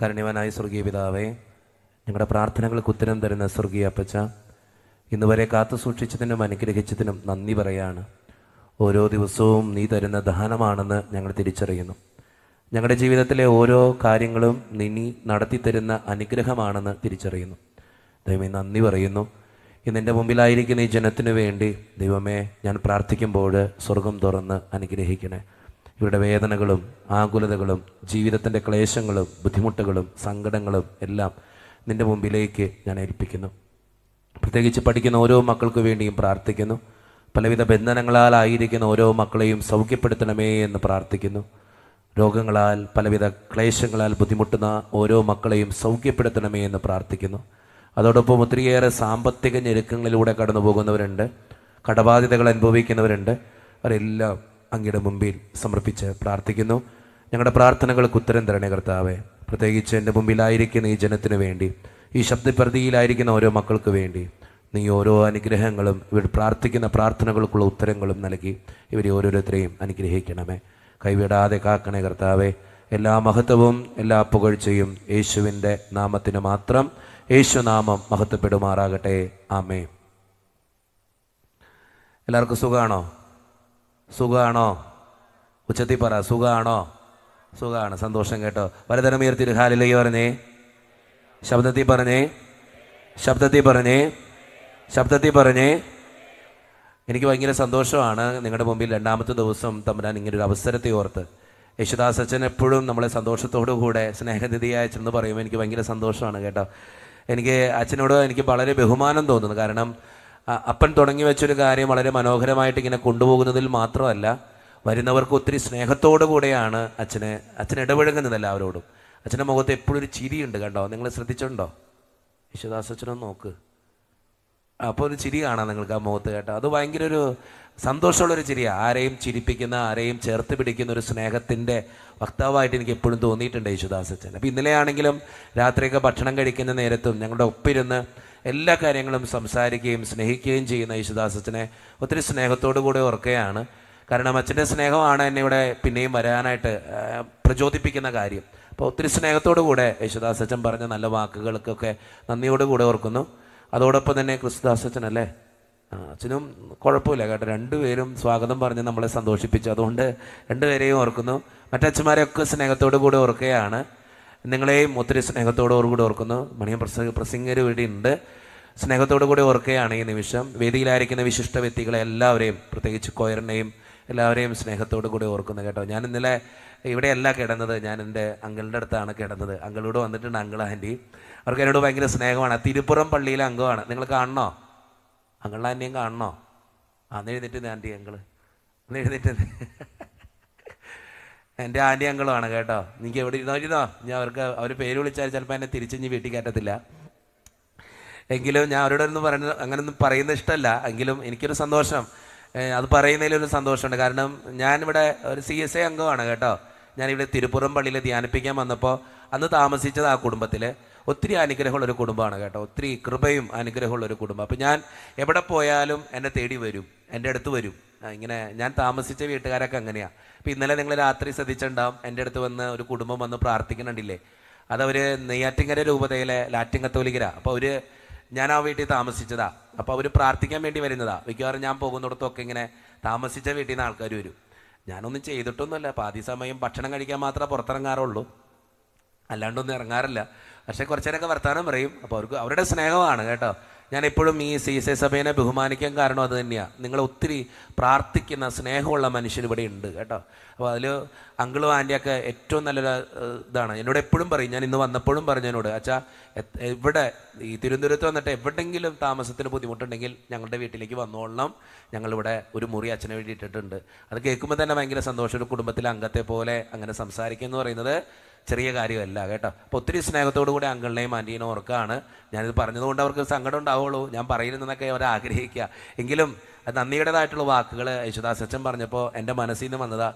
കാരുണ്യവാനായ സ്വർഗീയ പിതാവേ, ഞങ്ങളുടെ പ്രാർത്ഥനകൾക്ക് ഉത്തരം തരുന്ന സ്വർഗീയ അപ്പച്ച, ഇന്നുവരെ കാത്തു സൂക്ഷിച്ചതിനും അനുഗ്രഹിച്ചതിനും നന്ദി പറയാണ്. ഓരോ ദിവസവും നീ തരുന്ന ദാനമാണെന്ന് ഞങ്ങൾ തിരിച്ചറിയുന്നു. ഞങ്ങളുടെ ജീവിതത്തിലെ ഓരോ കാര്യങ്ങളും നീ നടത്തിത്തരുന്ന അനുഗ്രഹമാണെന്ന് തിരിച്ചറിയുന്നു. ദൈവമേ, നന്ദി പറയുന്നു. ഇന്നെൻ്റെ മുമ്പിലായിരിക്കുന്ന ഈ ജനത്തിനു വേണ്ടി ദൈവമേ ഞാൻ പ്രാർത്ഥിക്കുമ്പോൾ സ്വർഗം തുറന്ന് അനുഗ്രഹിക്കണേ. ഇവരുടെ വേദനകളും ആകുലതകളും ജീവിതത്തിൻ്റെ ക്ലേശങ്ങളും ബുദ്ധിമുട്ടുകളും സങ്കടങ്ങളും എല്ലാം നിൻ്റെ മുമ്പിലേക്ക് ഞാൻ ഏൽപ്പിക്കുന്നു. പ്രത്യേകിച്ച് പഠിക്കുന്ന ഓരോ മക്കൾക്ക് വേണ്ടിയും പ്രാർത്ഥിക്കുന്നു. പലവിധ ബന്ധനങ്ങളാലായിരിക്കുന്ന ഓരോ മക്കളെയും സൗഖ്യപ്പെടുത്തണമേ എന്ന് പ്രാർത്ഥിക്കുന്നു. രോഗങ്ങളാൽ പലവിധ ക്ലേശങ്ങളാൽ ബുദ്ധിമുട്ടുന്ന ഓരോ മക്കളെയും സൗഖ്യപ്പെടുത്തണമേ എന്ന് പ്രാർത്ഥിക്കുന്നു. അതോടൊപ്പം ഒത്തിരിയേറെ സാമ്പത്തിക ഞെരുക്കങ്ങളിലൂടെ കടന്നു പോകുന്നവരുണ്ട്, കടബാധ്യതകൾ അനുഭവിക്കുന്നവരുണ്ട്. അവരെല്ലാം അങ്ങയുടെ മുമ്പിൽ സമർപ്പിച്ച് പ്രാർത്ഥിക്കുന്നു. ഞങ്ങളുടെ പ്രാർത്ഥനകൾക്ക് ഉത്തരം തരണേ കർത്താവേ. പ്രത്യേകിച്ച് എൻ്റെ മുമ്പിലായിരിക്കുന്ന ഈ ജനത്തിനു വേണ്ടി, ഈ ശബ്ദപരിധിയിലായിരിക്കുന്ന ഓരോ മക്കൾക്ക് വേണ്ടി നീ ഓരോ അനുഗ്രഹങ്ങളും ഇവർ പ്രാർത്ഥിക്കുന്ന പ്രാർത്ഥനകൾക്കുള്ള ഉത്തരങ്ങളും നൽകി ഇവരെ ഓരോരുത്തരെയും അനുഗ്രഹിക്കണമേ. കൈവിടാതെ കാക്കണേ കർത്താവേ. എല്ലാ മഹത്വവും എല്ലാ പുകഴ്ചയും യേശുവിൻ്റെ നാമത്തിന് മാത്രം. യേശുനാമം മഹത്വപ്പെടുമാറാകട്ടെ. ആമേൻ. എല്ലാവർക്കും സുഖമാണോ? സുഖമാണോ? ഉച്ചത്തിൽ പറ, സുഖമാണോ? സുഖമാണ്. സന്തോഷം കേട്ടോ. വലതരം ഉയർത്തിയിട്ട് ഹല്ലേലൂയ പറഞ്ഞേ. ശബ്ദത്തിൽ പറഞ്ഞേ, ശബ്ദത്തിൽ പറഞ്ഞേ, ശബ്ദത്തിൽ പറഞ്ഞേ. എനിക്ക് ഭയങ്കര സന്തോഷമാണ് നിങ്ങളുടെ മുമ്പിൽ രണ്ടാമത്തെ ദിവസം തമ്പുരാൻ ഇങ്ങനൊരു അവസരത്തെ ഓർത്ത്. യേശുദാസ് അച്ഛൻ എപ്പോഴും നമ്മളെ സന്തോഷത്തോടു കൂടെ സ്നേഹനിധിയായ ചെന്ന് പറയുമ്പോൾ എനിക്ക് ഭയങ്കര സന്തോഷമാണ് കേട്ടോ. അച്ഛനോട് എനിക്ക് വളരെ ബഹുമാനം തോന്നുന്നു. കാരണം അപ്പൻ തുടങ്ങി വെച്ചൊരു കാര്യം വളരെ മനോഹരമായിട്ട് ഇങ്ങനെ കൊണ്ടുപോകുന്നതിൽ മാത്രമല്ല, വരുന്നവർക്ക് ഒത്തിരി സ്നേഹത്തോടു കൂടെയാണ് അച്ഛൻ ഇടപഴകുന്നത് എല്ലാവരോടും. അച്ഛൻ്റെ മുഖത്ത് എപ്പോഴും ഒരു ചിരിയുണ്ട് കേട്ടോ. നിങ്ങൾ ശ്രദ്ധിച്ചിട്ടുണ്ടോ? യേശുദാസ് അച്ഛനൊന്ന് നോക്ക്. അപ്പോൾ ഒരു ചിരി കാണാം നിങ്ങൾക്ക് ആ മുഖത്ത് കേട്ടോ. അത് ഭയങ്കര ഒരു സന്തോഷമുള്ളൊരു ചിരിയാണ്. ആരെയും ചിരിപ്പിക്കുന്ന, ആരെയും ചേർത്ത് പിടിക്കുന്ന ഒരു സ്നേഹത്തിൻ്റെ വക്താവായിട്ട് എനിക്ക് എപ്പോഴും തോന്നിയിട്ടുണ്ട് യേശുദാസ് അച്ഛൻ. അപ്പോൾ ഇന്നലെയാണെങ്കിലും രാത്രിയൊക്കെ ഭക്ഷണം കഴിക്കുന്ന നേരത്തും ഞങ്ങളുടെ ഒപ്പിരുന്ന് എല്ലാ കാര്യങ്ങളും സംസാരിക്കുകയും സ്നേഹിക്കുകയും ചെയ്യുന്ന യേശുദാസ് അച്ഛനെ ഒത്തിരി സ്നേഹത്തോടു കൂടെ ഓർക്കുകയാണ്. കാരണം അച്ഛൻ്റെ സ്നേഹമാണ് എന്നെ ഇവിടെ പിന്നെയും വരാനായിട്ട് പ്രചോദിപ്പിക്കുന്ന കാര്യം. അപ്പോൾ ഒത്തിരി സ്നേഹത്തോടു കൂടെ യേശുദാസ് അച്ഛൻ പറഞ്ഞ നല്ല വാക്കുകൾക്കൊക്കെ നന്ദിയോടുകൂടെ ഓർക്കുന്നു. അതോടൊപ്പം തന്നെ ക്രിസ്തുദാസ് അച്ഛനല്ലേ, അച്ഛനും കുഴപ്പമില്ല കേട്ടോ. രണ്ടുപേരും സ്വാഗതം പറഞ്ഞ് നമ്മളെ സന്തോഷിപ്പിച്ചു. അതുകൊണ്ട് രണ്ടുപേരെയും ഓർക്കുന്നു. മറ്റച്ഛന്മാരെയൊക്കെ സ്നേഹത്തോടു കൂടെ ഓർക്കുകയാണ്. നിങ്ങളെയും ഒത്തിരി സ്നേഹത്തോടുകൂടി ഓർക്കുന്നു. മണിയം പ്രസംഗർ ഇവിടെ ഉണ്ട്. സ്നേഹത്തോടു കൂടി ഓർക്കുകയാണ് ഈ നിമിഷം. വേദിയിലായിരിക്കുന്ന വിശിഷ്ട വ്യക്തികളെ എല്ലാവരെയും, പ്രത്യേകിച്ച് കൊയറിനെയും എല്ലാവരെയും സ്നേഹത്തോടു കൂടി ഓർക്കുന്നു കേട്ടോ. ഞാൻ ഇന്നലെ ഇവിടെയല്ല കിടന്നത്, ഞാൻ എൻ്റെ അങ്കിളിൻ്റെ അടുത്താണ് കിടന്നത്. അങ്കിളോട് വന്നിട്ടുണ്ട്, അങ്കിൾ ആൻറ്റി. അവർക്ക് എന്നോട് ഭയങ്കര സ്നേഹമാണ്. തിരുപ്പുറം പള്ളിയിലെ അംഗമാണ്. നിങ്ങൾ കാണണോ? അങ്കിളിൻ്റെ ആൻറ്റിയും കാണണോ? അന്ന് എഴുന്നേറ്റ് ആൻറ്റി അങ്കിള് അന്ന് എഴുന്നേറ്റ്. എൻ്റെ ആൻറ്റി അങ്കിളുമാണ് കേട്ടോ. എനിക്ക് എവിടെ ഇരുന്നോ ഞാൻ അവർ പേര് വിളിച്ചാൽ ചിലപ്പോൾ എന്നെ തിരിച്ചിഞ്ഞ് വീട്ടിൽ കയറ്റത്തില്ല. എങ്കിലും ഞാൻ അവരോടൊന്നും അങ്ങനെയൊന്നും പറയുന്നത് ഇഷ്ടമല്ല. എങ്കിലും എനിക്കൊരു സന്തോഷം, അത് പറയുന്നതിലൊരു സന്തോഷമുണ്ട്. കാരണം ഞാനിവിടെ ഒരു CSA അംഗമാണ് കേട്ടോ. ഞാനിവിടെ തിരുപ്പുറം പള്ളിയിൽ ധ്യാനിപ്പിക്കാൻ വന്നപ്പോൾ അന്ന് താമസിച്ചത് ആ കുടുംബത്തിൽ. ഒത്തിരി അനുഗ്രഹമുള്ളൊരു കുടുംബമാണ് കേട്ടോ. ഒത്തിരി കൃപയും അനുഗ്രഹമുള്ളൊരു കുടുംബം. അപ്പോൾ ഞാൻ എവിടെ പോയാലും എന്നെ തേടി വരും, എൻ്റെ അടുത്ത് വരും. ഇങ്ങനെ ഞാൻ താമസിച്ച വീട്ടുകാരൊക്കെ അങ്ങനെയാണ്. അപ്പോൾ ഇന്നലെ നിങ്ങൾ രാത്രി ശ്രദ്ധിച്ചിട്ടുണ്ടാവും, എൻ്റെ അടുത്ത് വന്ന് ഒരു കുടുംബം വന്ന് പ്രാർത്ഥിക്കുന്നുണ്ടില്ലേ. അതവർ നെയ്യാറ്റിങ്കര രൂപതയിലെ ലാറ്റിൻ കത്തോലിക്കരാ. അപ്പോൾ ഞാൻ ആ വീട്ടിൽ താമസിച്ചതാ. അപ്പോൾ അവർ പ്രാർത്ഥിക്കാൻ വേണ്ടി വരുന്നതാ. മിക്കവാറും ഞാൻ പോകുന്നിടത്തൊക്കെ ഇങ്ങനെ താമസിച്ച വീട്ടിൽ നിന്ന് ആൾക്കാർ വരും. ഞാനൊന്നും ചെയ്തിട്ടൊന്നുമല്ല. പാതി സമയം ഭക്ഷണം കഴിക്കാൻ മാത്രമേ പുറത്തിറങ്ങാറുള്ളൂ, അല്ലാണ്ടൊന്നും ഇറങ്ങാറില്ല. പക്ഷേ കുറച്ചേരൊക്കെ വർത്താനം പറയും. അപ്പോൾ അവരുടെ സ്നേഹമാണ് കേട്ടോ. ഞാൻ എപ്പോഴും ഈ CSA സഭയെ ബഹുമാനിക്കാൻ കാരണം അത് തന്നെയാണ്. നിങ്ങൾ ഒത്തിരി പ്രാർത്ഥിക്കുന്ന സ്നേഹമുള്ള മനുഷ്യർ ഇവിടെ ഉണ്ട് കേട്ടോ. അപ്പോൾ അതിൽ അങ്കിളും ആൻറ്റിയൊക്കെ ഏറ്റവും നല്ലൊരു ഇതാണ്. എന്നോട് എപ്പോഴും പറയും, ഞാൻ ഇന്ന് വന്നപ്പോഴും പറഞ്ഞു എന്നോട്, അച്ഛാ ഇവിടെ ഈ തിരുവനന്തപുരത്ത് വന്നിട്ട് എവിടെയെങ്കിലും താമസത്തിന് ബുദ്ധിമുട്ടുണ്ടെങ്കിൽ ഞങ്ങളുടെ വീട്ടിലേക്ക് വന്നോളണം. ഞങ്ങളിവിടെ ഒരു മുറി അച്ഛനെ വേണ്ടി ഇട്ടിട്ടുണ്ട്. അത് കേൾക്കുമ്പോൾ തന്നെ ഭയങ്കര സന്തോഷം. ഒരു കുടുംബത്തിലെ അംഗത്തെ പോലെ അങ്ങനെ സംസാരിക്കുക എന്ന് പറയുന്നത് ചെറിയ കാര്യമല്ല കേട്ടോ. അപ്പോൾ ഒത്തിരി സ്നേഹത്തോടു കൂടി അങ്കിളിനെയും ആൻറ്റീനെയും ഓർക്കാണ്. ഞാനിത് പറഞ്ഞതുകൊണ്ട് അവർക്ക് സങ്കടം ഉണ്ടാവുള്ളൂ, ഞാൻ പറയുന്നതെന്നൊക്കെ അവർ ആഗ്രഹിക്കുക. എങ്കിലും അത് നന്ദിയുടേതായിട്ടുള്ള വാക്കുകൾ യേശുദാസ് അച്ഛൻ പറഞ്ഞപ്പോൾ എൻ്റെ മനസ്സിൽ നിന്ന് വന്നതാ.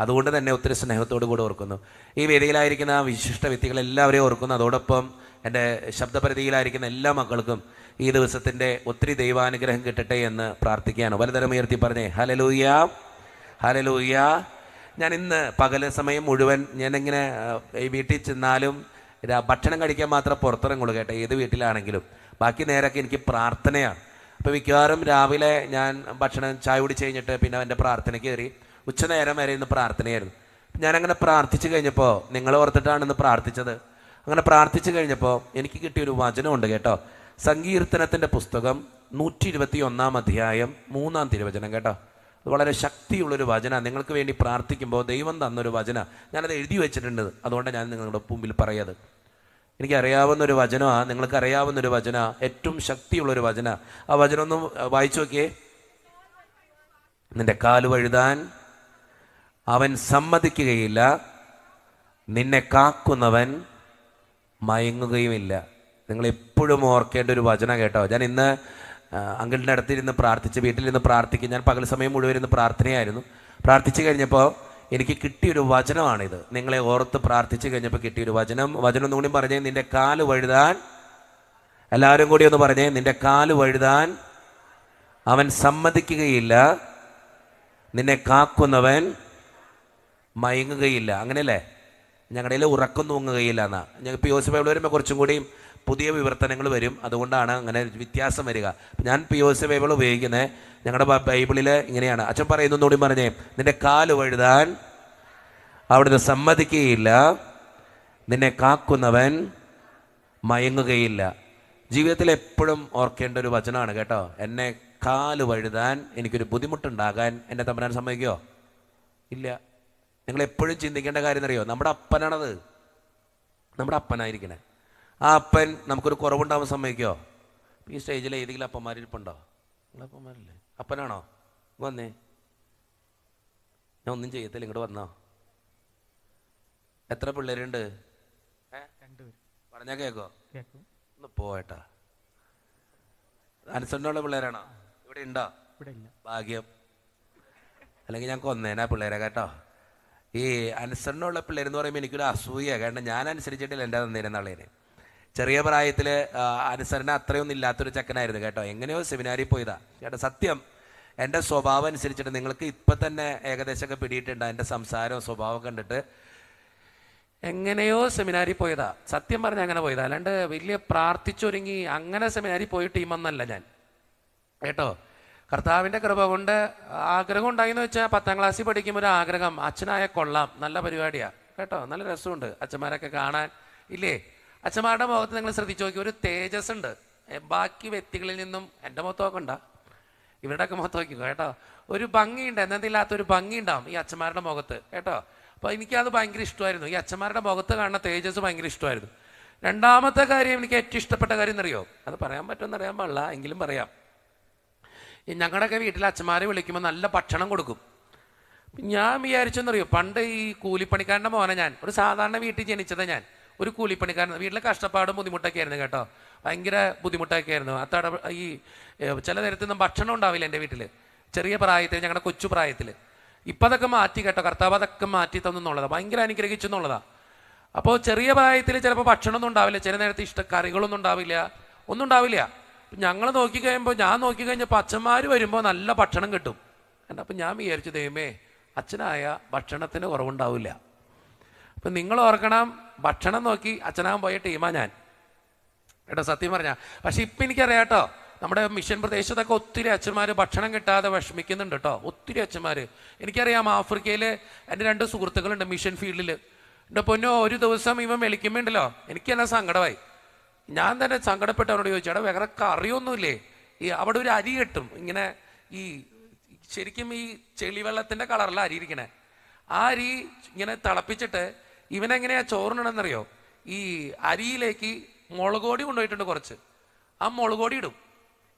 അതുകൊണ്ട് തന്നെ ഒത്തിരി സ്നേഹത്തോടു കൂടി ഓർക്കുന്നു. ഈ വേദിയിലായിരിക്കുന്ന വിശിഷ്ട വ്യക്തികളെല്ലാവരെയും ഓർക്കുന്നു. അതോടൊപ്പം എൻ്റെ ശബ്ദപരിധിയിലായിരിക്കുന്ന എല്ലാ മക്കൾക്കും ഈ ദിവസത്തിൻ്റെ ഒത്തിരി ദൈവാനുഗ്രഹം കിട്ടട്ടെ എന്ന് പ്രാർത്ഥിക്കുകയാണ്. വലതരം ഉയർത്തി പറഞ്ഞേ ഹല്ലേലൂയ, ഹല്ലേലൂയ. ഞാൻ ഇന്ന് പകൽ സമയം മുഴുവൻ ഞാനിങ്ങനെ ഈ വീട്ടിൽ ചെന്നാലും ഭക്ഷണം കഴിക്കാൻ മാത്രം പുറത്തിറങ്ങുള്ളൂ കേട്ടോ, ഏത് വീട്ടിലാണെങ്കിലും. ബാക്കി നേരമൊക്കെ എനിക്ക് പ്രാർത്ഥനയാണ്. അപ്പോൾ മിക്കവാറും രാവിലെ ഞാൻ ഭക്ഷണം ചായ കുടിച്ച് കഴിഞ്ഞിട്ട് പിന്നെ എൻ്റെ പ്രാർത്ഥനയ്ക്ക് കയറി ഉച്ചനേരം വരെ ഇന്ന് പ്രാർത്ഥനയായിരുന്നു. ഞാനങ്ങനെ പ്രാർത്ഥിച്ചു കഴിഞ്ഞപ്പോൾ, നിങ്ങൾ ഓർത്തിട്ടാണ് ഇന്ന് പ്രാർത്ഥിച്ചത്, അങ്ങനെ പ്രാർത്ഥിച്ചു കഴിഞ്ഞപ്പോൾ എനിക്ക് കിട്ടിയൊരു വചനമുണ്ട് കേട്ടോ. സങ്കീർത്തനത്തിൻ്റെ പുസ്തകം 121 അധ്യായം 3 തിരുവചനം കേട്ടോ. അത് വളരെ ശക്തിയുള്ളൊരു വചന. നിങ്ങൾക്ക് വേണ്ടി പ്രാർത്ഥിക്കുമ്പോൾ ദൈവം തന്നൊരു വചന. ഞാനത് എഴുതി വെച്ചിട്ടുണ്ട്, അതുകൊണ്ടാണ് ഞാൻ നിങ്ങളുടെ മുമ്പിൽ പറയാത്. എനിക്കറിയാവുന്നൊരു വചനമാണ്, നിങ്ങൾക്കറിയാവുന്നൊരു വചന, ഏറ്റവും ശക്തിയുള്ളൊരു വചന. ആ വചനം ഒന്ന് വായിച്ചു നോക്കിയേ. നിന്റെ കാല് വഴുതാൻ അവൻ സമ്മതിക്കുകയില്ല, നിന്നെ കാക്കുന്നവൻ മയങ്ങുകയുമില്ല. നിങ്ങൾ എപ്പോഴും ഓർക്കേണ്ട ഒരു വചന കേട്ടോ. ഞാൻ ഇന്ന് അങ്കിളിൻ്റെ അടുത്തിരുന്ന് പ്രാർത്ഥിച്ച്, വീട്ടിലിരുന്ന് പ്രാർത്ഥിക്കും. ഞാൻ പകൽ സമയം മുഴുവൻ ഇരുന്ന് പ്രാർത്ഥനയായിരുന്നു. പ്രാർത്ഥിച്ചു കഴിഞ്ഞപ്പോൾ എനിക്ക് കിട്ടിയൊരു വചനമാണിത്. നിങ്ങളെ ഓർത്ത് പ്രാർത്ഥിച്ചു കഴിഞ്ഞപ്പോൾ കിട്ടിയൊരു വചനം. വചനം ഒന്നുകൂടി പറഞ്ഞേ. നിന്റെ കാല് വഴുതാൻ, എല്ലാവരും കൂടി ഒന്ന് പറഞ്ഞേ, നിന്റെ കാല് വഴുതാൻ അവൻ സമ്മതിക്കുകയില്ല, നിന്നെ കാക്കുന്നവൻ മയങ്ങുകയില്ല. അങ്ങനെയല്ലേ? ഞങ്ങളുടെ ഉറക്കം തൂങ്ങുകയില്ല എന്നാ. ഞങ്ങൾ POC ബൈബിൾ വരുമ്പോൾ കുറച്ചും കൂടി പുതിയ വിവർത്തനങ്ങൾ വരും, അതുകൊണ്ടാണ് അങ്ങനെ വ്യത്യാസം വരിക. ഞാൻ POC ബൈബിൾ ഉപയോഗിക്കുന്നത്. ഞങ്ങളുടെ ബൈബിളിൽ ഇങ്ങനെയാണ്. അച്ഛൻ പറയുന്നതോടും പറഞ്ഞേ, നിന്റെ കാല് വഴുതാൻ അവിടുന്ന് സമ്മതിക്കുകയില്ല, നിന്നെ കാക്കുന്നവൻ മയങ്ങുകയില്ല. ജീവിതത്തിൽ എപ്പോഴും ഓർക്കേണ്ട ഒരു വചനമാണ് കേട്ടോ. എന്നെ കാല് വഴുതാൻ, എനിക്കൊരു ബുദ്ധിമുട്ടുണ്ടാകാൻ എൻ്റെ തമ്പുരാൻ സമ്മതിക്കുമോ? ഇല്ല. നിങ്ങളെപ്പോഴും ചിന്തിക്കേണ്ട കാര്യം എന്നറിയോ? നമ്മുടെ അപ്പനാണത്, നമ്മുടെ അപ്പനായിരിക്കണേ. ആ അപ്പൻ നമുക്കൊരു കുറവുണ്ടാവാൻ സമ്മതിക്കുമോ? ഈ സ്റ്റേജിൽ ഏതെങ്കിലും അപ്പന്മാരിപ്പുണ്ടോ? നിങ്ങളുടെ അപ്പന്മാരില്ലേ? അപ്പനാണോ? വന്നേ, ഞാൻ ഒന്നും ചെയ്യത്തില്ല, ഇങ്ങോട്ട് വന്നോ. എത്ര പിള്ളേരുണ്ട്? പറഞ്ഞാൽ കേൾക്കോ? ഒന്ന് പോയേട്ടാ. അനുസരണമുള്ള പിള്ളേരാണോ? ഇവിടെ ഉണ്ടോ? ഭാഗ്യം, അല്ലെങ്കിൽ ഞാൻ കൊന്നേനാ പിള്ളേരെ കേട്ടോ. ഈ അനുസരണമുള്ള പിള്ളേരെന്ന് പറയുമ്പോൾ എനിക്കൊരു അസൂയ. കാരണം ഞാൻ അനുസരിച്ചിട്ടില്ല എൻ്റെ തന്നേരെന്നുള്ളതിന്. ചെറിയ പ്രായത്തിൽ അനുസരണ അത്രയൊന്നും ഇല്ലാത്തൊരു ചെക്കനായിരുന്നു കേട്ടോ. എങ്ങനെയോ സെമിനാരിൽ പോയതാ ചേട്ടാ. സത്യം, എൻ്റെ സ്വഭാവം അനുസരിച്ചിട്ട് നിങ്ങൾക്ക് ഇപ്പം തന്നെ ഏകദേശമൊക്കെ പിടിയിട്ടുണ്ട്. എൻ്റെ സംസാരവും സ്വഭാവം കണ്ടിട്ട് എങ്ങനെയോ സെമിനാരിൽ പോയതാ. സത്യം പറഞ്ഞാൽ അങ്ങനെ പോയതാ, അല്ലാണ്ട് വലിയ പ്രാർത്ഥിച്ചൊരുങ്ങി അങ്ങനെ സെമിനാരിൽ പോയി ടീമൊന്നല്ല ഞാൻ കേട്ടോ. കർത്താവിൻ്റെ കൃപ കൊണ്ട് ആഗ്രഹം ഉണ്ടായിന്ന് വെച്ചാൽ 10ാം ക്ലാസ്സിൽ പഠിക്കുമ്പോൾ ഒരു ആഗ്രഹം, അച്ഛനായ കൊള്ളാം, നല്ല പരിപാടിയാണ് കേട്ടോ, നല്ല രസമുണ്ട് അച്ഛന്മാരൊക്കെ കാണാൻ ഇല്ലേ. അച്ഛന്മാരുടെ മുഖത്ത് നിങ്ങൾ ശ്രദ്ധിച്ചു നോക്കി, ഒരു തേജസ് ഉണ്ട്. ബാക്കി വ്യക്തികളിൽ നിന്നും എൻ്റെ മുഖത്തൊക്കെ ഉണ്ടാ, ഇവരുടെയൊക്കെ മുഖത്ത് നോക്കിക്കോ കേട്ടോ. ഒരു ഭംഗിയുണ്ട്, എന്തെങ്കിലാത്തൊരു ഭംഗി ഉണ്ടാവും ഈ അച്ഛന്മാരുടെ മുഖത്ത് കേട്ടോ. അപ്പോൾ എനിക്കത് ഭയങ്കര ഇഷ്ടമായിരുന്നു. ഈ അച്ഛന്മാരുടെ മുഖത്ത് കാണുന്ന തേജസ് ഭയങ്കര ഇഷ്ടമായിരുന്നു. രണ്ടാമത്തെ കാര്യം, എനിക്ക് ഏറ്റവും ഇഷ്ടപ്പെട്ട കാര്യം എന്നറിയോ? അത് പറയാൻ പറ്റുമെന്ന് അറിയാൻ പാടില്ല, എങ്കിലും പറയാം. ഞങ്ങളുടെയൊക്കെ വീട്ടിൽ അച്ഛന്മാരെ വിളിക്കുമ്പോൾ നല്ല ഭക്ഷണം കൊടുക്കും. ഞാൻ വിചാരിച്ചെന്നറിയോ, പണ്ട് ഈ കൂലിപ്പണിക്കാരൻ്റെ മോനെ, ഞാൻ ഒരു സാധാരണ വീട്ടിൽ ജനിച്ചത്, ഞാൻ ഒരു കൂലിപ്പണിക്കാരൻ. വീട്ടിലെ കഷ്ടപ്പാടും ബുദ്ധിമുട്ടൊക്കെ ആയിരുന്നു കേട്ടോ, ഭയങ്കര ബുദ്ധിമുട്ടൊക്കെ ആയിരുന്നു. ഈ ചില നേരത്തൊന്നും ഭക്ഷണം ഉണ്ടാവില്ല എൻ്റെ വീട്ടിൽ, ചെറിയ പ്രായത്തിൽ, ഞങ്ങളുടെ കൊച്ചു പ്രായത്തിൽ. ഇപ്പം അതൊക്കെ മാറ്റി കേട്ടോ, കർത്താവ് അതൊക്കെ മാറ്റി തന്നുള്ളതാണ്, ഭയങ്കര അനുഗ്രഹിച്ചു എന്നുള്ളതാണ്. അപ്പോൾ ചെറിയ പ്രായത്തിൽ ചിലപ്പോൾ ഭക്ഷണമൊന്നും ഉണ്ടാവില്ല, ചില നേരത്തെ കറികളൊന്നും ഉണ്ടാവില്ല, ഒന്നും ഉണ്ടാവില്ല. ഞങ്ങൾ നോക്കിക്കഴിയുമ്പോൾ, ഞാൻ നോക്കിക്കഴിഞ്ഞപ്പോൾ അച്ഛന്മാർ വരുമ്പോൾ നല്ല ഭക്ഷണം കിട്ടും. അപ്പം ഞാൻ വിചാരിച്ചു, ദൈവമേ, അച്ഛനായ ഭക്ഷണത്തിന് കുറവുണ്ടാവില്ല. അപ്പം നിങ്ങൾ ഓർക്കണം, ഭക്ഷണം നോക്കി അച്ഛനാകാൻ പോയ ടീമാ ഞാൻ കേട്ടോ, സത്യം പറഞ്ഞാൽ. പക്ഷെ ഇപ്പം എനിക്കറിയാം കേട്ടോ, നമ്മുടെ മിഷൻ പ്രദേശത്തൊക്കെ ഒത്തിരി അച്ഛന്മാർ ഭക്ഷണം കിട്ടാതെ വിഷമിക്കുന്നുണ്ട് കേട്ടോ, ഒത്തിരി അച്ഛന്മാർ. എനിക്കറിയാം, ആഫ്രിക്കയിൽ എൻ്റെ 2 സുഹൃത്തുക്കളുണ്ട് മിഷൻ ഫീൽഡിൽ. എൻ്റെ പൊന്നോ, ഒരു ദിവസം ഇവൻ വിളിക്കുമ്പോണ്ടല്ലോ എനിക്ക് തന്നെ സങ്കടമായി. ഞാൻ തന്നെ സങ്കടപ്പെട്ട് അവനോട് ചോദിച്ചു, എടാ വേറെ കറിയൊന്നുമില്ലേ? ഈ അവിടെ ഒരു അരി കിട്ടും ഇങ്ങനെ, ഈ ശരിക്കും ഈ ചെളിവെള്ളത്തിൻ്റെ കളറിലാണ് അരി ഇരിക്കണേ. ആ അരി ഇങ്ങനെ തിളപ്പിച്ചിട്ട് ഇവനെങ്ങനെയാ ചോറിനണമെന്നറിയോ? ഈ അരിയിലേക്ക് മുളക് പൊടി കൊണ്ടുപോയിട്ടുണ്ട് കുറച്ച്, ആ മുളക് പൊടി ഇടും,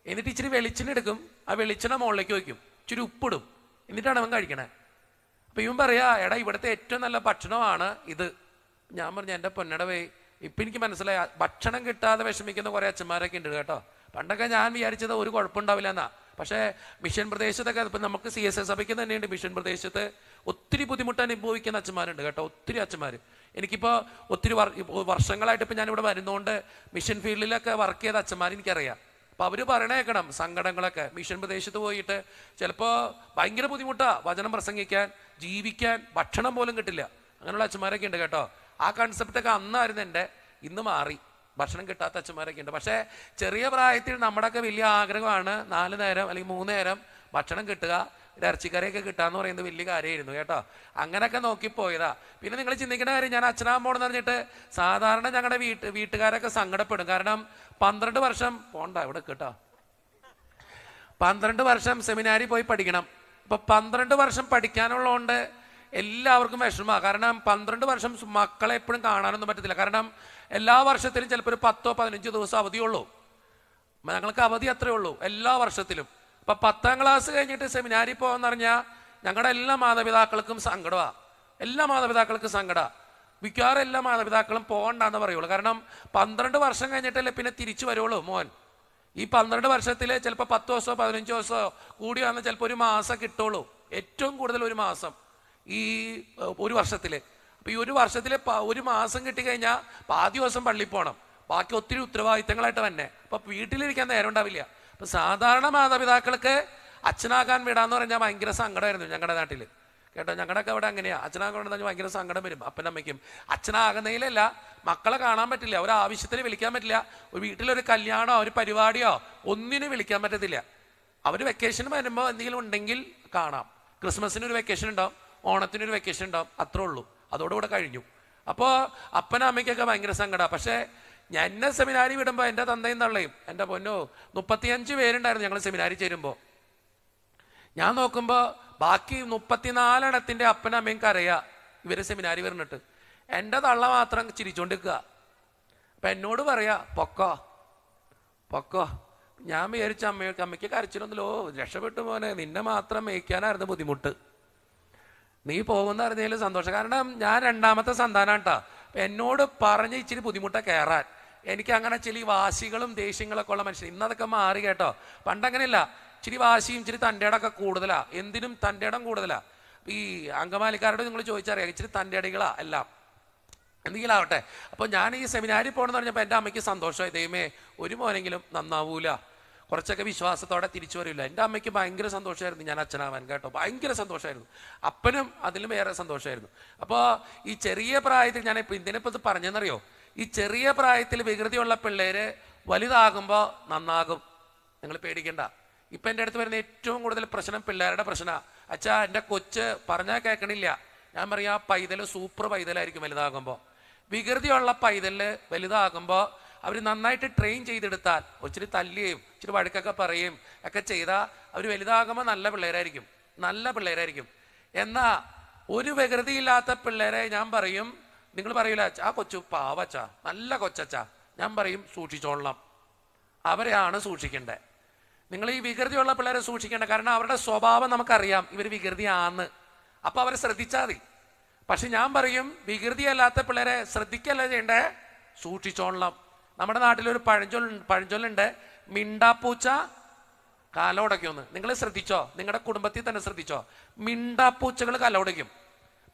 എന്നിട്ട് ഇച്ചിരി വെളിച്ചെണ്ണ എടുക്കും, ആ വെളിച്ചെണ്ണ മുകളിലേക്ക് വയ്ക്കും, ഇച്ചിരി ഉപ്പിടും, എന്നിട്ടാണ് അവൻ കഴിക്കണേ. അപ്പം ഇവൻ പറയാ, എടാ ഇവിടുത്തെ ഏറ്റവും നല്ല ഭക്ഷണമാണ് ഇത്. ഞാൻ പറഞ്ഞു, എൻ്റെ പൊന്നടവേ, ഇപ്പം എനിക്ക് മനസ്സിലായി, ഭക്ഷണം കിട്ടാതെ വിഷമിക്കുന്ന കുറേ അച്ഛന്മാരൊക്കെ ഉണ്ട് കേട്ടോ. പണ്ടൊക്കെ ഞാൻ വിചാരിച്ചത് ഒരു കുഴപ്പമുണ്ടാവില്ല എന്നാ. പക്ഷേ മിഷൻ പ്രദേശത്തൊക്കെ, ഇപ്പം നമുക്ക് CSS സഭയ്ക്ക് തന്നെയുണ്ട് മിഷൻ പ്രദേശത്ത് ഒത്തിരി ബുദ്ധിമുട്ട് അനുഭവിക്കുന്ന അച്ഛന്മാരുണ്ട് കേട്ടോ, ഒത്തിരി അച്ഛന്മാർ. എനിക്കിപ്പോൾ ഒത്തിരി വർഷങ്ങളായിട്ട് ഇപ്പം ഞാനിവിടെ വരുന്നതുകൊണ്ട് മിഷൻ ഫീൽഡിലൊക്കെ വർക്ക് ചെയ്ത അച്ഛന്മാർ എനിക്കറിയാം. അപ്പോൾ അവർ പറയണേക്കണം സങ്കടങ്ങളൊക്കെ. മിഷൻ പ്രദേശത്ത് പോയിട്ട് ചിലപ്പോൾ ഭയങ്കര ബുദ്ധിമുട്ടാണ് വചനം പ്രസംഗിക്കാൻ, ജീവിക്കാൻ, ഭക്ഷണം പോലും കിട്ടില്ല. അങ്ങനെയുള്ള അച്ഛന്മാരൊക്കെ ഉണ്ട് കേട്ടോ. ആ കൺസെപ്റ്റൊക്കെ അന്നായിരുന്നു ഇന്ന് മാറി, ഭക്ഷണം കിട്ടാത്ത അച്ഛന്മാരൊക്കെ ഉണ്ട്. പക്ഷേ ചെറിയ പ്രായത്തിൽ നമ്മുടെയൊക്കെ വലിയ ആഗ്രഹമാണ് 4 നേരം അല്ലെങ്കിൽ 3 നേരം ഭക്ഷണം കിട്ടുക, ഇറച്ചിക്കറിയൊക്കെ കിട്ടാന്ന് പറയുന്നത് വലിയ കാര്യമായിരുന്നു കേട്ടോ. അങ്ങനെയൊക്കെ നോക്കിപ്പോയതാ. പിന്നെ നിങ്ങൾ ചിന്തിക്കുന്ന കാര്യം, ഞാൻ അച്ഛനാകാൻ പോകണമെന്ന് പറഞ്ഞിട്ട് സാധാരണ ഞങ്ങളുടെ വീട്ടുകാരൊക്കെ സങ്കടപ്പെടും. കാരണം 12 വർഷം പോണ്ട ഇവിടെ കേട്ടോ, 12 വർഷം സെമിനാരി പോയി പഠിക്കണം. ഇപ്പൊ 12 വർഷം പഠിക്കാനുള്ളതുകൊണ്ട് എല്ലാവർക്കും വിഷമമാണ്. കാരണം 12 വർഷം മക്കളെ എപ്പോഴും കാണാനൊന്നും പറ്റത്തില്ല. കാരണം എല്ലാ വർഷത്തിലും ചിലപ്പോൾ ഒരു 10-15 ദിവസം അവധിയുള്ളൂ. ഞങ്ങൾക്ക് അവധി അത്രേ ഉള്ളൂ എല്ലാ വർഷത്തിലും. ഇപ്പൊ 10ാം ക്ലാസ് കഴിഞ്ഞിട്ട് സെമിനാരി പോകാന്ന് പറഞ്ഞാൽ ഞങ്ങളുടെ എല്ലാ മാതാപിതാക്കൾക്കും സങ്കടമാണ്. എല്ലാ മാതാപിതാക്കൾക്കും സങ്കടമാണ്. മിക്കവാറും എല്ലാ മാതാപിതാക്കളും പോകണ്ടെന്ന് പറയുള്ളൂ. കാരണം 12 വർഷം കഴിഞ്ഞിട്ടല്ലേ പിന്നെ തിരിച്ചു വരുള്ളൂ മോൻ. ഈ 12 വർഷത്തിൽ ചിലപ്പോൾ 10 ദിവസമോ 15 ദിവസമോ കൂടി വന്ന് ചിലപ്പോൾ 1 മാസം കിട്ടുള്ളൂ. ഏറ്റവും കൂടുതൽ 1 മാസം ഈ ഒരു വർഷത്തിൽ. അപ്പോൾ ഈ ഒരു വർഷത്തിൽ 1 മാസം കിട്ടിക്കഴിഞ്ഞാൽ ആദ്യ ദിവസം പള്ളിയിൽ പോകണം, ബാക്കി ഒത്തിരി ഉത്തരവാദിത്തങ്ങളായിട്ട് തന്നെ. അപ്പോൾ വീട്ടിലിരിക്കാൻ നേരം ഉണ്ടാവില്ല. അപ്പം സാധാരണ മാതാപിതാക്കൾക്ക് അച്ഛനാകാൻ വിടാന്ന് പറഞ്ഞാൽ ഭയങ്കര സങ്കടമായിരുന്നു ഞങ്ങളുടെ നാട്ടിൽ കേട്ടോ. ഞങ്ങളുടെയൊക്കെ അവിടെ അങ്ങനെയാണ്. അച്ഛനാകാൻ പറഞ്ഞാൽ ഭയങ്കര സങ്കടം വരും അപ്പനമ്മയ്ക്കും. അച്ഛനാകുന്നതിലല്ല, മക്കളെ കാണാൻ പറ്റില്ല, ഒരാവശ്യത്തിന് വിളിക്കാൻ പറ്റില്ല, ഒരു വീട്ടിലൊരു കല്യാണമോ ഒരു പരിപാടിയോ ഒന്നിനും വിളിക്കാൻ പറ്റത്തില്ല. അവർ വെക്കേഷൻ വരുമ്പോൾ എന്തെങ്കിലും ഉണ്ടെങ്കിൽ കാണാം. ക്രിസ്മസിനൊരു വെക്കേഷൻ ഉണ്ടാവും, ഓണത്തിനൊരു വെക്കേഷൻ ഉണ്ടാവും, അത്രേ ഉള്ളൂ. അതോടുകൂടെ കഴിഞ്ഞു. അപ്പോൾ അപ്പനും അമ്മയ്ക്കൊക്കെ ഭയങ്കര സങ്കടമാണ്. പക്ഷേ എന്നെ സെമിനാരി വിടുമ്പോൾ എൻ്റെ തന്തയും തള്ളയും എൻ്റെ പൊന്നോ 35 പേരുണ്ടായിരുന്നു ഞങ്ങൾ സെമിനാരി ചേരുമ്പോൾ. ഞാൻ നോക്കുമ്പോൾ ബാക്കി 34 അപ്പനും അമ്മയും കരയാ ഇവര് സെമിനാരി വരുന്നിട്ട്. എൻ്റെ തള്ള മാത്രം ചിരിച്ചോണ്ടിരിക്കുക. അപ്പം എന്നോട് പറയാ പൊക്കോ പൊക്കോ. ഞാൻ വിചാരിച്ച അമ്മയ്ക്ക് കരച്ചിലൊന്നുമല്ലോ, രക്ഷപ്പെട്ടു പോനെ, നിന്നെ മാത്രം മേയ്ക്കാനായിരുന്നു ബുദ്ധിമുട്ട്, നീ പോകുന്ന അറിഞ്ഞതിൽ സന്തോഷം. കാരണം ഞാൻ 2ാമത്തെ സന്താനം കേട്ടോ. എന്നോട് പറഞ്ഞ് ഇച്ചിരി ബുദ്ധിമുട്ടാണ് കയറാൻ. എനിക്ക് അങ്ങനെ ചില വാശികളും ദേഷ്യങ്ങളൊക്കെ ഉള്ള മനുഷ്യൻ. ഇന്നതൊക്കെ മാറി കേട്ടോ. പണ്ടങ്ങനെയല്ല, ഇച്ചിരി വാശിയും ഇച്ചിരി തൻ്റെടൊക്കെ കൂടുതലാ, എന്തിനും തൻ്റെടം കൂടുതലാ. ഈ അങ്കമാലിക്കാരോട് നിങ്ങൾ ചോദിച്ചറിയാം, ഇച്ചിരി തൻ്റെടികളാ എല്ലാം, എന്തെങ്കിലും ആവട്ടെ. അപ്പോൾ ഞാൻ ഈ സെമിനാരിൽ പോകണമെന്ന് പറഞ്ഞപ്പോൾ എൻ്റെ അമ്മയ്ക്ക് സന്തോഷമായി. ദൈവമേ ഒരു മോനെങ്കിലും നന്നാവൂല, കുറച്ചൊക്കെ വിശ്വാസത്തോടെ തിരിച്ചു വരില്ല. എൻ്റെ അമ്മയ്ക്ക് ഭയങ്കര സന്തോഷമായിരുന്നു ഞാൻ അച്ഛനാവാൻ കേട്ടോ, ഭയങ്കര സന്തോഷമായിരുന്നു. അപ്പനും അതിലും വേറെ സന്തോഷമായിരുന്നു. അപ്പോൾ ഈ ചെറിയ പ്രായത്തിൽ ഞാൻ ഇതിനിപ്പോൾ ഇത് പറഞ്ഞെന്നറിയോ, ഈ ചെറിയ പ്രായത്തിൽ വികൃതിയുള്ള പിള്ളേര് വലുതാകുമ്പോൾ നന്നാകും, നിങ്ങൾ പേടിക്കണ്ട. ഇപ്പം എൻ്റെ അടുത്ത് വരുന്ന ഏറ്റവും കൂടുതൽ പ്രശ്നം പിള്ളേരുടെ പ്രശ്നമാണ്. അച്ഛാ എൻ്റെ കൊച്ച് പറഞ്ഞാൽ കേൾക്കണില്ല. ഞാൻ പറയാം, ആ പൈതൽ സൂപ്പർ പൈതലായിരിക്കും വലുതാകുമ്പോൾ. വികൃതിയുള്ള പൈതല് വലുതാകുമ്പോൾ അവർ നന്നായിട്ട് ട്രെയിൻ ചെയ്തെടുത്താൽ, ഒത്തിരി തല്ലുകയും ഇച്ചിരി വഴക്കൊക്കെ പറയുകയും ഒക്കെ ചെയ്താൽ അവർ വലുതാകുമ്പോൾ നല്ല പിള്ളേരായിരിക്കും, നല്ല പിള്ളേരായിരിക്കും. എന്നാൽ ഒരു വികൃതിയില്ലാത്ത പിള്ളേരെ ഞാൻ പറയും, നിങ്ങൾ പറയൂല ആ കൊച്ചു പാവച്ചാ, നല്ല കൊച്ചച്ചാ, ഞാൻ പറയും സൂക്ഷിച്ചോളണം, അവരെയാണ് സൂക്ഷിക്കേണ്ടത്. നിങ്ങൾ ഈ വികൃതിയുള്ള പിള്ളേരെ സൂക്ഷിക്കേണ്ട. കാരണം അവരുടെ സ്വഭാവം നമുക്കറിയാം, ഇവർ വികൃതിയാന്ന്. അപ്പോൾ അവരെ ശ്രദ്ധിച്ചാൽ മതി. പക്ഷെ ഞാൻ പറയും വികൃതിയല്ലാത്ത പിള്ളേരെ ശ്രദ്ധിക്കല്ല ചെയ്യണ്ടേ, സൂക്ഷിച്ചോളണം. നമ്മുടെ നാട്ടിലൊരു പഴഞ്ചൊല്ലുണ്ട്, മിണ്ടാപ്പൂച്ച കാലോടയ്ക്കുമെന്ന്. നിങ്ങൾ ശ്രദ്ധിച്ചോ, നിങ്ങളുടെ കുടുംബത്തിൽ തന്നെ ശ്രദ്ധിച്ചോ, മിണ്ടാപ്പൂച്ചകൾ കാലോടയ്ക്കും.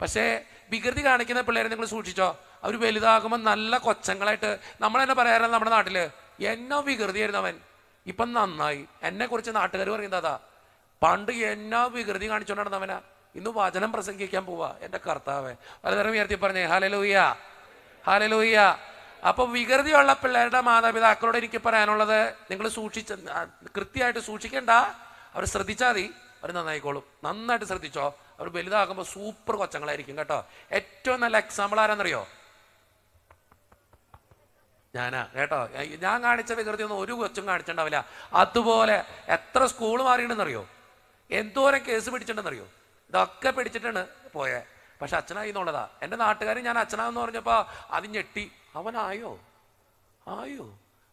പക്ഷേ വികൃതി കാണിക്കുന്ന പിള്ളേരെ നിങ്ങൾ സൂക്ഷിച്ചോ, അവർ വലുതാകുമ്പോൾ നല്ല കൊച്ചങ്ങളായിട്ട്. നമ്മൾ തന്നെ പറയാറില്ല നമ്മുടെ നാട്ടില്, എന്നോ വികൃതിയായിരുന്നു അവൻ, ഇപ്പം നന്നായി. എന്നെ കുറിച്ച് നാട്ടുകാർ പറയുന്നതാ, പണ്ട് എന്നോ വികൃതി കാണിച്ചുകൊണ്ട് നടന്നവനാ, ഇന്ന് വചനം പ്രസംഗിക്കാൻ പോവാ. എൻ്റെ കർത്താവേ, പലതരം ഉയർത്തി പറഞ്ഞേ ഹല്ലേലൂയ, ഹല്ലേലൂയ. അപ്പോൾ വികൃതിയുള്ള പിള്ളേരുടെ മാതാപിതാക്കളോട് എനിക്ക് പറയാനുള്ളത്, നിങ്ങൾ കൃത്യമായിട്ട് സൂക്ഷിക്കേണ്ട, അവർ ശ്രദ്ധിച്ചാൽ മതി, അവർ നന്നായിക്കോളും. നന്നായിട്ട് ശ്രദ്ധിച്ചോ, അവർ വലുതാകുമ്പോൾ സൂപ്പർ കൊച്ചങ്ങളായിരിക്കും കേട്ടോ. ഏറ്റവും നല്ല എക്സാമ്പിൾ ആരാന്നറിയോ, ഞാനാ കേട്ടോ. ഞാൻ കാണിച്ച വികൃതി ഒന്നും ഒരു കൊച്ചും കാണിച്ചിട്ടുണ്ടാവില്ല. അതുപോലെ എത്ര സ്കൂൾ മാറിയിട്ടുണ്ടെന്നറിയോ, എന്തോരം കേസ് പിടിച്ചിട്ടുണ്ടെന്നറിയോ, ഇതൊക്കെ പിടിച്ചിട്ടാണ് പോയേ. പക്ഷെ അച്ഛനായി എന്നുള്ളതാ. എൻ്റെ നാട്ടുകാർ ഞാൻ അച്ഛനാന്ന് പറഞ്ഞപ്പോൾ അത് ഞെട്ടി, അവനായോ ആയോ,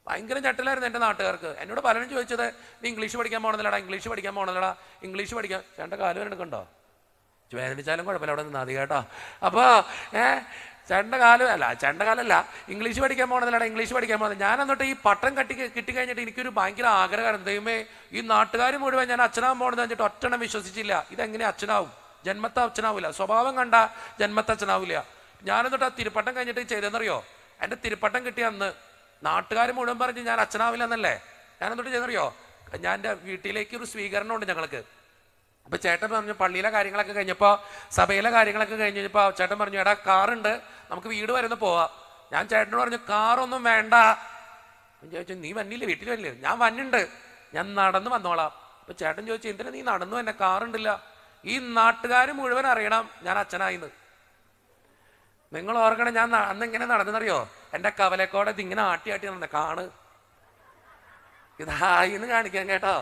ഭയങ്കര ഞെട്ടലായിരുന്നു എൻ്റെ നാട്ടുകാർക്ക്. എന്നോട് പലരും ചോദിച്ചത്, നീ ഇംഗ്ലീഷ് പഠിക്കാൻ പോകണമെന്നില്ലടാ, ഇംഗ്ലീഷ് പഠിക്കാൻ പോകണമെന്നില്ലടാ, ഇംഗ്ലീഷ് പഠിക്കാൻ. ചേട്ടൻ്റെ കാലം എടുക്കണ്ടോ, വേദനിച്ചാലും കുഴപ്പമില്ല, അവിടെ നിന്നാ മതി കേട്ടോ. അപ്പോൾ ചേട്ടൻ്റെ കാലമല്ല, ഇംഗ്ലീഷ് പഠിക്കാൻ പോകണമെന്നില്ലടാ, ഇംഗ്ലീഷ് പഠിക്കാൻ പോകുന്നത്. ഞാൻ എന്നിട്ട് ഈ പട്ടം കിട്ടിക്കഴിഞ്ഞിട്ട് എനിക്കൊരു ഭയങ്കര ആഗ്രഹമായിരുന്നു, ദൈവമേ ഈ നാട്ടുകാർ മുഴുവൻ ഞാൻ അച്ഛനാവാൻ പോകണമെന്ന് വെച്ചിട്ട് ഒറ്റണം വിശ്വസിച്ചില്ല. ഇതെങ്ങനെ അച്ഛനാവും, ജന്മത്ത അച്ഛനാവില്ല, സ്വഭാവം കണ്ട ജന്മത്ത അച്ഛനാവില്ല. ഞാനെന്നിട്ട് ആ തിരുപ്പട്ടം കഴിഞ്ഞിട്ട് ചെയ്തെന്നറിയോ, എൻ്റെ തിരുപ്പട്ടം കിട്ടിയ അന്ന് നാട്ടുകാർ മുഴുവൻ പറഞ്ഞ് ഞാൻ അച്ഛനാവില്ല എന്നല്ലേ. ഞാനെന്നിട്ട് ചെയ്തെന്നറിയോ, ഞാൻ എൻ്റെ വീട്ടിലേക്ക് ഒരു സ്വീകരണമുണ്ട് ഞങ്ങൾക്ക്. അപ്പോൾ ചേട്ടൻ പറഞ്ഞു, പള്ളിയിലെ കാര്യങ്ങളൊക്കെ കഴിഞ്ഞപ്പോൾ, സഭയിലെ കാര്യങ്ങളൊക്കെ കഴിഞ്ഞപ്പോൾ ചേട്ടൻ പറഞ്ഞു, എടാ കാറുണ്ട്, നമുക്ക് വീട് വരെ ഒന്ന് പോവാം. ഞാൻ ചേട്ടനോട് പറഞ്ഞു കാറൊന്നും വേണ്ട. ചോദിച്ചു നീ വന്നില്ലേ, വീട്ടിൽ വന്നില്ലേ? ഞാൻ വന്നിട്ടുണ്ട്, ഞാൻ നടന്ന് വന്നോളാം. അപ്പൊ ചേട്ടൻ ചോദിച്ചു എന്തിനാ നീ നടന്നു തന്നെ, കാറുണ്ടില്ല? ഈ നാട്ടുകാർ മുഴുവൻ അറിയണം ഞാൻ അച്ഛനായിന്ന്. നിങ്ങൾ ഓർക്കണം, ഞാൻ അന്ന് ഇങ്ങനെ നടന്നെന്നറിയോ? എൻ്റെ കവലക്കോടെ ഇതിങ്ങനെ ആട്ടി ആട്ടി നടന്നെ, കാണ് ഇതായിന്ന് കാണിക്കാൻ കേട്ടോ.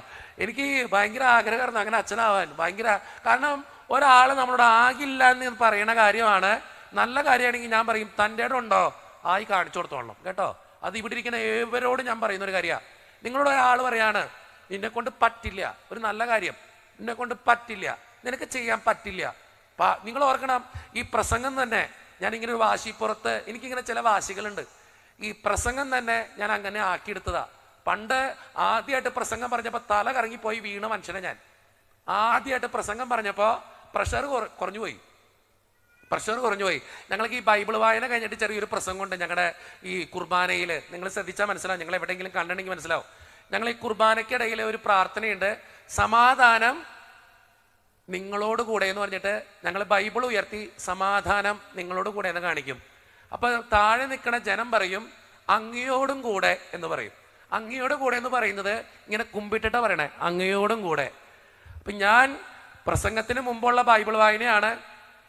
എനിക്ക് ഭയങ്കര ആഗ്രഹമായിരുന്നു അങ്ങനെ അച്ഛനാവാൻ, ഭയങ്കര. കാരണം ഒരാൾ നമ്മളോട് ആകില്ല എന്ന് പറയണ കാര്യമാണ്. നല്ല കാര്യമാണെങ്കിൽ ഞാൻ പറയും തൻ്റെ ഇടം ഉണ്ടോ, ആയി കാണിച്ചു കൊടുത്തോളണം കേട്ടോ. അത് ഇവിടെ ഇരിക്കുന്ന ഏവരോടും ഞാൻ പറയുന്ന ഒരു കാര്യമാണ്. നിങ്ങളോട് ഒരാൾ പറയാണ് നിന്നെ കൊണ്ട് പറ്റില്ല, ഒരു നല്ല കാര്യം നിന്നെ കൊണ്ട് പറ്റില്ല, നിനക്ക് ചെയ്യാൻ പറ്റില്ല. നിങ്ങൾ ഓർക്കണം, ഈ പ്രസംഗം തന്നെ ഞാനിങ്ങനെ ഒരു വാശിപ്പുറത്ത്, എനിക്കിങ്ങനെ ചില വാശികളുണ്ട്. ഈ പ്രസംഗം തന്നെ ഞാൻ അങ്ങനെ ആക്കിയെടുത്തതാ. പണ്ട് ആദ്യമായിട്ട് പ്രസംഗം പറഞ്ഞപ്പോൾ തല കറങ്ങിപ്പോയി വീണ മനുഷ്യനെ ഞാൻ. ആദ്യമായിട്ട് പ്രസംഗം പറഞ്ഞപ്പോൾ പ്രഷർ കുറഞ്ഞുപോയി. ഞങ്ങൾക്ക് ഈ ബൈബിൾ വായന കഴിഞ്ഞിട്ട് ചെറിയൊരു പ്രസംഗം ഉണ്ട് ഞങ്ങളുടെ ഈ കുർബാനയിൽ. നിങ്ങൾ ശ്രദ്ധിച്ചാൽ മനസ്സിലാവും, നിങ്ങൾ എവിടെയെങ്കിലും കണ്ടിട്ടുണ്ടെങ്കിൽ മനസ്സിലാവും. ഞങ്ങൾ ഈ കുർബാനയ്ക്കിടയിൽ ഒരു പ്രാർത്ഥനയുണ്ട്, സമാധാനം നിങ്ങളോട് കൂടെ എന്ന് പറഞ്ഞിട്ട് ഞങ്ങൾ ബൈബിൾ ഉയർത്തി സമാധാനം നിങ്ങളോട് കൂടെ എന്ന് കാണിക്കും. അപ്പൊ താഴെ നിൽക്കണ ജനം പറയും അങ്ങയോടും കൂടെ എന്ന് പറയും. അങ്ങയോട് കൂടെ എന്ന് പറയുന്നത് ഇങ്ങനെ കുമ്പിട്ടിട്ടാ പറയണേ, അങ്ങയോടും കൂടെ. അപ്പൊ ഞാൻ പ്രസംഗത്തിന് മുമ്പുള്ള ബൈബിൾ വായനയാണ്.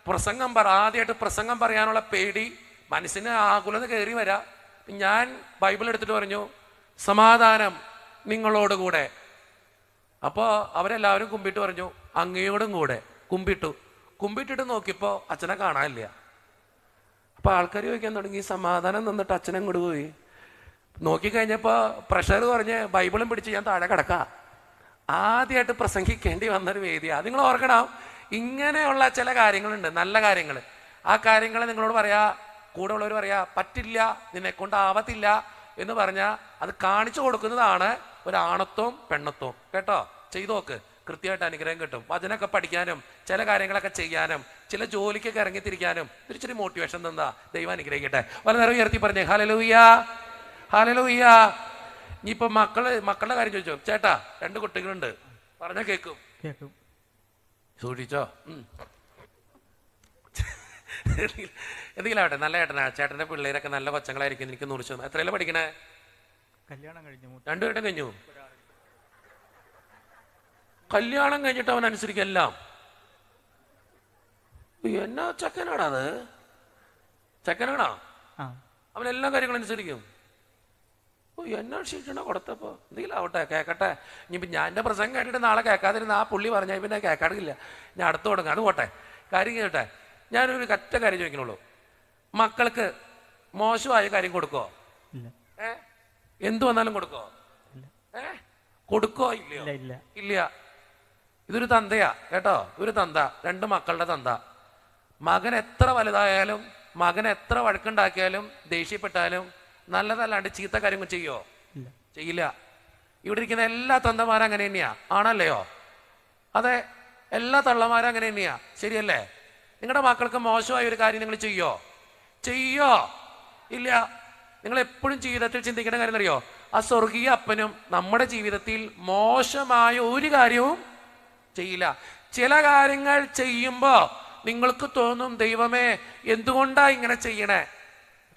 ആദ്യമായിട്ട് പ്രസംഗം പറയാനുള്ള പേടി, മനസ്സിന് ആകുലത കയറി വരാം. ഞാൻ ബൈബിൾ എടുത്തിട്ട് പറഞ്ഞു സമാധാനം നിങ്ങളോട് കൂടെ. അപ്പോൾ അവരെല്ലാവരും കുമ്പിട്ട് പറഞ്ഞു അങ്ങയോടും കൂടെ. കുമ്പിട്ടിട്ട് നോക്കിയപ്പോൾ അച്ഛനെ കാണാനില്ല. അപ്പൊ ആൾക്കാർ ചോദിക്കാൻ തുടങ്ങി സമാധാനം നിന്നിട്ട് അച്ഛനെ അങ്ങോട്ട് പോയി. നോക്കിക്കഴിഞ്ഞപ്പോൾ പ്രഷർ കുറഞ്ഞ് ബൈബിളും പിടിച്ച് ഞാൻ താഴെ കിടക്കാം. ആദ്യമായിട്ട് പ്രസംഗിക്കേണ്ടി വന്നൊരു വേദിയാണ്. നിങ്ങൾ ഓർക്കണം, ഇങ്ങനെയുള്ള ചില കാര്യങ്ങളുണ്ട്, നല്ല കാര്യങ്ങൾ. ആ കാര്യങ്ങൾ നിങ്ങളോട് പറയാ, കൂടെ ഉള്ളവർ പറയാ പറ്റില്ല, നിന്നെ കൊണ്ടാവത്തില്ല എന്ന് പറഞ്ഞാൽ അത് കാണിച്ചു കൊടുക്കുന്നതാണ് ഒരു ആണത്വവും പെണ്ണത്വവും കേട്ടോ. ചെയ്തു നോക്ക്, കൃത്യമായിട്ട് അനുഗ്രഹം കിട്ടും. വചനമൊക്കെ പഠിക്കാനും ചില കാര്യങ്ങളൊക്കെ ചെയ്യാനും ചില ജോലിക്കൊക്കെ ഇറങ്ങിത്തിരിക്കാനും ഇച്ചിരി മോട്ടിവേഷൻ തന്നാ ദൈവം അനുഗ്രഹിക്കട്ടെ. വളരെ ഉയർത്തി പറഞ്ഞേ ഹല്ലേലൂയ, ഹല്ലേലൂയ. ഇനിയിപ്പോ മക്കളുടെ കാര്യം ചോദിച്ചോ. ചേട്ടാ 2 കുട്ടികളുണ്ട്, പറഞ്ഞാൽ കേൾക്കും. സൂക്ഷിച്ചോ. എന്തെങ്കിലും ആവട്ടെ, നല്ല ചേട്ടനാ. ചേട്ടന്റെ പിള്ളേരൊക്കെ നല്ല കൊച്ചങ്ങളായിരിക്കും. എനിക്ക് 100%. എത്രയല്ലേ പഠിക്കണേ? കല്യാണം കഴിഞ്ഞു. 2 വട്ടം കഴിഞ്ഞു. കല്യാണം കഴിഞ്ഞിട്ട് അവൻ അനുസരിക്കും എല്ലാം. എന്നാ ചെക്കനാടാ അത്? ചെക്കനാണോ? അവൻ എല്ലാ കാര്യങ്ങളും അനുസരിക്കും. എന്നാ ക്ഷീണ കൊടുത്തപ്പോ എന്തെങ്കിലും ആവട്ടെ, കേക്കട്ടെ. ഇനിയിപ്പോ ഞാൻ എൻ്റെ പ്രസംഗം കേട്ടിട്ട് നാളെ കേൾക്കാതിരുന്ന ആ പുള്ളി പറഞ്ഞാൽ പിന്നെ കേൾക്കാറില്ല, ഞാൻ അടുത്ത് തുടങ്ങാം. അത് പോട്ടെ, കാര്യം കേട്ടെ. ഞാനൊരു കറ്റ കാര്യം ചോദിക്കണുള്ളൂ. മക്കൾക്ക് മോശമായ കാര്യം കൊടുക്കോ? എന്തു വന്നാലും കൊടുക്കോ? കൊടുക്കോ? ഇല്ല. ഇതൊരു തന്തയാ കേട്ടോ, ഒരു തന്ത, 2 മക്കളുടെ തന്ത. മകൻ എത്ര വലുതായാലും, മകൻ എത്ര വഴക്കുണ്ടാക്കിയാലും, ദേഷ്യപ്പെട്ടാലും നല്ലതല്ലാണ്ട് ചീത്ത കാര്യങ്ങൾ ചെയ്യോ? ചെയ്യില്ല. ഇവിടെ ഇരിക്കുന്ന എല്ലാ തന്തമാരും അങ്ങനെ തന്നെയാ, ആണല്ലയോ? അതെ, എല്ലാ തള്ളമാരും അങ്ങനെ തന്നെയാ, ശരിയല്ലേ? നിങ്ങളുടെ മക്കൾക്ക് മോശമായ ഒരു കാര്യം നിങ്ങൾ ചെയ്യോ? ഇല്ല. നിങ്ങൾ എപ്പോഴും ജീവിതത്തിൽ ചിന്തിക്കേണ്ട കാര്യം അറിയോ? ആ സ്വർഗീയ അപ്പനും നമ്മുടെ ജീവിതത്തിൽ മോശമായ ഒരു കാര്യവും ചെയ്യില്ല. ചില കാര്യങ്ങൾ ചെയ്യുമ്പോ നിങ്ങൾക്ക് തോന്നും ദൈവമേ എന്തുകൊണ്ടാ ഇങ്ങനെ ചെയ്യണേ.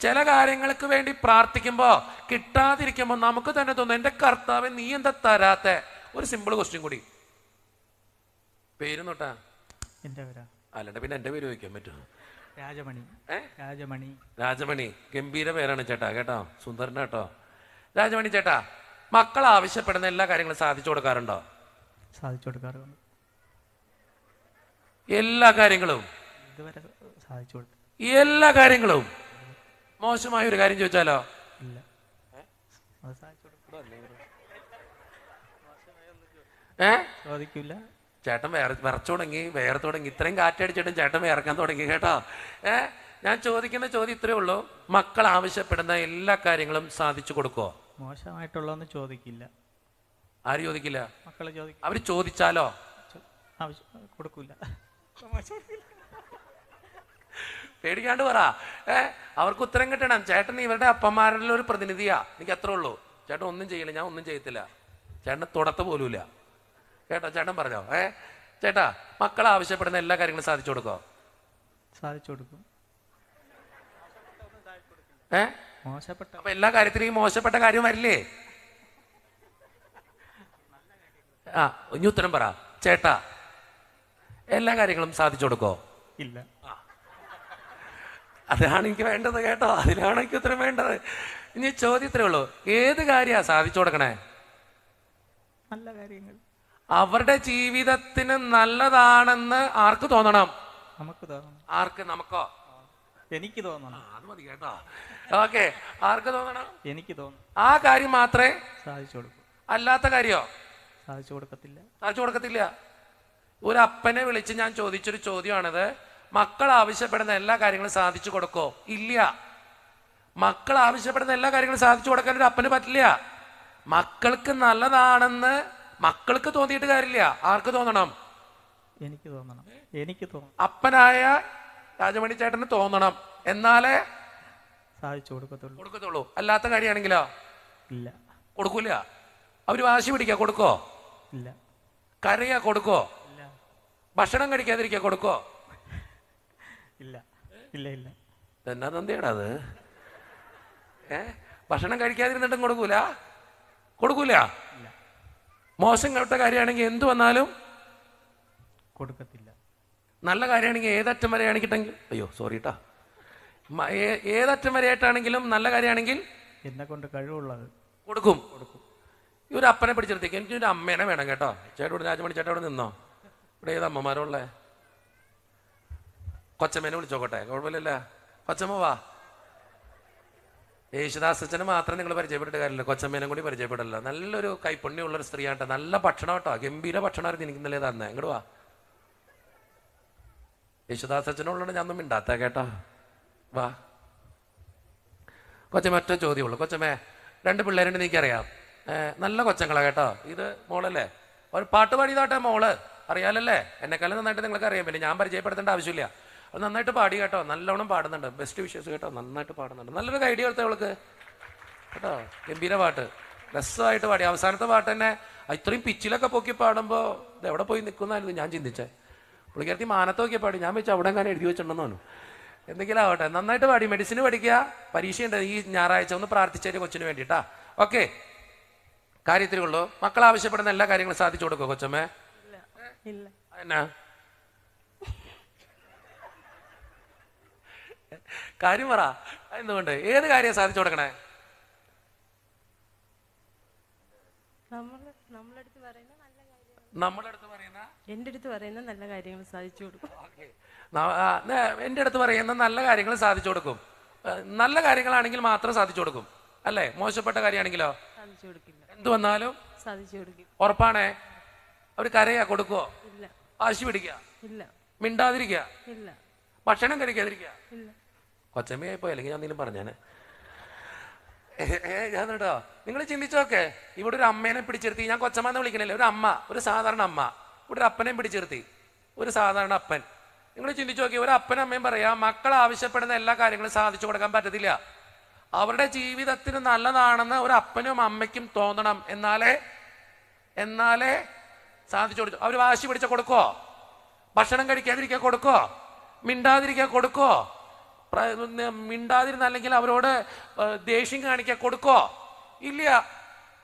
ചില കാര്യങ്ങൾക്ക് വേണ്ടി പ്രാർത്ഥിക്കുമ്പോ കിട്ടാതിരിക്കുമ്പോ നമുക്ക് തന്നെ തോന്നും എന്റെ കർത്താവേ നീ എന്താ തരാത്തെ. ഒരു സിമ്പിൾ ക്വസ്റ്റ്യൻ കൂടി, പേര് നോട്ടാ? അല്ലണ്ട പിന്നെ എന്റെ പേര് ചോദിക്കാൻ പറ്റുമോ? രാജമണി. ഗംഭീര പേരാണ് ചേട്ടാ കേട്ടോ, സുന്ദരന കേട്ടോ. രാജമണി ചേട്ടാ, മക്കൾ ആവശ്യപ്പെടുന്ന എല്ലാ കാര്യങ്ങളും സാധിച്ചു കൊടുക്കാറുണ്ടോ? സാധിച്ചു കൊടുക്കാറുണ്ട്. എല്ലാ കാര്യങ്ങളും? ഇതുവരെ സാധിച്ചു കൊടുത്തു. എല്ലാ കാര്യങ്ങളും? മോശമായ ഒരു കാര്യം ചോദിച്ചാലോ? ഇല്ല. ചോദിക്കില്ല. ചേട്ടൻ വിറച്ചു തുടങ്ങി, ഇത്രയും കാറ്റടിച്ചിട്ടും ചേട്ടൻ വിറക്കാൻ തുടങ്ങി കേട്ടോ. ഞാൻ ചോദിക്കുന്ന ചോദ്യം ഇത്രയേ ഉള്ളൂ, മക്കൾ ആവശ്യപ്പെടുന്ന എല്ലാ കാര്യങ്ങളും സാധിച്ചു കൊടുക്കോ? മോശമായിട്ടുള്ളതൊന്നും ചോദിക്കില്ല. ആര് ചോദിക്കില്ല? മക്കള് ചോദിക്കും. അവര് ചോദിച്ചാലോ? കൊടുക്കൂല. പേടിക്കാണ്ട് പറ. അവർക്ക് ഉത്തരം കിട്ടണം. ചേട്ടൻ ഇവരുടെ അപ്പന്മാരുടെ ഒരു പ്രതിനിധിയാ. എനിക്ക് അത്രേ ഉള്ളൂ. ചേട്ടൻ ഒന്നും ചെയ്യില്ല, ഞാൻ ഒന്നും ചെയ്യത്തില്ല. ചേട്ടന് തുടത്ത പോലുമില്ല കേട്ടോ. ചേട്ടൻ പറഞ്ഞോ. ചേട്ടാ, മക്കൾ ആവശ്യപ്പെടുന്ന എല്ലാ കാര്യങ്ങളും സാധിച്ചു കൊടുക്കോ? സാധിച്ചു കൊടുക്കും. മോശപ്പെട്ട അപ്പൊ എല്ലാ കാര്യത്തിലും ഈ മോശപ്പെട്ട കാര്യം വരില്ലേ? ഇനി ഉത്തരം പറ ചേട്ടാ. എല്ലാ കാര്യങ്ങളും സാധിച്ചു കൊടുക്കോ? ഇല്ല. അതാണ് എനിക്ക് വേണ്ടത് കേട്ടോ, അതിലാണ് എനിക്ക് ഉത്തരം വേണ്ടത്. ഇനി ചോദ്യത്രേ ഉള്ളൂ, ഏത് കാര്യാ സാധിച്ചു കൊടുക്കണേ? നല്ല കാര്യങ്ങൾ അവരുടെ ജീവിതത്തിന് നല്ലതാണെന്ന് ആർക്ക് തോന്നണം? നമുക്ക് തോന്നണം. ആർക്ക്? നമുക്കോ? എനിക്ക് തോന്നണം. അത് മതി കേട്ടോ. ഓക്കെ, ആർക്ക് തോന്നണം? എനിക്ക് തോന്നണം. ആ കാര്യം മാത്രമേ സാധിച്ചു കൊടുക്കും. അല്ലാത്ത കാര്യോ സാധിച്ചു കൊടുക്കത്തില്ല. സാധിച്ചു കൊടുക്കത്തില്ല. ഒരു അപ്പനെ വിളിച്ച് ഞാൻ ചോദിച്ചൊരു ചോദ്യമാണിത്. മക്കൾ ആവശ്യപ്പെടുന്ന എല്ലാ കാര്യങ്ങളും സാധിച്ചു കൊടുക്കോ? ഇല്ല. മക്കൾ ആവശ്യപ്പെടുന്ന എല്ലാ കാര്യങ്ങളും സാധിച്ചു കൊടുക്കാൻ ഒരു അപ്പന് പറ്റില്ല. മക്കൾക്ക് നല്ലതാണെന്ന് മക്കൾക്ക് തോന്നിയിട്ട് കാര്യമില്ല. ആർക്ക് തോന്നണം? എനിക്ക് തോന്നണം. എനിക്ക് തോന്നണം. അപ്പനായ രാജമണി ചേട്ടന് തോന്നണം, എന്നാലേ സാധിച്ചു കൊടുക്കത്തുള്ളൂ. അല്ലാത്ത കാര്യമാണെങ്കിലോ? ഇല്ല, കൊടുക്കൂല. അവര് വാശി പിടിക്കാ കൊടുക്കോ? ഇല്ല. കരയാ കൊടുക്കോ? ഇല്ല. ഭക്ഷണം കഴിക്കാതിരിക്കാ കൊടുക്കോ? ഇല്ല. ഇല്ല. ഇല്ല. എന്നാ തന്നെയാണ് അത്. ഭക്ഷണം കഴിക്കാതിരുന്നിട്ടും കൊടുക്കൂല? കൊടുക്കൂല. മോശം കേട്ട കാര്യമാണെങ്കിൽ എന്തു വന്നാലും കൊടുക്കത്തില്ല. നല്ല കാര്യമാണെങ്കിൽ ഏതറ്റം വരെ ആണെങ്കിട്ടെങ്കിൽ, അയ്യോ സോറി കേട്ടാ, ഏതറ്റം വരെ ആയിട്ടാണെങ്കിലും നല്ല കാര്യമാണെങ്കിൽ എന്നെ കൊണ്ട് കഴിവുള്ളത് കൊടുക്കും. ഈ ഒരു അപ്പനെ പിടിച്ചെടുത്തേക്ക് എനിക്കൊരു അമ്മേനെ വേണം കേട്ടോ. ചേട്ടോട് രാജമണി ചേട്ടാ ഇവിടെ നിന്നോ. ഇവിടെ ഏത് അമ്മമാരുള്ളേ? കൊച്ചമ്മേനെ വിളിച്ചോക്കട്ടെ, കുഴപ്പമില്ലല്ല. കൊച്ചമ്മ വാ. യേശുദാസ് അച്ഛനെ മാത്രം നിങ്ങൾ പരിചയപ്പെട്ടിട്ട് കാര്യമില്ല, കൊച്ചമ്മേനെ കൂടി പരിചയപ്പെടല്ലോ. നല്ലൊരു കൈപ്പുണ്യമുള്ളൊരു സ്ത്രീയാട്ടോ. നല്ല ഭക്ഷണം കേട്ടോ, ഗംഭീര ഭക്ഷണമായിരുന്നു എനിക്ക് ഇന്നലെ തന്നെ. ഇങ്ങോട്ട് വാ. യേശുദാസ് അച്ഛനുള്ളതുകൊണ്ട് ഞാനൊന്നും മിണ്ടാത്ത കേട്ടോ. വാ കൊച്ചമ്മ. ഒറ്റ ചോദ്യമുള്ളൂ. കൊച്ചമ്മേ, 2 പിള്ളേരുണ്ട് എനിക്കറിയാം. നല്ല കൊച്ചങ്ങളാ കേട്ടോ. ഇത് മോളല്ലേ? ഒരു പാട്ട് പാടിയതാട്ടെ മോള്, അറിയാലല്ലേ? എന്നെക്കാളും നന്നായിട്ട് നിങ്ങൾക്ക് അറിയാൻ പറ്റും, ഞാൻ പരിചയപ്പെടുത്തേണ്ട ആവശ്യമില്ല. അത് നന്നായിട്ട് പാടി കേട്ടോ, നല്ലോണം പാടുന്നുണ്ട്. ബെസ്റ്റ് വിഷസ് കേട്ടോ, നന്നായിട്ട് പാടുന്നുണ്ട്. നല്ലൊരു ഐഡിയ കൊടുത്തേ അവൾക്ക് കേട്ടോ. ഗംഭീര പാട്ട്, രസമായിട്ട് പാടി. അവസാനത്തെ പാട്ട് തന്നെ ഇത്രയും പിച്ചിലൊക്കെ പൊക്കി പാടുമ്പോൾ ഇത് എവിടെ പോയി നിൽക്കുന്നതായിരുന്നു ഞാൻ ചിന്തിച്ചേ. പുള്ളിക്കാരത്തി മാനത്ത് നോക്കിയ പാടി. ഞാൻ വെച്ചാൽ അവിടെ എങ്ങനെ എഴുതി വെച്ചിട്ടുണ്ടെന്ന് തോന്നുന്നു. എന്തെങ്കിലും ആവട്ടെ, നന്നായിട്ട് പാടി. മെഡിസിന് പഠിക്കുക, പരീക്ഷയുണ്ട് ഈ ഞായറാഴ്ച. ഒന്ന് പ്രാർത്ഥിച്ചേര് കൊച്ചിന് വേണ്ടിയിട്ടാ. ഓക്കെ, കാര്യത്തിലുള്ളൂ. മക്കൾ ആവശ്യപ്പെടുന്ന എല്ലാ കാര്യങ്ങളും സാധിച്ചു കൊടുക്കോ കൊച്ചമ്മേ? എന്നാ കാര്യം പറ. എന്തുകൊണ്ട്? ഏത് കാര്യം സാധിച്ചു കൊടുക്കണേ? നമ്മുടെ അടുത്ത് പറയുന്ന എന്റെ അടുത്ത് പറയുന്ന നല്ല കാര്യങ്ങൾ സാധിച്ചു കൊടുക്കും. എന്റെ അടുത്ത് പറയുന്ന നല്ല കാര്യങ്ങൾ സാധിച്ചു കൊടുക്കും. നല്ല കാര്യങ്ങളാണെങ്കിൽ മാത്രം സാധിച്ചു കൊടുക്കും അല്ലേ? മോശപ്പെട്ട കാര്യമാണെങ്കിലോ സാധിച്ചു കൊടുക്കില്ല. എന്തു വന്നാലും സാധിച്ചു കൊടുക്കില്ല. ഉറപ്പാണേ? അവർ കരയാ കൊടുക്കോ? ഇല്ല. വാശി പിടിക്കുക? ഇല്ല. മിണ്ടാതിരിക്കുക? ഇല്ല. ഭക്ഷണം കഴിക്കാതിരിക്കുക? ഇല്ല. കൊച്ചമ്മയായി പോയി, അല്ലെങ്കിൽ ഞാൻ എന്തെങ്കിലും പറഞ്ഞാണ്. ഞാൻ കേട്ടോ, നിങ്ങൾ ചിന്തിച്ചോക്കെ. ഇവിടെ ഒരു അമ്മേനെ പിടിച്ചിരുത്തി, ഞാൻ കൊച്ചമ്മന്ന് വിളിക്കണില്ല, ഒരു അമ്മ, ഒരു സാധാരണ അമ്മ ഇവിടെ ഒരു അപ്പനെയും പിടിച്ചിരുത്തി, ഒരു സാധാരണ അപ്പൻ. നിങ്ങൾ ചിന്തിച്ചു നോക്കി, ഒരു അപ്പനും അമ്മയും പറയാ മക്കൾ ആവശ്യപ്പെടുന്ന എല്ലാ കാര്യങ്ങളും സാധിച്ചു കൊടുക്കാൻ പറ്റത്തില്ല. അവരുടെ ജീവിതത്തിന് നല്ലതാണെന്ന് ഒരു അപ്പനും അമ്മയ്ക്കും തോന്നണം, എന്നാലേ സാധിച്ചു കൊടുത്തു. അവർ വാശി പിടിച്ച കൊടുക്കോ? ഭക്ഷണം കഴിക്കാതിരിക്കാൻ കൊടുക്കോ? മിണ്ടാതിരിക്കാൻ കൊടുക്കോ? മിണ്ടാതിരുന്ന അല്ലെങ്കിൽ അവരോട് ദേഷ്യം കാണിക്കാൻ കൊടുക്കോ? ഇല്ല.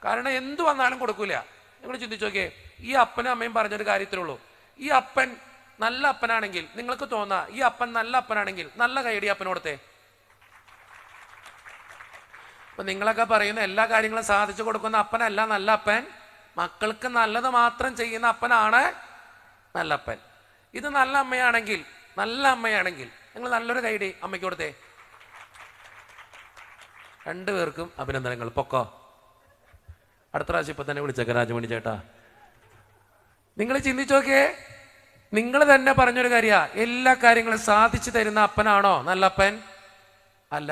കാരണം എന്തു വന്നാലും കൊടുക്കൂല. നിങ്ങൾ ചിന്തിച്ചു നോക്കിയേ, ഈ അപ്പനും അമ്മയും പറഞ്ഞൊരു കാര്യത്തിലുള്ളൂ. ഈ അപ്പൻ നല്ല അപ്പനാണെങ്കിൽ നിങ്ങൾക്ക് തോന്നാ ഈ അപ്പൻ നല്ല അപ്പനാണെങ്കിൽ നല്ല കൈയടി അപ്പനോടത്തെ. അപ്പൊ നിങ്ങളൊക്കെ പറയുന്ന എല്ലാ കാര്യങ്ങളും സാധിച്ചു കൊടുക്കുന്ന അപ്പനല്ല നല്ല അപ്പൻ. മക്കൾക്ക് നല്ലത് മാത്രം ചെയ്യുന്ന അപ്പനാണ് നല്ല അപ്പൻ. ഇത് നല്ല അമ്മയാണെങ്കിൽ നിങ്ങൾ നല്ലൊരു കൈയടി അമ്മയ്ക്ക് കൊടുത്തേ. 2 പേർക്കും അഭിനന്ദനങ്ങൾ. പൊക്കോ. അടുത്ത പ്രാവശ്യം ഇപ്പൊ തന്നെ വിളിച്ചേക്ക രാജമണി ചേട്ടാ. നിങ്ങൾ ചിന്തിച്ചു നോക്കിയേ, നിങ്ങൾ തന്നെ പറഞ്ഞൊരു കാര്യ, എല്ലാ കാര്യങ്ങളും സാധിച്ചു തരുന്ന അപ്പനാണോ നല്ല അപ്പൻ? അല്ല.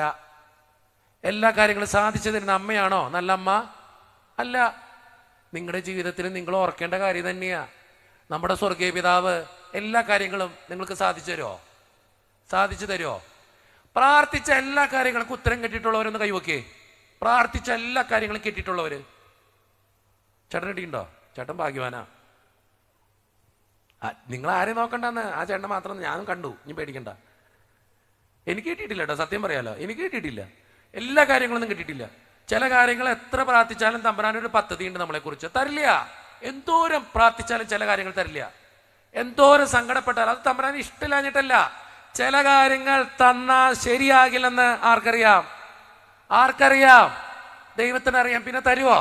എല്ലാ കാര്യങ്ങളും സാധിച്ചു തരുന്ന അമ്മയാണോ നല്ല അമ്മ? അല്ല. നിങ്ങളുടെ ജീവിതത്തിൽ നിങ്ങൾ ഓർക്കേണ്ട കാര്യം തന്നെയാ, നമ്മുടെ സ്വർഗീയ പിതാവ് എല്ലാ കാര്യങ്ങളും നിങ്ങൾക്ക് സാധിച്ചു തരുമോ? പ്രാർത്ഥിച്ച എല്ലാ കാര്യങ്ങൾക്കും ഉത്തരം കിട്ടിയിട്ടുള്ളവരൊന്ന് കൈവക്കേ. പ്രാർത്ഥിച്ച എല്ലാ കാര്യങ്ങളും കിട്ടിയിട്ടുള്ളവര്. ചേട്ടൻ കിട്ടിയിട്ടുണ്ടോ? ചേട്ടൻ ഭാഗ്യവാനാ. നിങ്ങൾ ആരെയും നോക്കണ്ടെന്ന്, ആ ചേട്ടനെ മാത്രം ഞാനും കണ്ടു. ഇനി പേടിക്കണ്ട. എനിക്ക് കിട്ടിയിട്ടില്ല കേട്ടോ, സത്യം പറയാലോ, എനിക്ക് കിട്ടിയിട്ടില്ല. എല്ലാ കാര്യങ്ങളൊന്നും കിട്ടിയിട്ടില്ല. ചില കാര്യങ്ങൾ എത്ര പ്രാർത്ഥിച്ചാലും തമ്പുരാനൊരു പദ്ധതിയുണ്ട് നമ്മളെക്കുറിച്ച്. തരില്ല. എന്തോരം പ്രാർത്ഥിച്ചാലും ചില കാര്യങ്ങൾ തരില്ല. എന്തോരം സങ്കടപ്പെട്ടാലും അത് തമ്പുരാന് ഇഷ്ടമില്ലാഞ്ഞിട്ടല്ല. ചില കാര്യങ്ങൾ തന്നാൽ ശരിയാകില്ലെന്ന് ആർക്കറിയാം? ദൈവത്തിനറിയാം. പിന്നെ തരുവോ?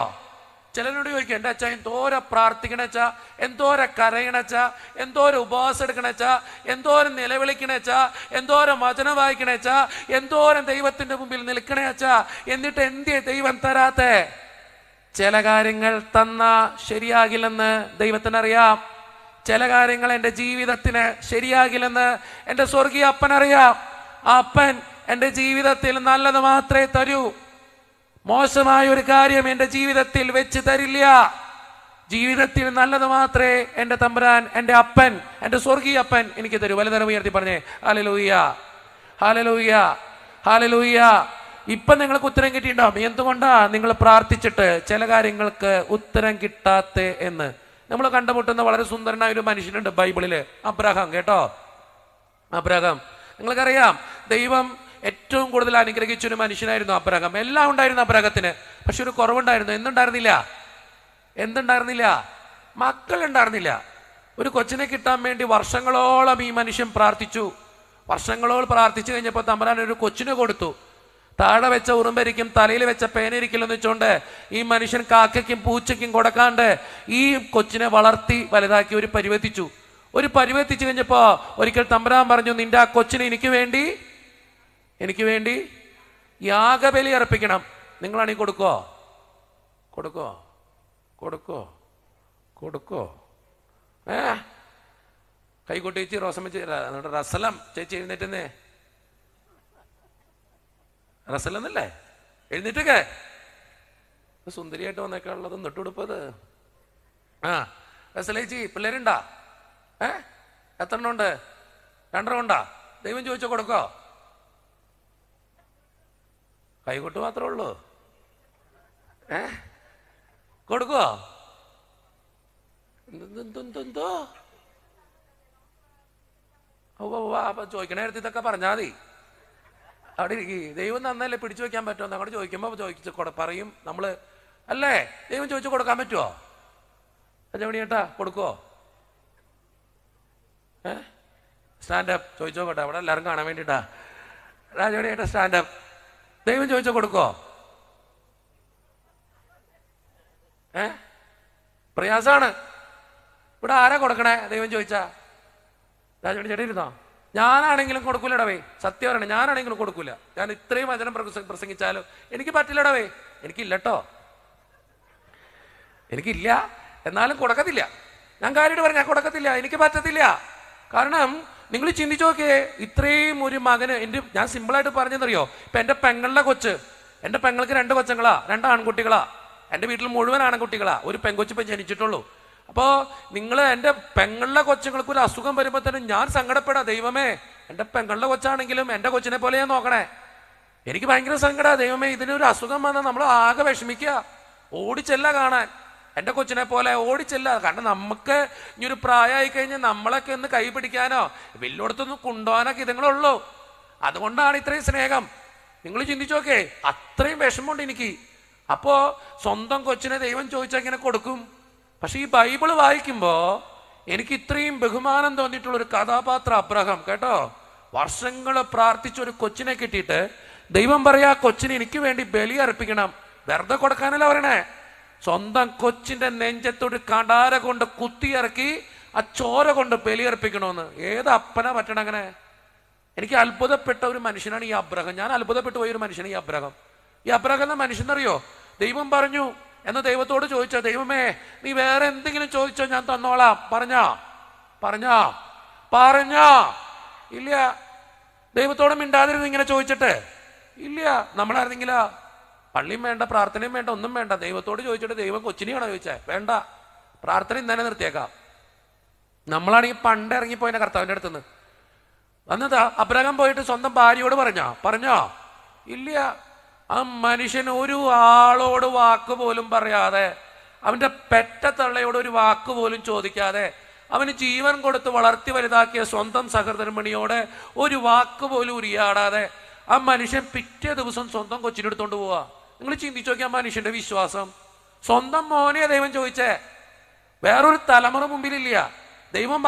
ചിലരോട് ചോദിക്കും, എൻ്റെ അച്ഛൻ എന്തോരം പ്രാർത്ഥിക്കണച്ചാ, എന്തോരം കരയണച്ചാ, എന്തോരം ഉപവാസം എടുക്കണച്ചാ, എന്തോരം നിലവിളിക്കണച്ചാ, എന്തോരം വചനം വായിക്കണച്ചാ, എന്തോരം ദൈവത്തിന്റെ മുമ്പിൽ നിൽക്കണച്ചാ, എന്നിട്ട് എന്തേ ദൈവം തരാത്തെ? ചില കാര്യങ്ങൾ തന്നാ ശരിയാകില്ലെന്ന് ദൈവത്തിനറിയാം. ചില കാര്യങ്ങൾ എൻ്റെ ജീവിതത്തിന് ശരിയാകില്ലെന്ന് എൻ്റെ സ്വർഗീയ അപ്പനറിയാം. ആ അപ്പൻ എൻ്റെ ജീവിതത്തിൽ നല്ലത് മാത്രമേ തരൂ. മോശമായ ഒരു കാര്യം എൻ്റെ ജീവിതത്തിൽ വെച്ച് തരില്ല. ജീവിതത്തിൽ നല്ലത് മാത്രമേ എൻ്റെ തമ്പുരാൻ, എൻ്റെ അപ്പൻ, എൻ്റെ സ്വർഗീയ അപ്പൻ എനിക്ക് തരൂ. വലുതരം ഉയർത്തി പറഞ്ഞേ ഹല്ലേലൂയ, ഹല്ലേലൂയ, ഹല്ലേലൂയ. ഇപ്പൊ നിങ്ങൾക്ക് ഉത്തരം കിട്ടിയിട്ടുണ്ടാവും. എന്തുകൊണ്ടാ നിങ്ങൾ പ്രാർത്ഥിച്ചിട്ട് ചില കാര്യങ്ങൾക്ക് ഉത്തരം കിട്ടാത്ത എന്ന്? നമ്മൾ കണ്ടുമുട്ടുന്ന വളരെ സുന്ദരനായ ഒരു മനുഷ്യനുണ്ട് ബൈബിളില്, അബ്രഹാം. കേട്ടോ, അബ്രഹാം. നിങ്ങൾക്കറിയാം, ദൈവം ഏറ്റവും കൂടുതൽ അനുഗ്രഹിച്ചൊരു മനുഷ്യനായിരുന്നു അബ്രഹാം. എല്ലാം ഉണ്ടായിരുന്നു അബ്രഹാത്തിന്. പക്ഷെ ഒരു കുറവുണ്ടായിരുന്നു. എന്തുണ്ടായിരുന്നില്ല? മക്കളുണ്ടായിരുന്നില്ല. ഒരു കൊച്ചിനെ കിട്ടാൻ വേണ്ടി വർഷങ്ങളോളം ഈ മനുഷ്യൻ പ്രാർത്ഥിച്ചു. വർഷങ്ങളോളം പ്രാർത്ഥിച്ചു കഴിഞ്ഞപ്പോൾ തമ്പുരാൻ ഒരു കൊച്ചിനെ കൊടുത്തു. താഴെ വെച്ച ഉറുമ്പരിക്കും തലയിൽ വെച്ച പേനയിരിക്കില്ലെന്ന് വെച്ചുകൊണ്ട് ഈ മനുഷ്യൻ കാക്കയ്ക്കും പൂച്ചയ്ക്കും കൊടുക്കാണ്ട് ഈ കൊച്ചിനെ വളർത്തി വലുതാക്കി ഒരു പരുവെത്തിച്ചു കഴിഞ്ഞപ്പോ ഒരിക്കൽ തമ്പുരാൻ പറഞ്ഞു, നിന്റെ ആ കൊച്ചിനെ എനിക്ക് വേണ്ടി യാഗബലി അർപ്പിക്കണം. നിങ്ങളാണെങ്കിൽ കൊടുക്കോ? കൈകൊട്ടി ചേച്ചി, റോസമ്മ ചേച്ചി, റസലം ചേച്ചി എഴുന്നേറ്റെന്നേ. റസലെന്നല്ലേ? എഴുന്നേറ്റൊക്കെ സുന്ദരിയായിട്ട് വന്നേക്കാനുള്ളത് നെട്ടുടുപ്പത്. റസലേച്ചി, പിള്ളേരുണ്ടാ? എത്ര എണ്ണം ഉണ്ട്? 2 ഉണ്ടാ? ദൈവം ചോദിച്ചോ കൊടുക്കോ? കൈകൊട്ട് മാത്രമേ ഉള്ളൂ. കൊടുക്കോ? എന്തോ അപ്പൊ ചോദിക്കണ നേരത്തെ ഇതൊക്കെ പറഞ്ഞാൽ മതി. അവിടെ ഇരിക്കും. ദൈവം നന്നല്ലേ പിടിച്ചു വെക്കാൻ പറ്റുമോ? അങ്ങോട്ട് ചോദിക്കുമ്പോൾ പറയും നമ്മള്, അല്ലേ? ദൈവം ചോദിച്ചു കൊടുക്കാൻ പറ്റുമോ? രാജമണിയേട്ടാ കൊടുക്കുവോ? സ്റ്റാൻഡപ്പ് ചോദിച്ചോട്ടെ, അവിടെ എല്ലാവരും കാണാൻ വേണ്ടിട്ടാ. രാജമണിയേട്ടാ സ്റ്റാൻഡപ്പ്. ദൈവം ചോദിച്ചോ കൊടുക്കോ? പ്രയാസാണ്. ഇവിടെ ആരാ കൊടുക്കണേ? ദൈവം ചോദിച്ചാ രാജമണി ചേട്ടൻ ഇരുന്നോ? ഞാനാണെങ്കിലും കൊടുക്കൂലടവേ. സത്യം പറയണേ, ഞാനാണെങ്കിലും കൊടുക്കൂല. ഞാൻ ഇത്രയും വചനം പ്രസംഗിച്ചാലും എനിക്ക് പറ്റില്ലടവേ. എനിക്കില്ല, എന്നാലും കൊടുക്കത്തില്ല. ഞാൻ കാര്യമായിട്ട് പറഞ്ഞാൽ കൊടുക്കത്തില്ല, എനിക്ക് പറ്റത്തില്ല. കാരണം നിങ്ങൾ ചിന്തിച്ചു നോക്കിയേ, ഇത്രയും ഒരു മകന് ഞാൻ സിമ്പിളായിട്ട് പറഞ്ഞെന്നറിയോ? ഇപ്പൊ എൻ്റെ പെങ്ങൾക്ക് 2 കൊച്ചങ്ങളാ, 2 ആൺകുട്ടികളാ. എൻ്റെ വീട്ടിൽ മുഴുവൻ ആൺകുട്ടികളാ, ഒരു പെങ്കൊച്ച് ഇപ്പം ജനിച്ചിട്ടുള്ളൂ. അപ്പോൾ നിങ്ങൾ എൻ്റെ പെങ്ങളുടെ കൊച്ചുങ്ങൾക്ക് ഒരു അസുഖം വരുമ്പോൾ തന്നെ ഞാൻ സങ്കടപ്പെടാം. ദൈവമേ, എൻ്റെ പെങ്ങളുടെ കൊച്ചാണെങ്കിലും എൻ്റെ കൊച്ചിനെ പോലെ ഞാൻ നോക്കണേ. എനിക്ക് ഭയങ്കര സങ്കടമാണ്. ദൈവമേ, ഇതിനൊരു അസുഖം വന്നാൽ നമ്മൾ ആകെ വിഷമിക്കുക. ഓടിച്ചെല്ല കാണാൻ, എൻ്റെ കൊച്ചിനെ പോലെ ഓടിച്ചെല്ല. കാരണം നമുക്ക് ഇനി ഒരു പ്രായമായി കഴിഞ്ഞാൽ നമ്മളൊക്കെ ഒന്ന് കൈ പിടിക്കാനോ വലിയോടത്തൊന്ന് കൊണ്ടുപോകാനൊക്കെ ഇതുങ്ങളുള്ളൂ. അതുകൊണ്ടാണ് ഇത്രയും സ്നേഹം. നിങ്ങൾ ചിന്തിച്ചോക്കെ, അത്രയും വിഷമമുണ്ട് എനിക്ക്. അപ്പോ സ്വന്തം കൊച്ചിനെ ദൈവം ചോദിച്ചാൽ ഇങ്ങനെ കൊടുക്കും. പക്ഷെ ഈ ബൈബിള് വായിക്കുമ്പോ എനിക്ക് ഇത്രയും ബഹുമാനം തോന്നിയിട്ടുള്ള ഒരു കഥാപാത്രം അബ്രഹാം. കേട്ടോ, വർഷങ്ങൾ പ്രാർത്ഥിച്ചൊരു കൊച്ചിനെ കിട്ടിയിട്ട് ദൈവം പറയാ, കൊച്ചിനെ എനിക്ക് വേണ്ടി ബലി അർപ്പിക്കണം. വെറുതെ കൊടുക്കാനല്ല പറയണേ, സ്വന്തം കൊച്ചിന്റെ നെഞ്ചത്തൊരു കടാര കൊണ്ട് കുത്തിയിറക്കി ആ ചോര കൊണ്ട് ബലിയർപ്പിക്കണമെന്ന്. ഏത് അപ്പനാ പറ്റണം അങ്ങനെ? എനിക്ക് അത്ഭുതപ്പെട്ട ഒരു മനുഷ്യനാണ് ഈ അബ്രഹാം. ഞാൻ അത്ഭുതപ്പെട്ടു പോയ ഒരു മനുഷ്യനാണ് ഈ അബ്രഹാം. ഈ അബ്രഹാം എന്ന മനുഷ്യനറിയോ, ദൈവം പറഞ്ഞു എന്ന് ദൈവത്തോട് ചോദിച്ചോ, ദൈവമേ നീ വേറെ എന്തെങ്കിലും ചോദിച്ചോ ഞാൻ തന്നോളാം. പറഞ്ഞോ? ഇല്ല. ദൈവത്തോട് മിണ്ടാതിരുന്ന് ഇങ്ങനെ ചോദിച്ചിട്ട് ഇല്ല. നമ്മളായിരുന്നെങ്കിലോ പള്ളിയും വേണ്ട, പ്രാർത്ഥനയും വേണ്ട, ഒന്നും വേണ്ട. ദൈവത്തോട് ചോദിച്ചിട്ട് ദൈവം കൊച്ചിനെയാണോ ചോദിച്ചേ? വേണ്ട, പ്രാർത്ഥന ഇന്നലെ നിർത്തിയേക്കാം. നമ്മളാണെങ്കിൽ പണ്ട് ഇറങ്ങിപ്പോയിന്റെ കർത്താവിൻ്റെ അടുത്തുനിന്ന് വന്നതാ. അബ്രഹാം പോയിട്ട് സ്വന്തം ഭാര്യയോട് പറഞ്ഞോ? ഇല്ല. ആ മനുഷ്യൻ ഒരു ആളോട് വാക്ക് പോലും പറയാതെ, അവന്റെ പെറ്റ തള്ളയോട് ഒരു വാക്ക് പോലും ചോദിക്കാതെ, അവന് ജീവൻ കൊടുത്ത് വളർത്തി വലുതാക്കിയ സ്വന്തം സഹധർമ്മിണിയോട് ഒരു വാക്ക് പോലും ഉരിയാടാതെ ആ മനുഷ്യൻ പിറ്റേ ദിവസം സ്വന്തം കൊച്ചിനെ എടുത്തോണ്ട് പോവാ. നിങ്ങൾ ചിന്തിച്ചു നോക്കിയ ആ മനുഷ്യന്റെ വിശ്വാസം. സ്വന്തം മോനെ ദൈവം ചോദിച്ചേ, വേറൊരു തലമുറ മുമ്പിലില്ല. ദൈവം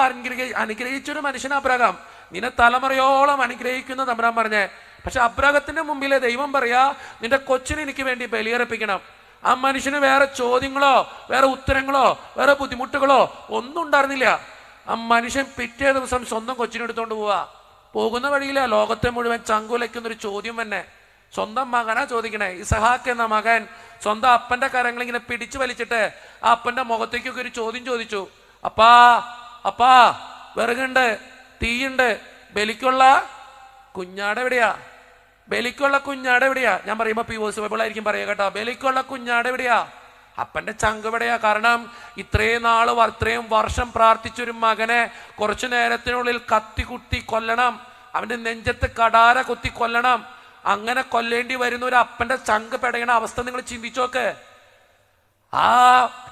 അനുഗ്രഹിച്ചൊരു മനുഷ്യൻ അബ്രഹാം, നിന്നെ തലമുറയോളം അനുഗ്രഹിക്കുന്ന തമ്പുരാൻ പറഞ്ഞേ. പക്ഷെ അബ്രഹത്തിന്റെ മുമ്പിലെ ദൈവം പറയാ, നിന്റെ കൊച്ചിനെ എനിക്ക് വേണ്ടി ബലിയർപ്പിക്കണം. ആ മനുഷ്യന് വേറെ ചോദ്യങ്ങളോ വേറെ ഉത്തരങ്ങളോ വേറെ ബുദ്ധിമുട്ടുകളോ ഒന്നും ഉണ്ടായിരുന്നില്ല. ആ മനുഷ്യൻ പിറ്റേ ദിവസം സ്വന്തം കൊച്ചിനെ എടുത്തോണ്ട് പോവാ. പോകുന്ന വഴിയില്ല ലോകത്തെ മുഴുവൻ ചങ്കുലയ്ക്കുന്നൊരു ചോദ്യം തന്നെ. സ്വന്തം മകനാ ചോദിക്കണേ. ഇസഹാക്ക് എന്ന മകൻ സ്വന്തം അപ്പന്റെ കരങ്ങൾ ഇങ്ങനെ പിടിച്ചു വലിച്ചിട്ട് ആ അപ്പന്റെ മുഖത്തേക്കൊക്കെ ഒരു ചോദ്യം ചോദിച്ചു. അപ്പാ അപ്പാ, വിറകുണ്ട്, തീയുണ്ട്, ബലിക്കുള്ള കുഞ്ഞാട് എവിടെയാ? ബലിക്കുള്ള കുഞ്ഞാട് എവിടെയാ? ഞാൻ പറയുമ്പോ POS ബൈബിളായിരിക്കും പറയുക കേട്ടോ. ബലിക്കുള്ള കുഞ്ഞാട് എവിടെയാ? അപ്പന്റെ ചങ്ക് എവിടെയാ? കാരണം ഇത്രയും വർഷം പ്രാർത്ഥിച്ചൊരു മകനെ കുറച്ചു നേരത്തിനുള്ളിൽ കത്തി കുത്തി കൊല്ലണം, അവന്റെ നെഞ്ചത്ത് കടാര കുത്തി കൊല്ലണം. അങ്ങനെ കൊല്ലേണ്ടി വരുന്ന ഒരു അപ്പന്റെ ചങ്ക് പെടയുന്ന അവസ്ഥ നിങ്ങൾ ചിന്തിച്ചോക്ക്. ആ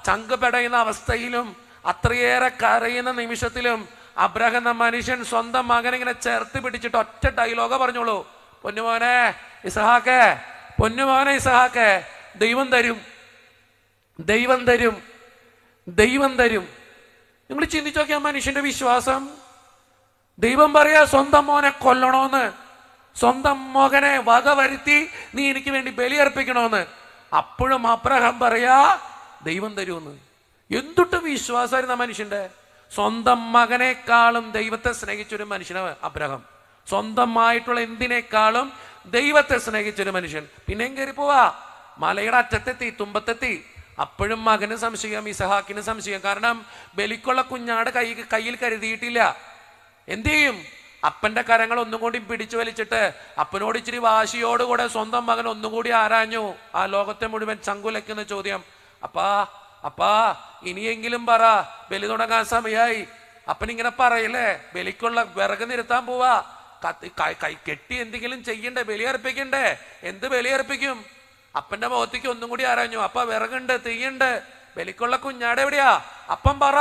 ചങ്ക് പെടയുന്ന അവസ്ഥയിലും അത്രയേറെ കരയുന്ന നിമിഷത്തിലും അബ്രഹാം എന്ന മനുഷ്യൻ സ്വന്തം മകനെ ഇങ്ങനെ ചേർത്ത് പിടിച്ചിട്ട് ഒറ്റ ഡയലോഗ പറഞ്ഞോളൂ, പൊന്നുമോനെ ഇസഹാക്കേ, പൊന്നുമോനെ ഇസഹാക്കേ, ദൈവം തരും, ദൈവം തരും, ദൈവം തരും. നിങ്ങൾ ചിന്തിച്ചു നോക്കിയ മനുഷ്യന്റെ വിശ്വാസം. ദൈവം പറയാ സ്വന്തം മോനെ കൊല്ലണോന്ന്, സ്വന്തം മകനെ വകവരുത്തി നീ എനിക്ക് വേണ്ടി ബലിയർപ്പിക്കണോന്ന്. അപ്പോഴും അബ്രഹാം പറയാ ദൈവം തരുമെന്ന്. എന്തുട്ട് വിശ്വാസമായിരുന്നു ആ മനുഷ്യന്റെ. സ്വന്തം മകനേക്കാളും ദൈവത്തെ സ്നേഹിച്ചൊരു മനുഷ്യനാണ് അബ്രഹാം. സ്വന്തമായിട്ടുള്ള എന്തിനേക്കാളും ദൈവത്തെ സ്നേഹിച്ചൊരു മനുഷ്യൻ. പിന്നെയും കയറി പോവാ, മലയുടെ അറ്റത്തെത്തി, തുമ്പത്തെത്തി. അപ്പോഴും മകന് സംശയം, ഇസഹാക്കിന് സംശയം. കാരണം ബലിക്കുള്ള കുഞ്ഞാട് കയ്യിൽ കരുതിയിട്ടില്ല. എന്ത് ചെയ്യും? അപ്പന്റെ കരങ്ങൾ ഒന്നും കൂടി പിടിച്ചു വലിച്ചിട്ട് അപ്പനോട് ഇച്ചിരി വാശിയോടുകൂടെ സ്വന്തം മകൻ ഒന്നും കൂടി ആരാഞ്ഞു. ആ ലോകത്തെ മുഴുവൻ ചങ്കുലയ്ക്കുന്ന ചോദ്യം, അപ്പാ അപ്പാ ഇനിയെങ്കിലും പറ, ബലി തുടങ്ങാൻ സമയമായി. അപ്പൻ ഇങ്ങനെ പറയില്ലേ, ബലിക്കുള്ള വിറക് നിരത്താൻ പോവാ, കൈ കെട്ടി എന്തെങ്കിലും ചെയ്യണ്ടേ, ബലിയർപ്പിക്കണ്ടേ? എന്ത് ബലിയർപ്പിക്കും? അപ്പന്റെ മുഖത്തേക്ക് ഒന്നും കൂടി ആരാഞ്ഞു, അപ്പ വിറകുണ്ട്, തീയുണ്ട്, ബലിക്കുള്ള കുഞ്ഞാട് എവിടെയാ? അപ്പം പറ.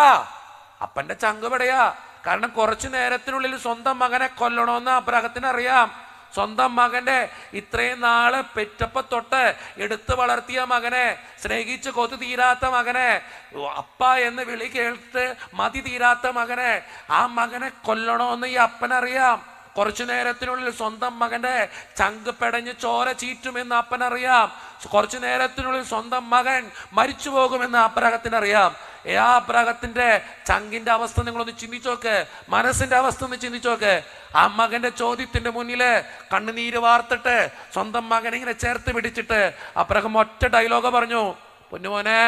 അപ്പന്റെ ചങ്ക് എവിടെയാ? കാരണം കുറച്ചു നേരത്തിനുള്ളിൽ സ്വന്തം മകനെ കൊല്ലണമെന്ന് അബ്രഹത്തിന് അറിയാം. സ്വന്തം മകന്റെ ഇത്രയും നാള് പെറ്റപ്പ തൊട്ട് എടുത്തു വളർത്തിയ മകനെ, സ്നേഹിച്ച് കൊതു തീരാത്ത മകനെ, അപ്പ എന്ന് വിളി കേട്ട് മതി തീരാത്ത മകനെ, ആ മകനെ കൊല്ലണമെന്ന് ഈ അപ്പനറിയാം. കുറച്ചു നേരത്തിനുള്ളിൽ സ്വന്തം മകന്റെ ചങ്ക് പെടഞ്ഞ് ചോര ചീറ്റുമെന്ന് അപ്പനറിയാം. കുറച്ചു നേരത്തിനുള്ളിൽ സ്വന്തം മകൻ മരിച്ചു പോകുമെന്ന് അബ്രഹത്തിനറിയാം. ആ അബ്രഹത്തിന്റെ ചങ്കിന്റെ അവസ്ഥ നിങ്ങളൊന്ന് ചിന്തിച്ചോക്ക്, മനസ്സിന്റെ അവസ്ഥ ഒന്ന് ചിന്തിച്ചോക്ക്. ആ മകന്റെ ചോദ്യത്തിന്റെ മുന്നില് കണ്ണുനീര് വാർത്തിട്ട് സ്വന്തം മകനെ ഇങ്ങനെ ചേർത്ത് പിടിച്ചിട്ട് അബ്രഹാം ഒറ്റ ഡയലോഗ് പറഞ്ഞു, പൊന്നുമോനെ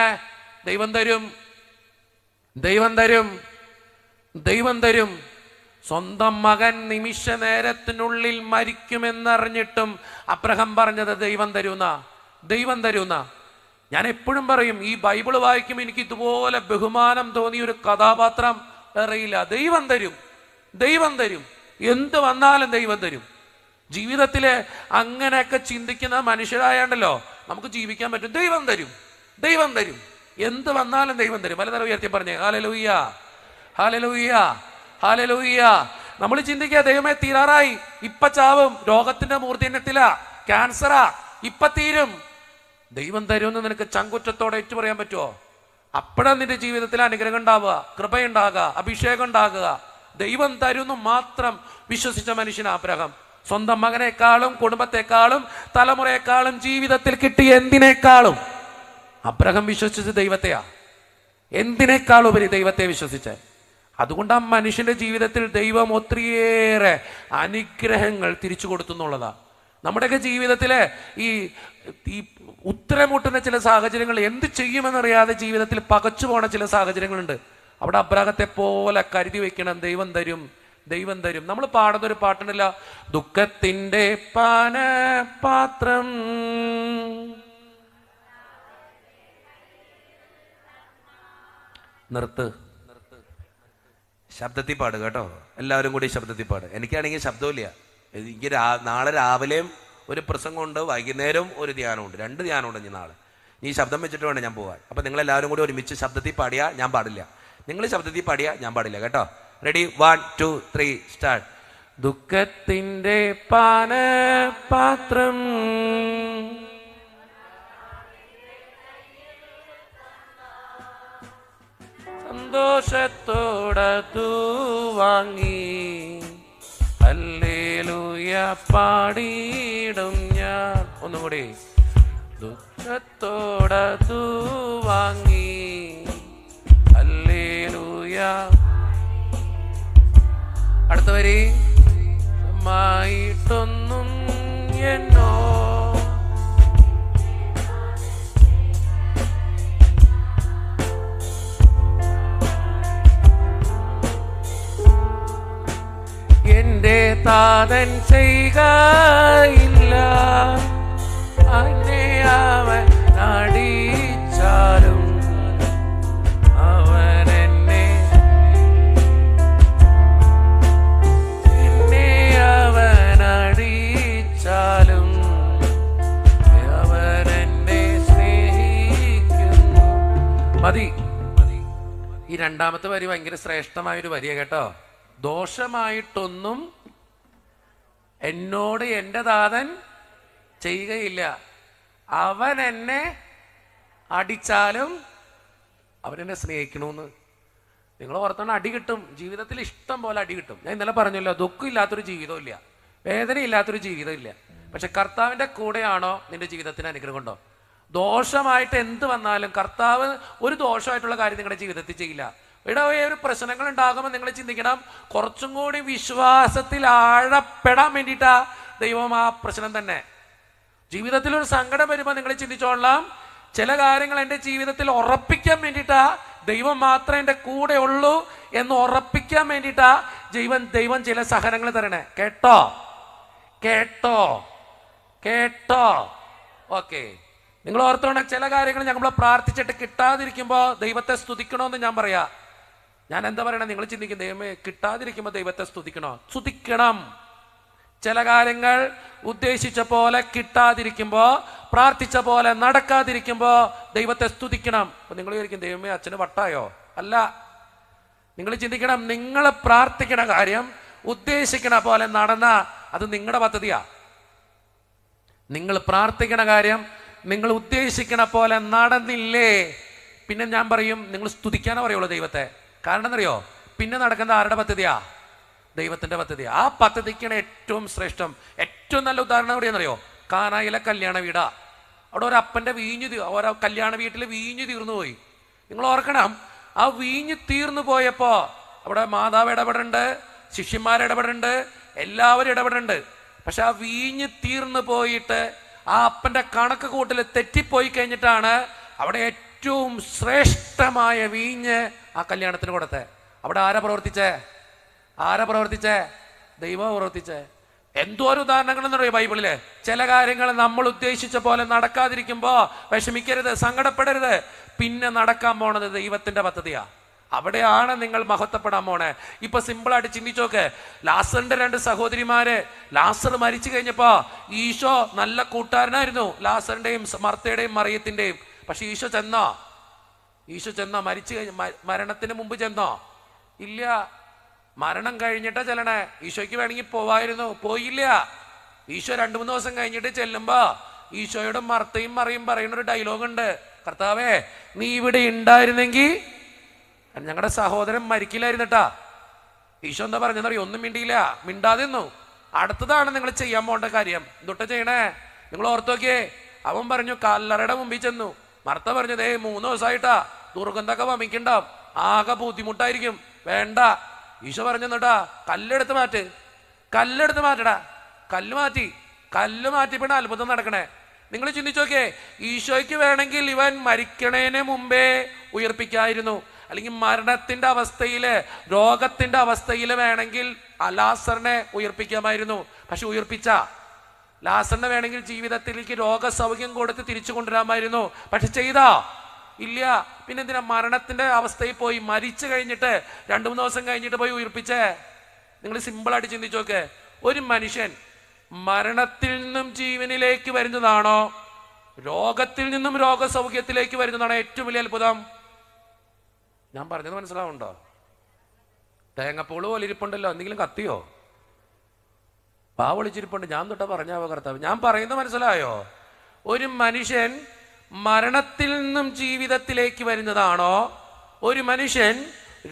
ദൈവം തരും, ദൈവം തരും, ദൈവം തരും. സ്വന്തം മകൻ നിമിഷ നേരത്തിനുള്ളിൽ മരിക്കുമെന്നറിഞ്ഞിട്ടും അബ്രഹാം പറഞ്ഞത് ദൈവം തരുന്ന, ദൈവം തരുന്ന. ഞാൻ എപ്പോഴും പറയും, ഈ ബൈബിള് വായിക്കുമ്പോൾ എനിക്ക് ഇതുപോലെ ബഹുമാനം തോന്നിയ ഒരു കഥാപാത്രം അറിയില്ല. ദൈവം തരും, ദൈവം തരും, എന്ത് വന്നാലും ദൈവം തരും. ജീവിതത്തില് അങ്ങനെയൊക്കെ ചിന്തിക്കുന്ന മനുഷ്യരായാണ്ടല്ലോ നമുക്ക് ജീവിക്കാൻ പറ്റും. ദൈവം തരും, ദൈവം തരും, എന്ത് വന്നാലും ദൈവം തരും. പലതരം ഉയർത്തി പറഞ്ഞേ ഹല്ലേലൂയ, ഹല്ലേലൂയ, ഹല്ലേലൂയ. നമ്മൾ ചിന്തിക്കുക, ദൈവമേ തീരാറായി, ഇപ്പ ചാവും, രോഗത്തിന്റെ മൂർധന്യത്തിലാ, ക്യാൻസറാ, ഇപ്പ തീരും. ദൈവം തരുമെന്ന് നിനക്ക് ചങ്കുറ്റത്തോടെ ഏറ്റു പറയാൻ പറ്റുമോ? അപ്പോഴാ നിന്റെ ജീവിതത്തിൽ അനുഗ്രഹം ഉണ്ടാവുക, കൃപയുണ്ടാകുക, അഭിഷേകം ഉണ്ടാകുക. ദൈവം തരുന്നു മാത്രം വിശ്വസിച്ച മനുഷ്യനാ അബ്രഹാം. സ്വന്തം മകനേക്കാളും കുടുംബത്തെക്കാളും തലമുറയെക്കാളും ജീവിതത്തിൽ കിട്ടിയ എന്തിനേക്കാളും അബ്രഹാം വിശ്വസിച്ച ദൈവത്തെയാ. എന്തിനേക്കാളുപരി ദൈവത്തെ വിശ്വസിച്ച. അതുകൊണ്ട് ആ മനുഷ്യന്റെ ജീവിതത്തിൽ ദൈവം ഒത്തിരിയേറെ അനുഗ്രഹങ്ങൾ തിരിച്ചു കൊടുത്തു എന്നുള്ളതാ. നമ്മുടെയൊക്കെ ജീവിതത്തിലെ ഈ ഉത്തരമുട്ടുന്ന ചില സാഹചര്യങ്ങൾ, എന്ത് ചെയ്യുമെന്നറിയാതെ ജീവിതത്തിൽ പകച്ചു പോണ ചില സാഹചര്യങ്ങളുണ്ട്. അവിടെ അബ്രഹത്തെ പോലെ കരുതി വെക്കണം, ദൈവം തരും, ദൈവം തരും. നമ്മൾ പാടുന്നൊരു പാട്ടുണ്ടല്ല, ദുഃഖത്തിന്റെ പാനപാത്രം നിർത്ത്, ശബ്ദത്തിൽ പാട് കേട്ടോ, എല്ലാവരും കൂടി ശബ്ദത്തിൽ പാട്. എനിക്കാണെങ്കിൽ ശബ്ദമില്ല. എനിക്ക് നാളെ രാവിലെയും ഒരു പ്രസംഗമുണ്ട്, വൈകുന്നേരവും ഒരു ധ്യാനമുണ്ട്, 2 ധ്യാനമുണ്ട് ഇനി നാളെ. ഈ ശബ്ദം വെച്ചിട്ട് വേണം ഞാൻ പോകാൻ. അപ്പം നിങ്ങളെല്ലാവരും കൂടി ഒരുമിച്ച് ശബ്ദത്തിൽ പാടിയാൽ ഞാൻ പാടില്ല, നിങ്ങൾ ശബ്ദത്തിൽ പാടിയാൽ ഞാൻ പാടില്ല കേട്ടോ. Ready, 1 2 3 start. ദുഃഖത്തിൻ്റെ പാനപാത്രം സന്തോഷത്തോടു വാങ്ങി ഹല്ലേലൂയ പാടിയിടും ഞാൻ. ഒന്നും കൂടി. ദുഃഖത്തോടു വാങ്ങി ഹല്ലേലൂയ. അടുത്ത വരി. മായിട്ടൊന്നും എന്നോ എന്റെ താതൻ ചെയ്യുകയില്ല, അന്നെ അവൻ നടിച്ചാലും അവൻ എന്നെ അവൻ അടിച്ചാലും അവൻ എന്നെ സ്നേഹിക്കുന്നു. മതി. ഈ രണ്ടാമത്തെ വരി ഭയങ്കര ശ്രേഷ്ഠമായൊരു വരിയ കേട്ടോ. ദോഷമായിട്ടൊന്നും എന്നോട് എൻ്റെ താതൻ ചെയ്യുകയില്ല, അവൻ എന്നെ അടിച്ചാലും അവൻ എന്നെ സ്നേഹിക്കണമെന്ന്. നിങ്ങൾ ഓർത്തോണ്ട് അടി കിട്ടും, ജീവിതത്തിൽ ഇഷ്ടം പോലെ അടി കിട്ടും. ഞാൻ ഇന്നലെ പറഞ്ഞല്ലോ, ദുഃഖമില്ലാത്തൊരു ജീവിതമില്ല, വേദനയില്ലാത്തൊരു ജീവിതമില്ല. പക്ഷെ കർത്താവിൻ്റെ കൂടെയാണോ നിന്റെ ജീവിതത്തിന് അനുഗ്രഹം ഉണ്ടോ? ദോഷമായിട്ട് എന്ത് വന്നാലും കർത്താവ് ഒരു ദോഷമായിട്ടുള്ള കാര്യം നിങ്ങളുടെ ജീവിതത്തിൽ ചെയ്യില്ല. ഇവിടെ ഒരു പ്രശ്നങ്ങൾ ഉണ്ടാകുമ്പോൾ നിങ്ങൾ ചിന്തിക്കണം, കുറച്ചും കൂടി വിശ്വാസത്തിൽ ആഴപ്പെടാൻ വേണ്ടിയിട്ടാ ദൈവം ആ പ്രശ്നം തന്നെ. ജീവിതത്തിൽ ഒരു സങ്കടം വരുമ്പോൾ നിങ്ങൾ ചിന്തിച്ചോളാം, ചില കാര്യങ്ങൾ എൻ്റെ ജീവിതത്തിൽ ഉറപ്പിക്കാൻ വേണ്ടിയിട്ടാ ദൈവം മാത്രമേ എൻ്റെ കൂടെ ഉള്ളൂ എന്ന് ഉറപ്പിക്കാൻ വേണ്ടിയിട്ടാ ദൈവം ചില സഹനങ്ങൾ തരണേ. കേട്ടോ കേട്ടോ കേട്ടോ ഓക്കെ. നിങ്ങൾ ഓർത്തോണം, ചില കാര്യങ്ങൾ നമ്മൾ പ്രാർത്ഥിച്ചിട്ട് കിട്ടാതിരിക്കുമ്പോൾ ദൈവത്തെ സ്തുതിക്കണമെന്ന് ഞാൻ പറയാ. ഞാൻ എന്താ പറയണേ, നിങ്ങൾ ചിന്തിക്കും, ദൈവമേ കിട്ടാതിരിക്കുമ്പോൾ ദൈവത്തെ സ്തുതിക്കണോ? സ്തുതിക്കണം. ചില കാര്യങ്ങൾ ഉദ്ദേശിച്ച പോലെ കിട്ടാതിരിക്കുമ്പോൾ, പ്രാർത്ഥിച്ച പോലെ നടക്കാതിരിക്കുമ്പോൾ ദൈവത്തെ സ്തുതിക്കണം. അപ്പൊ നിങ്ങൾ വിചാരിക്കും, ദൈവമേ അച്ഛന് വട്ടായോ? അല്ല. നിങ്ങൾ ചിന്തിക്കണം, നിങ്ങൾ പ്രാർത്ഥിക്കണ കാര്യം ഉദ്ദേശിക്കണ പോലെ നടന്ന അത് നിങ്ങളുടെ പദ്ധതിയാ. നിങ്ങൾ പ്രാർത്ഥിക്കണ കാര്യം നിങ്ങൾ ഉദ്ദേശിക്കണ പോലെ നടന്നില്ലേ, പിന്നെ ഞാൻ പറയും നിങ്ങൾ സ്തുതിക്കാനേ പറയുള്ളൂ ദൈവത്തെ. കാരണം എന്നറിയോ, പിന്നെ നടക്കുന്ന ആരുടെ പദ്ധതിയാ? ദൈവത്തിന്റെ പദ്ധതിയാ. ആ പദ്ധതിക്കാണ് ഏറ്റവും ശ്രേഷ്ഠം. ഏറ്റവും നല്ല ഉദാഹരണം എവിടെയാണെന്നറിയോ? കാനായിലെ കല്യാണ വീടാ. അവിടെ ഒരു അപ്പന്റെ ഓരോ കല്യാണ വീട്ടിൽ വീഞ്ഞു തീർന്നു പോയി. നിങ്ങൾ ഓർക്കണം, ആ വീഞ്ഞ് തീർന്നു പോയപ്പോ അവിടെ മാതാവ് ഇടപെടുന്നുണ്ട്, ശിഷ്യന്മാർ ഇടപെടുന്നുണ്ട്, എല്ലാവരും ഇടപെടുന്നുണ്ട്. പക്ഷെ ആ വീഞ്ഞ് തീർന്നു പോയിട്ട് ആ അപ്പന്റെ കണക്ക് കൂട്ടൽ തെറ്റിപ്പോയി കഴിഞ്ഞിട്ടാണ് അവിടെ ഏറ്റവും ശ്രേഷ്ഠമായ വീഞ്ഞ് ആ കല്യാണത്തിന് കൊടുത്തേ. അവിടെ ആരാ പ്രവർത്തിച്ചേ? ദൈവം പ്രവർത്തിച്ചേ. എന്തോരം ഉദാഹരണങ്ങളെന്ന് പറയും ബൈബിളില്. ചില കാര്യങ്ങൾ നമ്മൾ ഉദ്ദേശിച്ച പോലെ നടക്കാതിരിക്കുമ്പോ വിഷമിക്കരുത്, സങ്കടപ്പെടരുത്. പിന്നെ നടക്കാൻ പോണത് ദൈവത്തിന്റെ പദ്ധതിയാ. അവിടെയാണ് നിങ്ങൾ മഹത്വപ്പെടാൻ പോണേ. ഇപ്പൊ സിമ്പിളായിട്ട് ചിന്തിച്ചോക്ക്, ലാസറിന്റെ 2 സഹോദരിമാര്, ലാസർ മരിച്ചു കഴിഞ്ഞപ്പോ ഈശോ നല്ല കൂട്ടുകാരനായിരുന്നു, ലാസറിന്റെയും മർത്തയുടെയും മറിയത്തിന്റെയും. പക്ഷെ ഈശോ ചെന്നോ? മരിച്ചു കഴിഞ്ഞ മരണത്തിന് മുമ്പ് ചെന്നോ? ഇല്ല. മരണം കഴിഞ്ഞിട്ടാ ചെല്ലണേ. ഈശോയ്ക്ക് വേണമെങ്കിൽ പോവായിരുന്നു, പോയില്ല. ഈശോ 2-3 ദിവസം കഴിഞ്ഞിട്ട് ചെല്ലുമ്പോ ഈശോയോട് മർത്തയും മറിയും പറയുന്ന ഒരു ഡയലോഗ് ഉണ്ട്, കർത്താവേ നീ ഇവിടെ ഉണ്ടായിരുന്നെങ്കിൽ ഞങ്ങളുടെ സഹോദരൻ മരിക്കില്ലായിരുന്നിട്ടാ. ഈശോ എന്താ പറഞ്ഞെന്നറിയോ? ഒന്നും മിണ്ടാതെ നിന്നു. അടുത്തതാണ് നിങ്ങൾ ചെയ്യാൻ പോകേണ്ട കാര്യം. എന്തൊട്ട് ചെയ്യണേ? നിങ്ങൾ ഓർത്തോക്കിയേ. അവൻ പറഞ്ഞു കല്ലറയുടെ മുമ്പിൽ ചെന്നു. മർത്ത പറഞ്ഞു, 3 ദിവസമായിട്ടാ ദുർഗന്ധമൊക്കെ വമിക്കണ്ടാവും, ആകെ ബുദ്ധിമുട്ടായിരിക്കും, വേണ്ട. ഈശോ പറഞ്ഞെന്നിട്ടാ, കല്ലെടുത്ത് മാറ്റടാ. കല്ല് മാറ്റിയപ്പോഴാണ് അത്ഭുതം നടക്കണേ. നിങ്ങൾ ചിന്തിച്ചു നോക്കിയേ, ഈശോയ്ക്ക് വേണമെങ്കിൽ ഇവൻ മരിക്കണേന് മുമ്പേ ഉയർപ്പിക്കായിരുന്നു, അല്ലെങ്കിൽ മരണത്തിന്റെ അവസ്ഥയില്, രോഗത്തിന്റെ അവസ്ഥയില് വേണമെങ്കിൽ ലാസറിനെ ഉയർപ്പിക്കാമായിരുന്നു. പക്ഷെ ഉയർപ്പിച്ച ലാസറിനെ വേണമെങ്കിൽ ജീവിതത്തിലേക്ക് രോഗസൗഖ്യം കൊടുത്ത് തിരിച്ചു കൊണ്ടുവരാമായിരുന്നു. പക്ഷെ ചെയ്താ? ഇല്ല. പിന്നെ എന്തിനാ മരണത്തിന്റെ അവസ്ഥയിൽ പോയി മരിച്ചു കഴിഞ്ഞിട്ട് 2-3 ദിവസം കഴിഞ്ഞിട്ട് പോയി ഉയർപ്പിച്ചേ? നിങ്ങൾ സിമ്പിളായിട്ട് ചിന്തിച്ചു നോക്ക്. ഒരു മനുഷ്യൻ മരണത്തിൽ നിന്നും ജീവനിലേക്ക് വരുന്നതാണോ, രോഗത്തിൽ നിന്നും രോഗസൗഖ്യത്തിലേക്ക് വരുന്നതാണോ ഏറ്റവും വലിയ അത്ഭുതം? ഞാൻ പറഞ്ഞത് മനസ്സിലാവുണ്ടോ? തേങ്ങപ്പൂള് പോലെ ഇരിപ്പുണ്ടല്ലോ, എന്തെങ്കിലും കത്തിയോ? പാ വിളിച്ചിരിപ്പുണ്ട്. ഞാൻ തൊട്ടാ പറഞ്ഞാവോ കർത്താവ്? ഞാൻ പറയുന്നത് മനസ്സിലായോ? ഒരു മനുഷ്യൻ മരണത്തിൽ നിന്നും ജീവിതത്തിലേക്ക് വരുന്നതാണോ, ഒരു മനുഷ്യൻ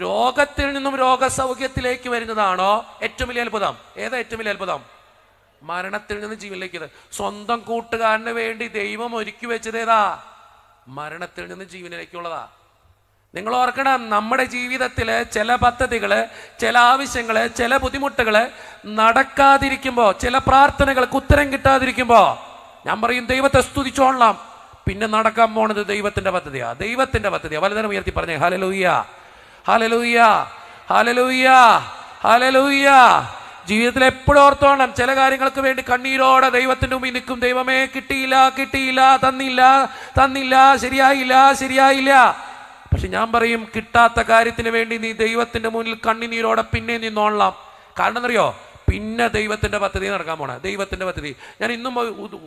രോഗത്തിൽ നിന്നും രോഗസൗഖ്യത്തിലേക്ക് വരുന്നതാണോ ഏറ്റവും വലിയ അത്ഭുതം? ഏതാ ഏറ്റവും വലിയ അത്ഭുതം? മരണത്തിൽ നിന്ന് ജീവനിലേക്ക്. സ്വന്തം കൂട്ടുകാരന് വേണ്ടി ദൈവം ഒരുക്കി വെച്ചതേതാ? മരണത്തിൽ നിന്ന് ജീവനിലേക്കുള്ളതാ. നിങ്ങൾ ഓർക്കണം, നമ്മുടെ ജീവിതത്തില് ചില പദ്ധതികള്, ചില ആവശ്യങ്ങള്, ചില ബുദ്ധിമുട്ടുകള് നടക്കാതിരിക്കുമ്പോ, ചില പ്രാർത്ഥനകൾക്ക് ഉത്തരം കിട്ടാതിരിക്കുമ്പോ ഞാൻ പറയും ദൈവത്തെ സ്തുതിച്ചോളാം. പിന്നെ നടക്കാൻ പോണത് ദൈവത്തിന്റെ പദ്ധതിയാ, ദൈവത്തിന്റെ പദ്ധതിയാ. വലുതരം ഉയർത്തി പറഞ്ഞേ ഹല്ലേലൂയ, ഹല്ലേലൂയ, ഹല്ലേലൂയ, ഹല്ലേലൂയ. ജീവിതത്തിൽ എപ്പോഴും ഓർത്തോണം, ചില കാര്യങ്ങൾക്ക് വേണ്ടി കണ്ണീരോടെ ദൈവത്തിന്റെ മുമ്പിൽ നിൽക്കും. ദൈവമേ കിട്ടിയില്ല, കിട്ടിയില്ല, തന്നില്ല, തന്നില്ല, ശരിയായില്ല, ശരിയായില്ല. പക്ഷെ ഞാൻ പറയും, കിട്ടാത്ത കാര്യത്തിന് വേണ്ടി നീ ദൈവത്തിന്റെ മുന്നിൽ കണ്ണുനീരോടെ പിന്നെ നിന്നോളാം. കാരണം എന്നറിയോ? പിന്നെ ദൈവത്തിന്റെ പദ്ധതി നടക്കാൻ പോണ, ദൈവത്തിന്റെ പദ്ധതി. ഞാൻ ഇന്നും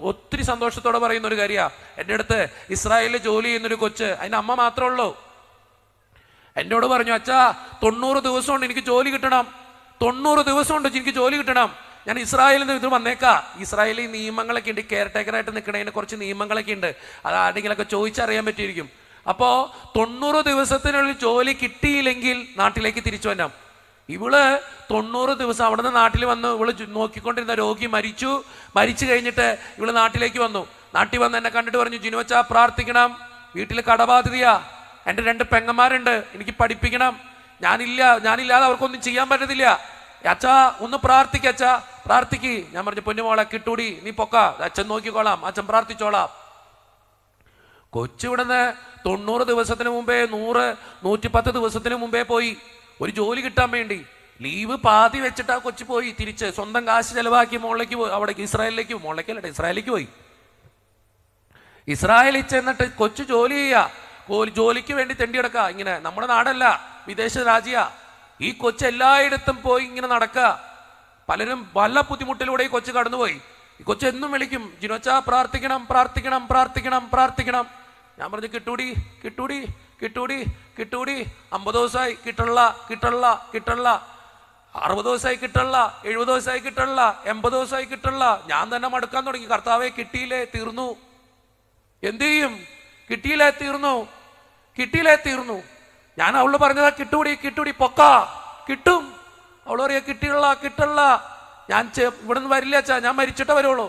ഒത്തിരി സന്തോഷത്തോടെ പറയുന്ന ഒരു കാര്യമാണ്. എൻ്റെ അടുത്ത് ഇസ്രായേലിൽ ജോലി ചെയ്യുന്നൊരു കൊച്ച്, അതിൻ്റെ അമ്മ മാത്രമേ ഉള്ളൂ. എന്നോട് പറഞ്ഞു, അച്ഛാ 90 ദിവസം കൊണ്ട് എനിക്ക് ജോലി കിട്ടണം, 90 ദിവസം കൊണ്ട് എനിക്ക് ജോലി കിട്ടണം. ഞാൻ ഇസ്രായേലിൽ നിന്ന് ഇത് വന്നേക്കാം. ഇസ്രായേലിൽ നിയമങ്ങളൊക്കെ ഉണ്ട്, കെയർ ടേക്കറായിട്ട് നിൽക്കണതിന് കുറച്ച് നിയമങ്ങളൊക്കെ ഉണ്ട്. അത് ആരെങ്കിലൊക്കെ ചോദിച്ചറിയാൻ പറ്റിയിരിക്കും. അപ്പോൾ 90 ദിവസത്തിനുള്ളിൽ ജോലി കിട്ടിയില്ലെങ്കിൽ നാട്ടിലേക്ക് തിരിച്ചു വരാം. ഇവള് 90 ദിവസം അവിടെ നിന്ന് നാട്ടിൽ വന്നു. ഇവള് നോക്കിക്കൊണ്ടിരുന്ന രോഗി മരിച്ചു കഴിഞ്ഞിട്ട് ഇവള് നാട്ടിലേക്ക് വന്നു. നാട്ടിൽ വന്ന് എന്നെ കണ്ടിട്ട് പറഞ്ഞു, ജിനുവച്ചാ പ്രാർത്ഥിക്കണം, വീട്ടിൽ കടബാധ്യതയാ, എൻ്റെ 2 പെങ്ങന്മാരുണ്ട്, എനിക്ക് പഠിപ്പിക്കണം, ഞാനില്ലാതെ അവർക്കൊന്നും ചെയ്യാൻ പറ്റത്തില്ല. അച്ഛാ ഒന്ന് പ്രാർത്ഥിക്ക, അച്ഛാ പ്രാർത്ഥിക്ക്. ഞാൻ പറഞ്ഞു, പൊന്നുമോളെ കിട്ടൂടി, നീ പൊക്ക, അച്ഛൻ നോക്കിക്കോളാം, അച്ഛൻ പ്രാർത്ഥിച്ചോളാം. കൊച്ചിവിടുന്ന് 90 ദിവസത്തിന് മുമ്പേ 110 ദിവസത്തിന് മുമ്പേ പോയി ഒരു ജോലി കിട്ടാൻ വേണ്ടി. ലീവ് പാതി വെച്ചിട്ട് ആ കൊച്ചു പോയി. തിരിച്ച് സ്വന്തം കാശ് ചെലവാക്കി മോളിലേക്ക് പോയി, അവിടെ ഇസ്രായേലിലേക്ക് പോയി. ഇസ്രായേലിൽ ചെന്നിട്ട് കൊച്ചു ജോലി ചെയ്യുക, ജോലിക്ക് വേണ്ടി തെണ്ടിയെടുക്കുക. ഇങ്ങനെ നമ്മുടെ നാടല്ല, വിദേശ രാജ്യ. ഈ കൊച്ചു എല്ലായിടത്തും പോയി ഇങ്ങനെ നടക്കുക. പലരും പല ബുദ്ധിമുട്ടിലൂടെ ഈ കൊച്ചു കടന്നുപോയി. ഈ കൊച്ചു എന്നും വിളിക്കും, ജിനോച്ചാ പ്രാർത്ഥിക്കണം, പ്രാർത്ഥിക്കണം, പ്രാർത്ഥിക്കണം, പ്രാർത്ഥിക്കണം. ഞാൻ പറഞ്ഞു, കിട്ടൂടി, കിട്ടൂടി, കിട്ടൂടി, കിട്ടൂടി. 50 ദിവസമായി കിട്ടള്ള, കിട്ടള്ള, കിട്ടള്ള. 60 ദിവസമായി കിട്ടള്ള, 70 ദിവസമായി കിട്ടള്ള, 80 ദിവസമായി കിട്ടള്ള. ഞാൻ തന്നെ മടുക്കാൻ തുടങ്ങി. കർത്താവെ കിട്ടിയില്ലേ, തീർന്നു. എന്ത് ചെയ്യും? കിട്ടിയില്ലേ, തീർന്നു, കിട്ടിയില്ലേ, തീർന്നു. ഞാൻ അവള് പറഞ്ഞതാ, കിട്ടൂടി, കിട്ടൂടി, പൊക്ക, കിട്ടും. അവള് പറയാ, കിട്ടിയുള്ള, കിട്ടള്ള. ഞാൻ ഇവിടെ നിന്ന് വരില്ല അച്ഛാ, ഞാൻ മരിച്ചിട്ടേ വരുള്ളൂ.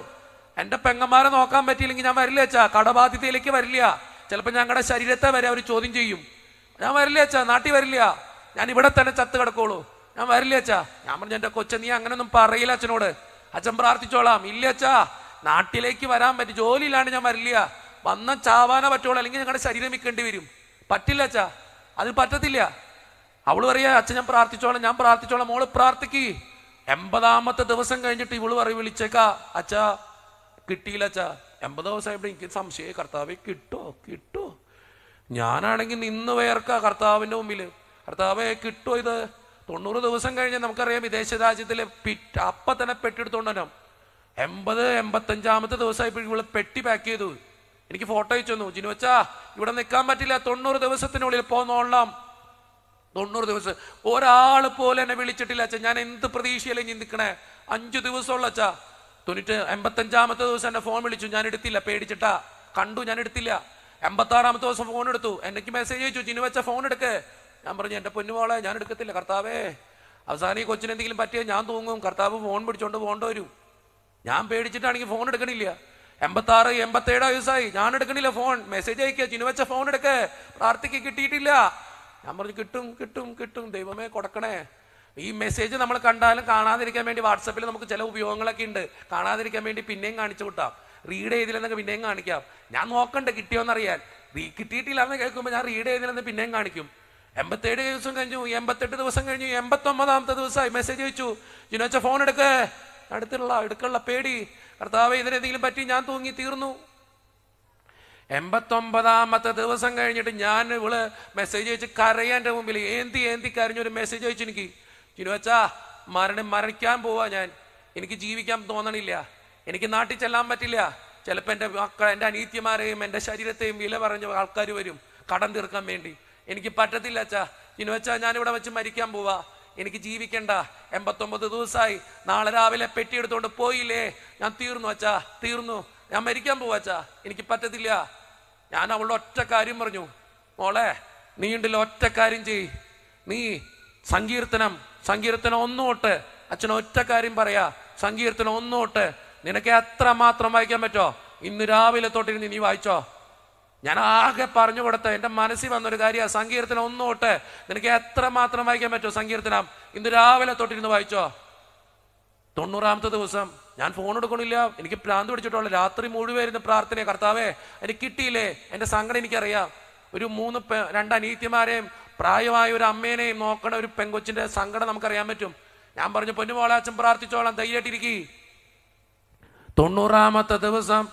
എൻ്റെ പെങ്ങന്മാരെ നോക്കാൻ പറ്റിയില്ലെങ്കിൽ ഞാൻ വരില്ല അച്ഛാ, കടബാധ്യതയിലേക്ക് വരില്ല. ചിലപ്പോൾ ഞങ്ങളുടെ ശരീരത്തെ വരെ അവർ ചോദ്യം ചെയ്യും. ഞാൻ വരില്ല അച്ഛാ, നാട്ടിൽ വരില്ല, ഞാൻ ഇവിടെ തന്നെ ചത്ത് കിടക്കുള്ളൂ, ഞാൻ വരില്ല അച്ഛാ. ഞാൻ പറഞ്ഞു, എൻ്റെ കൊച്ച നീ അങ്ങനൊന്നും പറയില്ല അച്ഛനോട്, അച്ഛൻ പ്രാർത്ഥിച്ചോളാം. ഇല്ല അച്ഛാ, നാട്ടിലേക്ക് വരാൻ പറ്റും, ജോലിയില്ലാണ്ട് ഞാൻ വരില്ല, വന്ന ചാവാനേ പറ്റുള്ളൂ, അല്ലെങ്കിൽ ഞങ്ങളുടെ ശരീരം വിൽക്കേണ്ടി വരും. പറ്റില്ല അച്ഛാ, അത് പറ്റത്തില്ല. അവള് പറയാ, അച്ഛൻ ഞാൻ പ്രാർത്ഥിച്ചോളാം, ഞാൻ പ്രാർത്ഥിച്ചോളാം. മോള് പ്രാർത്ഥിക്ക്. 80ാമത്തെ ദിവസം കഴിഞ്ഞിട്ട് ഇവള് വിളിച്ചേക്കാ, അച്ഛാ കിട്ടിയില്ല അച്ഛാ. 80 ദിവസമായപ്പോൾ എനിക്ക് സംശയം, കർത്താവെ കിട്ടോ, കിട്ടോ. ഞാനാണെങ്കിൽ നിന്ന് വേർക്ക കർത്താവിൻ്റെ മുമ്പിൽ, കർത്താവെ കിട്ടോ ഇത്. 90 ദിവസം കഴിഞ്ഞ് നമുക്കറിയാം വിദേശ രാജ്യത്തിലെ അപ്പം തന്നെ പെട്ടിയെടുത്തോണ്ട് വരാം. 85ാമത്തെ ദിവസമായപ്പോൾ ഇവള് പെട്ടി പാക്ക് ചെയ്തു. എനിക്ക് ഫോട്ടോ അയച്ചു തന്നു. ജിനുവച്ചാ ഇവിടെ നിൽക്കാൻ പറ്റില്ല, 90 ദിവസത്തിനുള്ളിൽ പോന്നോളാം. 90 ദിവസം ഒരാൾ പോലെ എന്നെ വിളിച്ചിട്ടില്ല അച്ഛാ. ഞാൻ എന്ത് പ്രതീക്ഷയില്ലെങ്കിൽ നിൽക്കണേ. 5 ദിവസമുള്ള അച്ഛാ. 85ാമത്തെ ദിവസം എന്നെ ഫോൺ വിളിച്ചു, ഞാൻ എടുത്തില്ല, പേടിച്ചിട്ടാ. കണ്ടു, ഞാൻ എടുത്തില്ല. 86ാമത്തെ ദിവസം ഫോൺ എടുത്തു, എനിക്ക് മെസ്സേജ് അയച്ചു, ജിനുവച്ച ഫോൺ എടുക്ക്. ഞാൻ പറഞ്ഞു, എൻ്റെ പൊന്നുമോളെ ഞാൻ എടുക്കത്തില്ല കർത്താവേ. അവസാനം ഈ കൊച്ചിന് എന്തെങ്കിലും പറ്റിയാൽ ഞാൻ തൂങ്ങും, കർത്താവ് ഫോൺ പിടിച്ചോണ്ട് പോകേണ്ടി വരും. ഞാൻ പേടിച്ചിട്ടാണെങ്കിൽ ഫോൺ എടുക്കണില്ല. 86, 87 ദിവസമായി, ഞാൻ എടുക്കണില്ല ഫോൺ. മെസ്സേജ് അയക്കുക, ജിനുവച്ച ഫോൺ എടുക്ക്, പ്രാർത്ഥിക്ക്, കിട്ടിയിട്ടില്ല. ഞാൻ പറഞ്ഞു, കിട്ടും, കിട്ടും, കിട്ടും, ദൈവമേ കൊടുക്കണേ. ഈ മെസ്സേജ് നമ്മൾ കണ്ടാലും കാണാതിരിക്കാൻ വേണ്ടി വാട്സപ്പിൽ നമുക്ക് ചില ഉപയോഗങ്ങളൊക്കെ ഉണ്ട്. കാണാതിരിക്കാൻ വേണ്ടി പിന്നെയും കാണിച്ചു വിട്ടാം, റീഡ് ചെയ്തില്ലെന്നൊക്കെ പിന്നെയും കാണിക്കാം. ഞാൻ നോക്കണ്ടേ കിട്ടിയോന്നറിയാൻ. കിട്ടിയിട്ടില്ലാന്ന് കേൾക്കുമ്പോൾ ഞാൻ റീഡ് ചെയ്തില്ലെന്ന് പിന്നെയും കാണിക്കും. 87 ദിവസം കഴിഞ്ഞു, 88 ദിവസം കഴിഞ്ഞു, 89ാമത്തെ ദിവസമായി. മെസ്സേജ് അയച്ചു, ജിനോച്ച ഫോൺ എടുക്ക്, എടുക്കുള്ള പേടി, കർത്താവേ ഇതിനെന്തെങ്കിലും പറ്റി ഞാൻ തൂങ്ങി തീർന്നു. 89ാമത്തെ ദിവസം കഴിഞ്ഞിട്ട് ഞാൻ ഇവള് മെസ്സേജ് അയച്ച് കരയാൻ്റെ മുമ്പിൽ ഏന്തി കരഞ്ഞൊരു മെസ്സേജ് അയച്ചു എനിക്ക്. ജിനുവച്ചാ മരിക്കാൻ പോവാ ഞാൻ, എനിക്ക് ജീവിക്കാൻ തോന്നണില്ല, എനിക്ക് നാട്ടിൽ ചെല്ലാൻ പറ്റില്ല. ചിലപ്പോൾ എൻ്റെ മക്കൾ, എൻ്റെ അനീത്യമാരെയും എൻ്റെ ശരീരത്തെയും വില പറഞ്ഞ ആൾക്കാർ വരും കടം തീർക്കാൻ വേണ്ടി. എനിക്ക് പറ്റത്തില്ല അച്ഛാ. ജിനുവച്ചാ ഞാനിവിടെ വെച്ച് മരിക്കാൻ പോവാ, എനിക്ക് ജീവിക്കണ്ട, 89 ദിവസമായി, നാളെ രാവിലെ പെട്ടി എടുത്തോണ്ട് പോയില്ലേ, ഞാൻ തീർന്നു അച്ഛാ, തീർന്നു, ഞാൻ മരിക്കാൻ പോവാച്ചാ, എനിക്ക് പറ്റത്തില്ല. ഞാൻ അവളുടെ ഒറ്റ കാര്യം പറഞ്ഞു, മോളെ നീ ഉണ്ടല്ലോ ഒറ്റ കാര്യം ചെയ്, നീ സങ്കീർത്തനം 1 തൊട്ട്, അച്ഛൻ ഒറ്റ കാര്യം പറയാ, സങ്കീർത്തനം 1 തൊട്ട് നിനക്ക് എത്ര മാത്രം വായിക്കാൻ പറ്റോ ഇന്ന് രാവിലെ തൊട്ടിരുന്ന് നീ വായിച്ചോ. ഞാൻ ആകെ പറഞ്ഞു കൊടുത്ത എൻ്റെ മനസ്സിൽ വന്നൊരു കാര്യമാണ്, സങ്കീർത്തനം 1 തൊട്ട് നിനക്ക് എത്ര മാത്രം വായിക്കാൻ പറ്റോ സങ്കീർത്തനം ഇന്ന് രാവിലെ തൊട്ടിരുന്ന് വായിച്ചോ. 90ാമത്തെ ദിവസം ഞാൻ ഫോൺ എടുക്കണില്ല, എനിക്ക് ഭ്രാന്ത് പിടിച്ചിട്ടുള്ള, രാത്രി മുഴുവൻ ഇരുന്ന് പ്രാർത്ഥനയെ, കർത്താവേ എനിക്ക് കിട്ടിയില്ലേ, എൻ്റെ സങ്കടം എനിക്കറിയാം. ഒരു 2 അനീത്യമാരെയും പ്രായമായ ഒരു അമ്മേനെയും നോക്കണ ഒരു പെങ്കൊച്ചിന്റെ സങ്കടം നമുക്കറിയാൻ പറ്റും. ഞാൻ പറഞ്ഞു, പൊന്നുമോളെ അച്ഛൻ പ്രാർത്ഥിച്ചോളാം, ധൈര്യമായിട്ടിരിക്കി. 90ാമത്തെ ദിവസം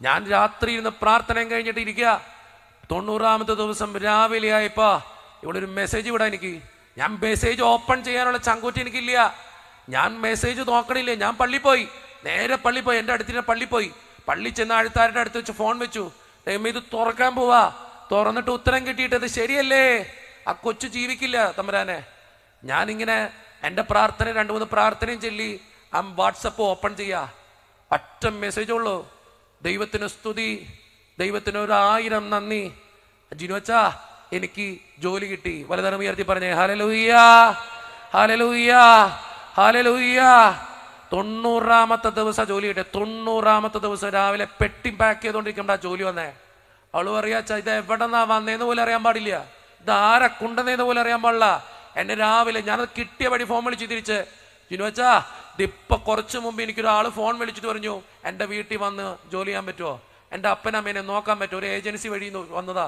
ഞാൻ രാത്രി ഇരുന്ന് പ്രാർത്ഥനയും കഴിഞ്ഞിട്ട് ഇരിക്കുക. 90ാമത്തെ ദിവസം രാവിലെ ആയപ്പോ ഇവിടെ ഒരു മെസ്സേജ് വിടാൻ എനിക്ക്, ഞാൻ മെസ്സേജ് ഓപ്പൺ ചെയ്യാനുള്ള ചങ്കൂറ്റി എനിക്കില്ല. ഞാൻ മെസ്സേജ് നോക്കണില്ലേ, ഞാൻ പള്ളി പോയി, നേരെ പള്ളി പോയി, എൻ്റെ അടുത്തിൻ്റെ പള്ളി പോയി, പള്ളി ചെന്ന് അഴുത്താരുടെ അടുത്ത് വെച്ച് ഫോൺ വെച്ചു, ഇത് തുറക്കാൻ പോവാ, തുറന്നിട്ട് ഉത്തരം കിട്ടിയിട്ടത് ശരിയല്ലേ, ആ കൊച്ചു ജീവിക്കില്ല തമ്പുരാനെ. ഞാനിങ്ങനെ എൻ്റെ പ്രാർത്ഥന 2-3 പ്രാർത്ഥനയും ചൊല്ലി ആ വാട്സപ്പ് ഓപ്പൺ ചെയ്യാ, ഒറ്റ മെസ്സേജ് ഉള്ളൂ, ദൈവത്തിന് സ്തുതി, ദൈവത്തിന് 1000 നന്ദി, ജിനുവച്ചാ എനിക്ക് ജോലി കിട്ടി. വലതരം ഉയർത്തി പറഞ്ഞേ ഹല്ലേലൂയ, ഹല്ലേലൂയ, ഹല്ലേലൂയ. 90ാമത്തെ ദിവസം ജോലി കിട്ടി. 90ാമത്തെ ദിവസം രാവിലെ പെട്ടി പാക്ക് ചെയ്തോണ്ടിരിക്കുമ്പോ ആ ജോലി വന്നേ. അവള് പറയാ, ഇത് എവിടെന്നാ വന്നേന്ന് പോലും അറിയാൻ പാടില്ല, ഇത് ആരെ കൊണ്ടുവന്നേന്ന് പോലും അറിയാൻ പാടില്ല. എന്നെ രാവിലെ ഞാനത് കിട്ടിയ വഴി ഫോൺ വിളിച്ച് തിരിച്ച്, ജിനുവച്ചാ ഇതിപ്പൊ കുറച്ച് മുമ്പ് എനിക്കൊരാൾ ഫോൺ വിളിച്ചിട്ട് പറഞ്ഞു, എൻ്റെ വീട്ടിൽ വന്ന് ജോലി ചെയ്യാൻ പറ്റുമോ, എൻ്റെ അപ്പനമ്മേനെ നോക്കാൻ പറ്റുമോ, ഒരു ഏജൻസി വഴി വന്നതാ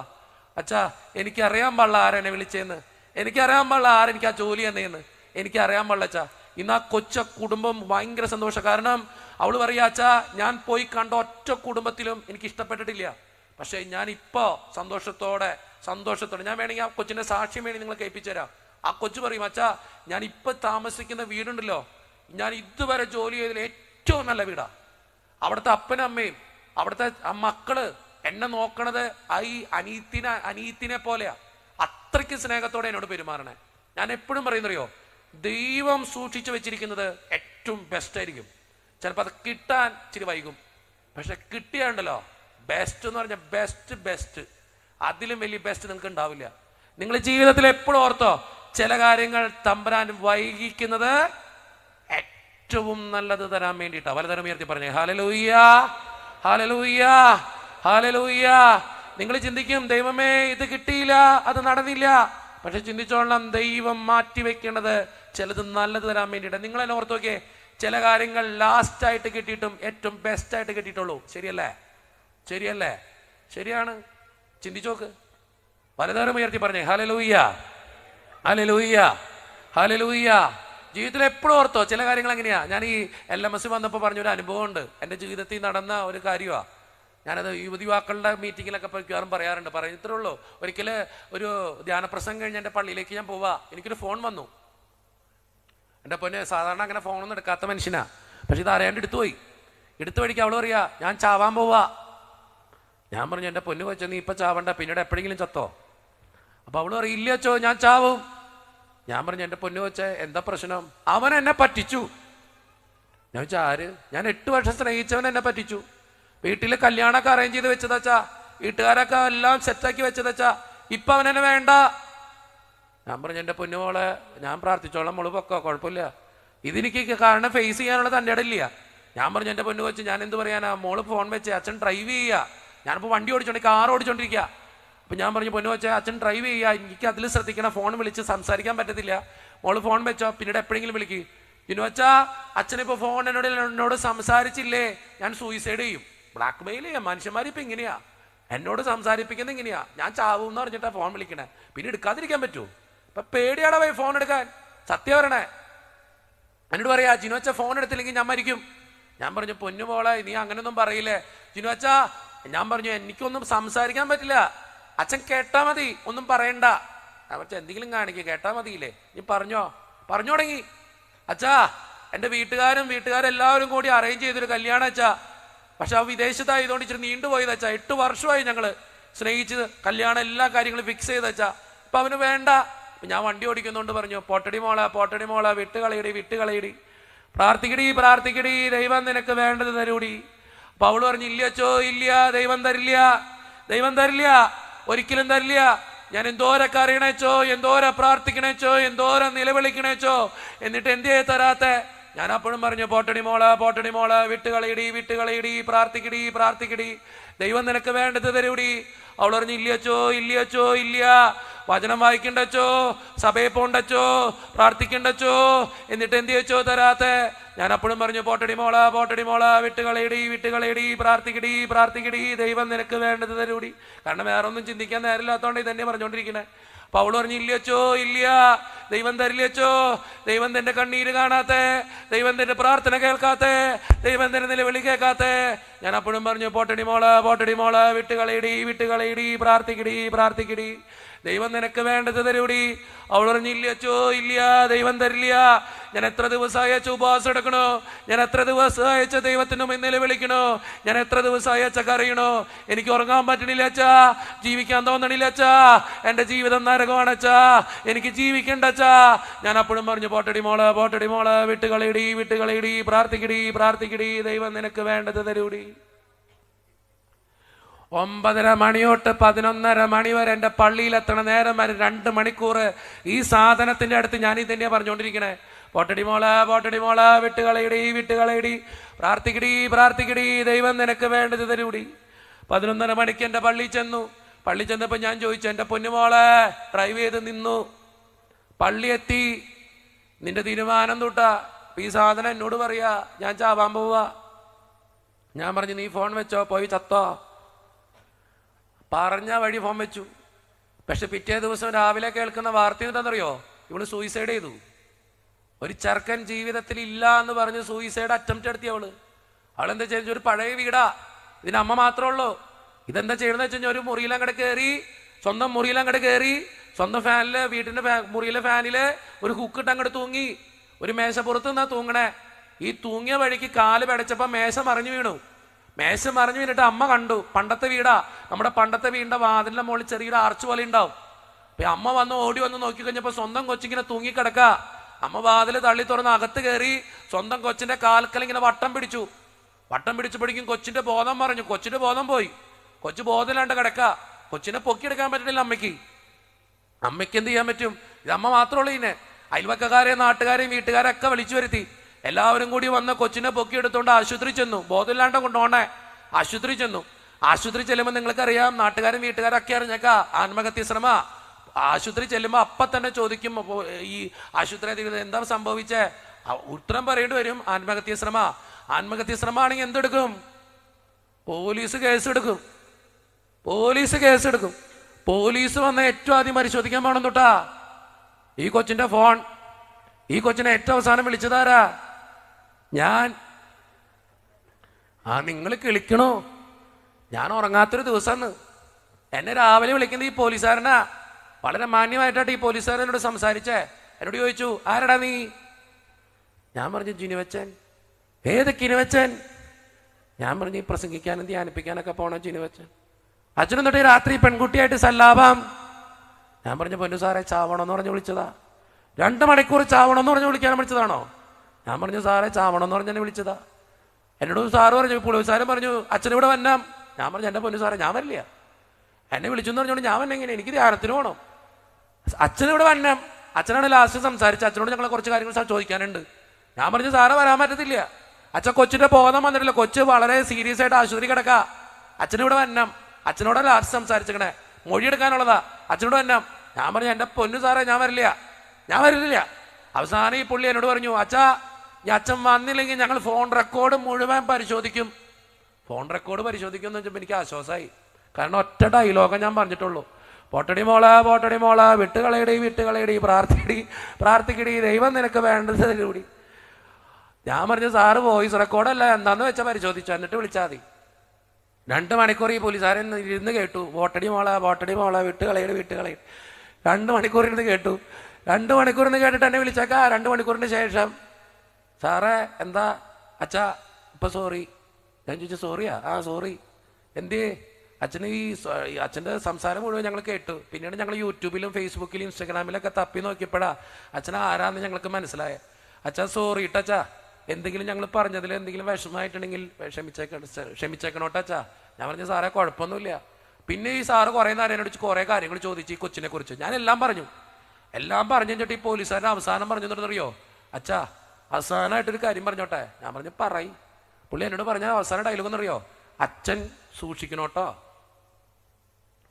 അച്ഛാ, എനിക്കറിയാൻ പാടില്ല ആരെന്നെ വിളിച്ചേന്ന്, എനിക്കറിയാൻ പാടില്ല ആരെനിക്ക് ആ ജോലി എന്നേന്ന്, എനിക്കറിയാൻ പാടില്ല അച്ഛാ. ഇന്ന് ആ കൊച്ച കുടുംബം ഭയങ്കര സന്തോഷം. കാരണം അവള് പറയാ, അച്ഛാ ഞാൻ പോയി കണ്ട ഒറ്റ കുടുംബത്തിലും എനിക്ക് ഇഷ്ടപ്പെട്ടിട്ടില്ല, പക്ഷെ ഞാൻ ഇപ്പോ സന്തോഷത്തോടെ ഞാൻ വേണമെങ്കിൽ ആ കൊച്ചിന്റെ സാക്ഷ്യം വേണ്ടി നിങ്ങളെ കേൾപ്പിച്ചു തരാം. ആ കൊച്ചു പറയും, അച്ഛാ ഞാൻ ഇപ്പൊ താമസിക്കുന്ന വീടുണ്ടല്ലോ, ഞാൻ ഇതുവരെ ജോലി ചെയ്തതിൽ ഏറ്റവും നല്ല വീടാ, അവിടുത്തെ അപ്പനും അമ്മയും അവിടുത്തെ മക്കള് എന്നെ നോക്കണത് ഈ അനീത്തിനെ പോലെയാ, അത്രയ്ക്ക് സ്നേഹത്തോടെ എന്നോട് പെരുമാറണേ. ഞാൻ എപ്പോഴും പറയുന്നറിയോ, ദൈവം സൂക്ഷിച്ചു വെച്ചിരിക്കുന്നത് ഏറ്റവും ബെസ്റ്റ് ആയിരിക്കും. ചിലപ്പോൾ അത് കിട്ടാൻ ഇച്ചിരി വൈകും, പക്ഷെ കിട്ടിയാണ്ടല്ലോ ബെസ്റ്റ് എന്ന് പറഞ്ഞാൽ ബെസ്റ്റ്, അതിലും വലിയ ബെസ്റ്റ് നിങ്ങൾക്ക് ഉണ്ടാവില്ല. നിങ്ങൾ ജീവിതത്തിൽ എപ്പോഴും ഓർത്തോ, ചില കാര്യങ്ങൾ തമ്പുരാൻ വൈകിക്കുന്നത് ഏറ്റവും നല്ലത് തരാൻ വേണ്ടിയിട്ടാ. വലതരം ഉയർത്തി പറഞ്ഞേ ഹല്ലേലൂയ, ഹല്ലേലൂയ, ഹല്ലേലൂയ. നിങ്ങൾ ചിന്തിക്കും, ദൈവമേ ഇത് കിട്ടിയില്ല, അത് നടന്നില്ല, പക്ഷെ ചിന്തിച്ചോളണം, ദൈവം മാറ്റി വെക്കേണ്ടത് ചിലത് നല്ലത് തരാൻ വേണ്ടിയിട്ട്. നിങ്ങൾ തന്നെ ഓർത്ത് നോക്കിയേ, ചില കാര്യങ്ങൾ ലാസ്റ്റ് ആയിട്ട് കിട്ടിയിട്ടും ഏറ്റവും ബെസ്റ്റ് ആയിട്ട് കിട്ടിയിട്ടുള്ളൂ. ശരിയല്ലേ? ശരിയാണ്, ചിന്തിച്ചോക്ക്. പലതരം ഉയർത്തി പറഞ്ഞേ ഹല്ലേലൂയ, ഹല്ലേലൂയ, ഹല്ലേലൂയ. ജീവിതത്തിൽ എപ്പോഴും ഓർത്തോ, ചില കാര്യങ്ങൾ എങ്ങനെയാ. ഞാൻ ഈ LMS വന്നപ്പോൾ പറഞ്ഞൊരു അനുഭവം ഉണ്ട്, എൻ്റെ ജീവിതത്തിൽ നടന്ന ഒരു കാര്യമാണ്. ഞാനത് യുവാക്കളുടെ മീറ്റിങ്ങിലൊക്കെ മിക്കവാറും പറയാറുണ്ട്. ഇത്രേ ഉള്ളൂ. ഒരിക്കൽ ഒരു ധ്യാനപ്രസംഗം കഴിഞ്ഞ് എൻ്റെ പള്ളിയിലേക്ക് ഞാൻ പോവാ, എനിക്കൊരു ഫോൺ വന്നു. എൻ്റെ പൊന്നെ, സാധാരണ അങ്ങനെ ഫോണൊന്നും എടുക്കാത്ത മനുഷ്യനാ, പക്ഷെ ഇത് അറിയാണ്ട് എടുത്തു വഴിക്ക് അവൾ പറയാ, ഞാൻ ചാവാൻ പോവാ. ഞാൻ പറഞ്ഞു, എൻ്റെ പൊന്നു കൊച്ചോ നീ ഇപ്പം ചാവണ്ട, പിന്നീട് എപ്പോഴെങ്കിലും ചത്തോ. അപ്പോൾ അവൾ പറയും, ഇല്ല അച്ചോ ഞാൻ ചാവും. ഞാൻ പറഞ്ഞു, എൻ്റെ പൊന്നു കൊച്ചേ എന്താ പ്രശ്നം? അവൻ എന്നെ പറ്റിച്ചു. ഞാൻ വെച്ചാൽ ആര്? ഞാൻ 8 വർഷം സ്നേഹിച്ചവൻ എന്നെ പറ്റിച്ചു. വീട്ടിൽ കല്യാണമൊക്കെ അറേഞ്ച് ചെയ്ത് വെച്ചതച്ചാ, വീട്ടുകാരൊക്കെ എല്ലാം സെറ്റാക്കി വെച്ചതച്ചാ, ഇപ്പം അവനെന്നെ വേണ്ട. ഞാൻ പറഞ്ഞു, എൻ്റെ പൊന്നുമോളെ ഞാൻ പ്രാർത്ഥിച്ചോളാം, മോള് പൊക്കോ, കുഴപ്പമില്ല, ഇതെനിക്ക് കാരണം ഫേസ് ചെയ്യാനുള്ള തൻ്റെ ഇടയില്ല. ഞാൻ പറഞ്ഞു, എൻ്റെ പൊന്നു കൊച്ച് ഞാൻ എന്ത് പറയാനാ, മോള് ഫോൺ വെച്ച് അച്ഛൻ ഡ്രൈവ് ചെയ്യുക, ഞാനിപ്പോൾ വണ്ടി കാർ ഓടിച്ചോണ്ടിരിക്കുക. അപ്പം ഞാൻ പറഞ്ഞു, പൊന്നു വെച്ചാൽ അച്ഛൻ ഡ്രൈവ് ചെയ്യുക, എനിക്ക് അതിൽ ശ്രദ്ധിക്കണം, ഫോൺ വിളിച്ച് സംസാരിക്കാൻ പറ്റത്തില്ല, മോള് ഫോൺ വെച്ചോ, പിന്നീട് എപ്പോഴെങ്കിലും വിളിക്ക്. പിന്നെ വെച്ചാൽ അച്ഛനിപ്പോൾ ഫോൺ എന്നോട് സംസാരിച്ചില്ലേ ഞാൻ സൂയിസൈഡ് ചെയ്യും, ബ്ലാക്ക് മെയിൽ ചെയ്യാം. മനുഷ്യന്മാരിപ്പോൾ ഇങ്ങനെയാ, എന്നോട് സംസാരിപ്പിക്കുന്നത് ഇങ്ങനെയാ, ഞാൻ ചാവും എന്ന് പറഞ്ഞിട്ടാ ഫോൺ വിളിക്കണേ, പിന്നെ എടുക്കാതിരിക്കാൻ പറ്റുമോ? ഇപ്പം പേടിയാടാ പോയി ഫോൺ എടുക്കാൻ, സത്യം പറയണേ. എന്നോട് പറയാ, ജിനുവച്ച ഫോൺ എടുത്തില്ലെങ്കിൽ ഞാൻ മരിക്കും. ഞാൻ പറഞ്ഞു, പൊന്നു മോളെ നീ അങ്ങനെയൊന്നും പറയില്ലേ. ജിനുവച്ച ഞാൻ പറഞ്ഞു, എനിക്കൊന്നും സംസാരിക്കാൻ പറ്റില്ല, അച്ഛൻ കേട്ടാ മതി, ഒന്നും പറയണ്ട. ഞാൻ പക്ഷെ എന്തെങ്കിലും കാണിക്കുക, കേട്ടാ മതിയില്ലേ, നീ പറഞ്ഞു തുടങ്ങി. അച്ഛാ എൻ്റെ വീട്ടുകാരെല്ലാവരും കൂടി അറേഞ്ച് ചെയ്തൊരു കല്യാണം അച്ഛാ, പക്ഷെ ആ വിദേശത്തായതുകൊണ്ട് ഇച്ചിരി നീണ്ടുപോയത് അച്ഛാ. 8 വർഷമായി ഞങ്ങൾ സ്നേഹിച്ച് കല്യാണം എല്ലാ കാര്യങ്ങളും ഫിക്സ് ചെയ്ത് അച്ഛാ. ഇപ്പം അവന് വേണ്ട, ഞാൻ വണ്ടി ഓടിക്കുന്നോണ്ട് പറഞ്ഞു, പൊട്ടടി മോള വിട്ടുകളയടി, പ്രാർത്ഥിക്കടി, ദൈവം നിനക്ക് വേണ്ടത് തരൂടി. അപ്പൊ അവള് പറഞ്ഞു, ഇല്ലച്ചോ, ഇല്ല, ദൈവം തരില്ല, ഒരിക്കലും തരില്ല. ഞാൻ എന്തോരൊക്കെ അറിയണേച്ചോ, എന്തോരം പ്രാർത്ഥിക്കണേച്ചോ, എന്തോരം നിലവിളിക്കണേച്ചോ, എന്നിട്ട് എന്തേ തരാത്തെ? ഞാൻ അപ്പോഴും പറഞ്ഞു, പോട്ടടി മോള വിട്ടുകളയടി, പ്രാർത്ഥിക്കടി, ദൈവം നിനക്ക് വേണ്ടത് തരൂടി. അവൾ പറഞ്ഞു, ഇല്ലച്ചോ, ഇല്ല, വചനം വായിക്കണ്ടച്ചോ, സഭയെ പോണ്ടച്ചോ, പ്രാർത്ഥിക്കണ്ടച്ചോ, എന്നിട്ട് എന്ത് വെച്ചോ തരാത്തെ? ഞാൻ അപ്പോഴും പറഞ്ഞു, പോട്ടടി മോള വിട്ടുകളയടി, പ്രാർത്ഥിക്കടി, ദൈവം നിനക്ക് വേണ്ടത് തരൂടി. കാരണം വേറെ ഒന്നും ചിന്തിക്കാൻ നേരമില്ലാത്തോണ്ട് ഇതന്നെ പറഞ്ഞുകൊണ്ടിരിക്കണേ. അപ്പൊ അവള് പറഞ്ഞു, ഇല്ലച്ചോ, ഇല്ല, ദൈവം തരില്ലച്ചോ, ദൈവം തന്റെ കണ്ണീര് കാണാത്തെ, ദൈവം തന്റെ പ്രാർത്ഥന കേൾക്കാത്തെ, ദൈവം തന്റെ നിലവിളി കേൾക്കാത്തെ. ഞാൻ അപ്പോഴും പറഞ്ഞു, പോട്ടടി മോള വിട്ടുകളയടി, പ്രാർത്ഥിക്കടി, ദൈവം നിനക്ക് വേണ്ടത് തരൂടി. അവൾ പറഞ്ഞു, ഇല്ലച്ചോ, ഇല്ല, ദൈവം തരില്ല. ഞാൻ എത്ര ദിവസമായി അയച്ച ഉപവാസം എടുക്കണോ, ഞാൻ എത്ര ദിവസമായി അയച്ച ദൈവത്തിന് മുന്നിൽ വിളിക്കണോ, ഞാൻ എത്ര ദിവസമായി അയച്ച കറിയണോ, എനിക്ക് ഉറങ്ങാൻ പറ്റണില്ല അച്ഛാ, ജീവിക്കാൻ തോന്നണില്ല അച്ഛാ, എന്റെ ജീവിതം നരകമാണ് അച്ഛാ, എനിക്ക് ജീവിക്കണ്ട അച്ഛാ. ഞാൻ അപ്പോഴും പറഞ്ഞു, പോട്ടടി മോള വിട്ടുകളയടി, പ്രാർത്ഥിക്കടി, ദൈവം നിനക്ക് വേണ്ടത് തരൂടി. 9:30 മണി തൊട്ട് 11:30 മണി വരെ എൻ്റെ പള്ളിയിലെത്തണ നേരം വരെ 2 മണിക്കൂർ ഈ സാധനത്തിന്റെ അടുത്ത് ഞാൻ ഇതന്നെയാ പറഞ്ഞുകൊണ്ടിരിക്കണേ. പോട്ടടി മോള വിട്ടുകളയടി, പ്രാർത്ഥിക്കടി, ദൈവം നിനക്ക് വേണ്ടത് തരൂടി. 11:30 മണിക്ക് എൻ്റെ പള്ളി ചെന്നപ്പോ ഞാൻ ചോദിച്ചു, എൻ്റെ പൊന്നുമോളെ ഡ്രൈവ് ചെയ്ത് നിന്നു, പള്ളി എത്തി, നിന്റെ തീരുമാനം തൊട്ടാ ഈ സാധനം എന്നോട് പറയാ ഞാൻ ചാവാൻ പോവാ. ഞാൻ പറഞ്ഞു, നീ ഫോൺ വെച്ചോ, പോയി ചത്തോ. പറഞ്ഞ വഴി ഫോൺ വെച്ചു. പക്ഷെ പിറ്റേ ദിവസം രാവിലെ കേൾക്കുന്ന വാർത്ത എന്താണെന്നറിയോ? ഇവള് സൂയിസൈഡ് ചെയ്തു. ഒരു ചെറുക്കൻ ജീവിതത്തിൽ ഇല്ല എന്ന് പറഞ്ഞ് സൂയിസൈഡ് അറ്റംപ്റ്റ് നടത്തി അവളെന്താ ചെയ്യുന്നത്? ഒരു പഴയ വീടാ, ഇതിന് അമ്മ മാത്രമേ ഉള്ളൂ. ഇതെന്താ ചെയ്യണമെന്ന് വെച്ച് കഴിഞ്ഞാൽ ഒരു സ്വന്തം മുറിയിലങ്ങോട്ട് കയറി സ്വന്തം ഫാനില്, വീട്ടിന്റെ മുറിയിലെ ഫാനില് ഒരു ഹുക്കിട്ട് അങ്ങോട്ട് തൂങ്ങി. ഒരു മേശപ്പുറത്ത് നിന്നാ തൂങ്ങണേ. ഈ തൂങ്ങിയ വഴിക്ക് കാല് പിടച്ചപ്പോ മേശ മറിഞ്ഞു വീണിട്ട് അമ്മ കണ്ടു. പണ്ടത്തെ വീടാ, നമ്മുടെ പണ്ടത്തെ വീടിന്റെ വാതിലിന്റെ മുകളിൽ ചെറിയൊരു ആർച്ച് പോലെ ഉണ്ടാവും. അപ്പൊ അമ്മ ഓടി വന്ന് നോക്കി കഴിഞ്ഞപ്പോ സ്വന്തം കൊച്ചിങ്ങനെ തൂങ്ങിക്കിടക്ക. അമ്മ വാതില് തള്ളി തുറന്ന് അകത്ത് കയറി സ്വന്തം കൊച്ചിന്റെ കാൽക്കൽ ഇങ്ങനെ വട്ടം പിടിച്ചപ്പോഴേക്കും കൊച്ചിന്റെ ബോധം പറഞ്ഞു. കൊച്ചിന്റെ ബോധം പോയി. കൊച്ചു ബോധമില്ലാണ്ട് കിടക്ക. കൊച്ചിനെ പൊക്കിയെടുക്കാൻ പറ്റില്ല അമ്മയ്ക്ക് എന്ത് ചെയ്യാൻ പറ്റും? ഇത് അമ്മ മാത്രമുള്ളൂ. ഇതിനെ അയൽവക്കക്കാരെയും നാട്ടുകാരെയും വീട്ടുകാരെയൊക്കെ വിളിച്ചു വരുത്തി. എല്ലാവരും കൂടി വന്ന് കൊച്ചിനെ പൊക്കിയെടുത്തോണ്ട് ആശുപത്രി ചെന്നു. ബോധമില്ലാണ്ട് കൊണ്ടുപോണേ ആശുപത്രി ചെല്ലുമ്പോൾ നിങ്ങൾക്കറിയാം, നാട്ടുകാരും വീട്ടുകാരൊക്കെ അറിഞ്ഞേക്കാ ആത്മഹത്യ ശ്രമ. ആശുപത്രി ചെല്ലുമ്പോൾ അപ്പൊ തന്നെ ചോദിക്കും, ഈ ആശുപത്രി എന്താ സംഭവിച്ചേ? ഉത്തരം പറയേണ്ടി വരും, ആത്മഹത്യ ശ്രമമാണെങ്കിൽ എന്തെടുക്കും? പോലീസ് കേസെടുക്കും. പോലീസ് വന്ന് ഏറ്റവും ആദ്യം പരിശോധിക്കാൻ പോകണം തൊട്ടാ ഈ കൊച്ചിന്റെ ഫോൺ. ഈ കൊച്ചിനെ ഏറ്റവും അവസാനം വിളിച്ചതാരാ? ഞാൻ. നിങ്ങൾ കിളിക്കണോ? ഞാൻ ഉറങ്ങാത്തൊരു ദിവസമാണ്. എന്നെ രാവിലെ വിളിക്കുന്നത് ഈ പോലീസുകാരനാ. വളരെ മാന്യമായിട്ടാണ് ഈ പോലീസുകാരനോട് സംസാരിച്ചേ. എന്നോട് ചോദിച്ചു, ആരടാ നീ? ഞാൻ പറഞ്ഞു, ജിനുവച്ചൻ. ഏത് കിനുവച്ചൻ? ഞാൻ പറഞ്ഞു, ഈ പ്രസംഗിക്കാനും ധ്യാനിപ്പിക്കാനൊക്കെ പോണ ജിനുവച്ചൻ. അച്ഛനും തൊട്ട് രാത്രി പെൺകുട്ടിയായിട്ട് സല്ലാപം. ഞാൻ പറഞ്ഞു, പൊന്നു സാറേ ചാവണമെന്ന് പറഞ്ഞ് വിളിച്ചതാ. 2 മണിക്കൂർ ചാവണമെന്ന് പറഞ്ഞ് വിളിക്കാൻ വിളിച്ചതാണോ? ഞാൻ പറഞ്ഞു, സാറേ ചാവണമെന്ന് പറഞ്ഞ് വിളിച്ചതാ. എന്നോട് സാറ് പറഞ്ഞു, പോലീസുകാരൻ പറഞ്ഞു, അച്ഛനിവിടെ വന്നാം. ഞാൻ പറഞ്ഞു, എൻ്റെ പൊന്നു സാറേ ഞാൻ വരില്ല. എന്നെ വിളിച്ചെന്ന് പറഞ്ഞോണ്ട് ഞാൻ വന്നെങ്ങനെ? എനിക്ക് ധ്യാനത്തിന് പോകണം. അച്ഛനിവിടെ വന്നാം. അച്ഛനാണ് ലാസ്റ്റ് സംസാരിച്ചത്. അച്ഛനോട് ഞങ്ങൾ കുറച്ച് കാര്യങ്ങൾ ചോദിക്കാനുണ്ട്. ഞാൻ പറഞ്ഞു, സാറ് വരാൻ പറ്റത്തില്ല. അച്ഛൻ കൊച്ചിന്റെ ബോധം വന്നിട്ടില്ല. കൊച്ച് വളരെ സീരിയസ് ആയിട്ട് ആശുപത്രി കിടക്ക. അച്ഛനിവിടെ വന്നാം. അച്ഛനോട് ലാസ്റ്റ് സംസാരിച്ചേക്കണേ, മൊഴി എടുക്കാനുള്ളതാ. അച്ഛനോട് വന്നാം. ഞാൻ പറഞ്ഞു, എൻ്റെ പൊന്നു സാറേ ഞാൻ വരില്ല. അവസാനം ഈ പുള്ളി എന്നോട് പറഞ്ഞു, അച്ഛാ ഈ അച്ഛൻ വന്നില്ലെങ്കിൽ ഞങ്ങൾ ഫോൺ റെക്കോർഡ് മുഴുവൻ പരിശോധിക്കും. ഫോൺ റെക്കോർഡ് പരിശോധിക്കും എന്ന് വെച്ചപ്പോൾ എനിക്ക് ആശ്വാസമായി. കാരണം ഒറ്റ ഡയലോഗം ഞാൻ പറഞ്ഞിട്ടുള്ളൂ, പോട്ടടി മോള വിട്ടുകളയടി, പ്രാർത്ഥിക്കടി, ദൈവം നിനക്ക് വേണ്ടത് കൂടി. ഞാൻ പറഞ്ഞു, സാറ് വോയിസ് റെക്കോർഡല്ല, എന്താന്ന് വെച്ചാൽ പരിശോധിച്ചു, എന്നിട്ട് വിളിച്ചാൽ മതി. 2 മണിക്കൂർ ഈ പോലീസുകാരൻ ഇരുന്ന് കേട്ടു. പോട്ടടി മോള വിട്ടുകളയടി. 2 മണിക്കൂർ ഇരുന്ന് കേട്ടു. 2 മണിക്കൂറിന് കേട്ടിട്ട് എന്നെ വിളിച്ചേക്കാ. 2 മണിക്കൂറിന് ശേഷം, സാറേ എന്താ അച്ഛാ ഇപ്പൊ സോറി. ഞാൻ ചോദിച്ചു, സോറിയാ? സോറി. എന്തേ? അച്ഛന് ഈ അച്ഛൻ്റെ സംസാരം മുഴുവൻ ഞങ്ങൾ കേട്ടു. പിന്നീട് ഞങ്ങൾ യൂട്യൂബിലും ഫേസ്ബുക്കിലും ഇൻസ്റ്റാഗ്രാമിലൊക്കെ തപ്പി നോക്കിയപ്പോഴാ അച്ഛൻ ആരാന്ന് ഞങ്ങൾക്ക് മനസ്സിലായ. അച്ഛാ സോറി ഇട്ടച്ചാ, എന്തെങ്കിലും ഞങ്ങൾ പറഞ്ഞതിൽ എന്തെങ്കിലും വിഷമമായിട്ടുണ്ടെങ്കിൽ ക്ഷമിച്ചേക്കണോട്ടച്ചാ. ഞാൻ പറഞ്ഞു സാറേ കുഴപ്പമൊന്നുമില്ല. പിന്നെ ഈ സാറ് കുറേ നേരം എന്നോട് കുറേ കാര്യങ്ങൾ ചോദിച്ചു ഈ കൊച്ചിനെ കുറിച്ച്. ഞാൻ എല്ലാം പറഞ്ഞു കഴിഞ്ഞിട്ട് ഈ പോലീസുകാരൻ അവസാനം പറഞ്ഞു എന്നറിയോ, അച്ഛാ അവസാനമായിട്ടൊരു കാര്യം പറഞ്ഞോട്ടെ. ഞാൻ പറഞ്ഞു പറയ്. പുള്ളി എന്നോട് പറഞ്ഞ അവസാന ഡയലോഗ് എന്നറിയോ, അച്ഛൻ സൂക്ഷിക്കണോട്ടോ.